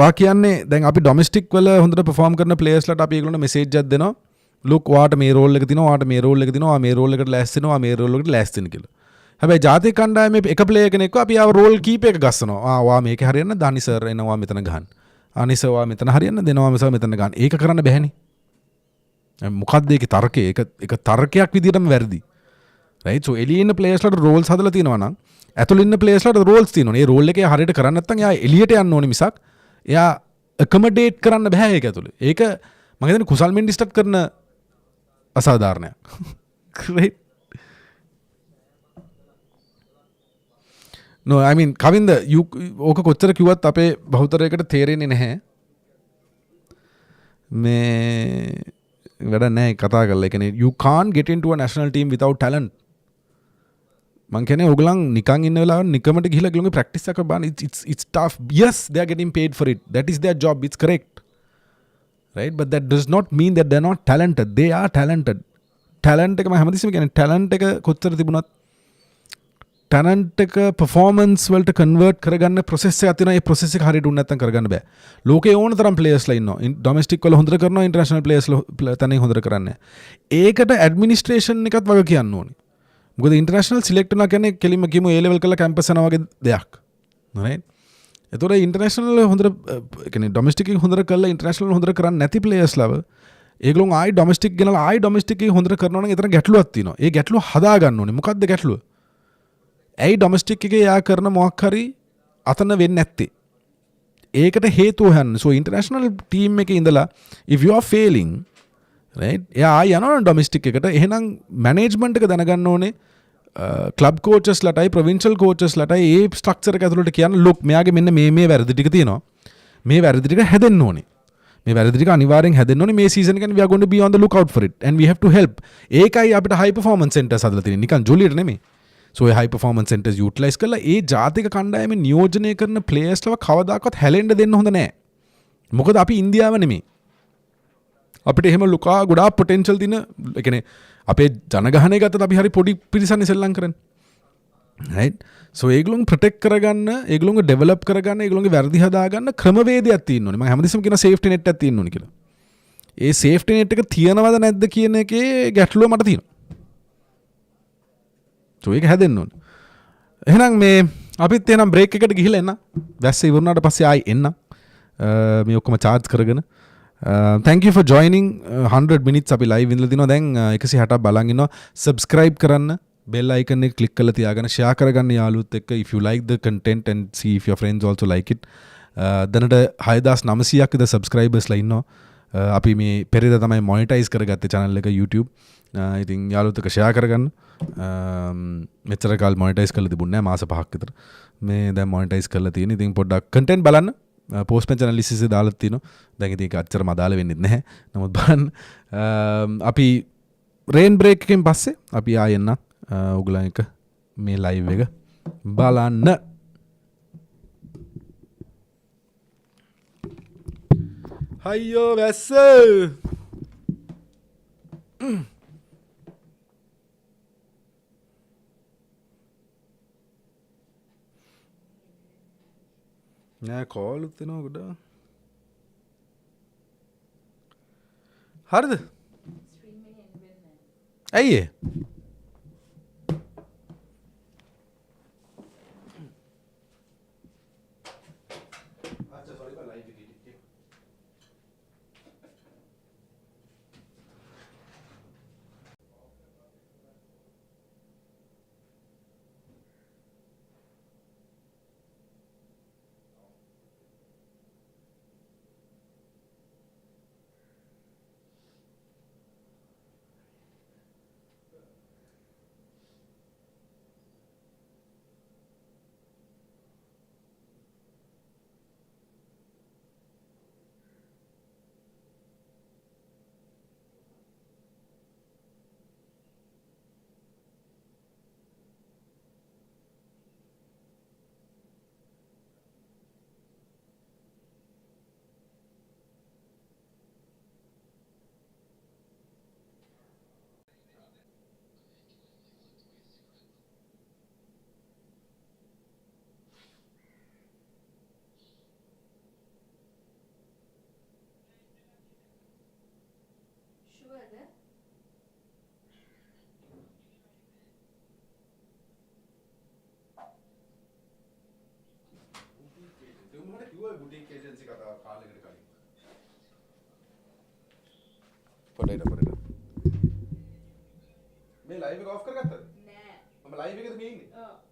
ඔයා කියන්නේ දැන් අපි ඩොමෙස්ටික් වල හොඳට perform කරන players ලාට අපි ඒගොල්ලන්ට message එකක් දෙනවා. look, ඔයාට මේ රෝල් එක තියෙනවා, ඔයාට මේ රෝල් එක තියෙනවා, ඔයා මේ රෝල් එකට ලෑස්ති වෙනවා, ඔයා මේ රෝල් එකට ලෑස්ති වෙන්න කියලා. හැබැයි ජාතික කණ්ඩායමේ එක ප්ලේයර් කෙනෙක්ව අපි ආව රෝල් කීප එක ගස්සනවා. ඔයා මේක හරියන්න දානි සර් එනවා මෙතන ගහන්න. අනිස ඔයා මෙතන හරියන්න දෙනවා මෙතන ගහන්න. ඒක කරන්න බැහැනේ. මොකක්ද ඒකේ තර්කය? ඒක තර්කයක් විදිහටම වැරදි. right, so එළියේ ඉන්න players ලාට roles හදලා තියෙනවා නම් ඇතුළේ ඉන්න players ලාට roles තියෙනවනේ. ඒ role එකේ හරියට කරන්න නැත්නම් එයා එළියට යන්න ඕනේ මිසක් එයා accommodate කරන්න බෑ ඒක ඇතුළේ. ඒක මම හිතන්නේ කුසල් මෙන්ඩිස්ටත් කරන අසාධාරණයක්. right, no, I mean, Kavinda ඕක කොච්චර කිව්වත් අපේ බහුතරයකට තේරෙන්නේ නැහැ. මේ වැඩ නැහැ කතා කරලා. ඒ කියන්නේ you can't get into a national team without talent. මං කියන්නේ ඕගලන් නිකන් ඉන්න වෙලාව නිකමට ගිහිල්ලා ගලුන්ගේ ප්‍රැක්ටිස් එක බලන්න. It's tough. Yes, they are getting paid for it. That is their job. It's correct. right, but that does not mean that they're not talented. They are talented. talent එක මම හැමතිස්සෙම කියන්නේ talent එක කොච්චර තිබුණත් talent එක performance වලට convert කරගන්න process එකක් තියෙනවා. ඒ process එක හරියට උන්නේ නැත්නම් කරගන්න බෑ. ලෝකේ ඕන තරම් players ලා ඉන්නවා. domestic වල හොඳට කරනවා, international players තනියෙන් හොඳට කරන්නේ නැහැ. ඒකට administration එකත් වග කියන්න ඕනේ. මොකද international selector නා කියන්නේ කෙලින්ම කියමු A level කරලා campus යනවා වගේ දෙයක්. right, එතකොට international හොඳට කියන්නේ domestic එක හොඳට කරලා international හොඳට කරන්නේ නැති players ලාව ඒගොල්ලෝ ආයි domestic ගෙනලා ආයි domestic එක හොඳට කරනවා නම් එතන ගැටලුවක් තියෙනවා. ඒ ගැටලුව හදා ගන්න ඕනේ. මොකක්ද ගැටලුව? ඇයි ඩොමස්ටික් එකේ යා කරන මොකක් හරි අතන වෙන්නේ නැත්තේ? ඒකට හේතුව හොයන්න. so international team එකේ ඉඳලා if you are failing, right, එයා ආයි යනවා ඩොමස්ටික් එකට. එහෙනම් management එක දැනගන්න ඕනේ. club coaches ලටයි provincial coaches ලටයි ඒ structure එක ඇතුළට කියන්න look, මෙයාගේ මෙන්න මේ වැරදි ටික තියෙනවා. මේ වැරදි ටික හැදෙන්න ඕනේ. මේ වැරදි ටික අනිවාර්යෙන් හැදෙන්න ඕනේ. මේ season එකෙන් we are going to be on the lookout for it and we have to help. ඒකයි අපිට high performance centers හදලා තියෙන්නේ. නිකන් ජොලියට නෙමෙයි. so high performance centers utilize කරලා ඒ ජාතික කණ්ඩායමේ නියෝජනය කරන players ලව කවදාකවත් හැලෙන්න දෙන්න හොඳ නැහැ. මොකද අපි ඉන්දියාව නෙමෙයි. අපිට එහෙම ලුකා ගොඩාක් potential දින ඒ කියන්නේ අපේ ජනගහනය ගත්තත් අපි හරි පොඩි පිරිසන්නේ සෙල්ලම් කරන්නේ. right, so ඒගොල්ලෝ protect කරගන්න, ඒගොල්ලෝ develop කරගන්න, ඒගොල්ලෝගේ වැරදි හදාගන්න ක්‍රමවේදයක් තියෙන්න ඕනේ. මම හැමදෙස්සම කියන safety net එකක් තියෙන්න ඕනේ කියලා. ඒ safety net එක තියනවද නැද්ද කියන එකේ ගැටලුව මට තියෙනවා. so ඒක හැදෙන්න ඕනේ. එහෙනම් මේ අපිත් එහෙනම් break එකට ගිහිල්ලා එන්න. වැස්ස ඉවරුනාට පස්සේ ආයි එන්න. මේ ඔක්කොම charge කරගෙන. thank you for joining. 100 minutes අපි live ඉඳලා තිනවා. දැන් 160ක් බලන් ඉන්නවා. subscribe කරන්න, bell icon එක click කරලා තියාගෙන share කරගන්න යාළුවොත් එක්ක if you like the content and see if your friends also like it. දැනට 6900ක් විතර subscribers ලා ඉන්නවා. අපි මේ පෙරේද තමයි monetize කරගත්තේ channel එක YouTube. ඉතින් යාළුවොත් එක්ක share කරගන්න. මෙච්චර කාල monetize කරලා තිබුණේ නැහැ මාස 5ක් විතර. මේ දැන් monetize කරලා තියෙන. ඉතින් පොඩ්ඩක් content බලන්න. පෝස්ට්මන් channel list එකේ දාලා තියෙනවා. දැන් ඉතින් ඒක අච්චරම අදාළ වෙන්නේ නැහැ. නමුත් බලන්න අපි රේන් බ්‍රේක් එකෙන් පස්සේ අපි ආයෙ එන්න ඔයගොල්ලන් එක මේ ලයිව් එක බලන්න. අයියෝ වැස්ස නෑ කෝලුත් වෙනවා ගොඩ. හරිද? ඇයි ඒ? මේ ලයිව් එක ඔෆ් කරගත්තද? නෑ. මම ලයිව් එකද මේ ඉන්නේ? ඔව්.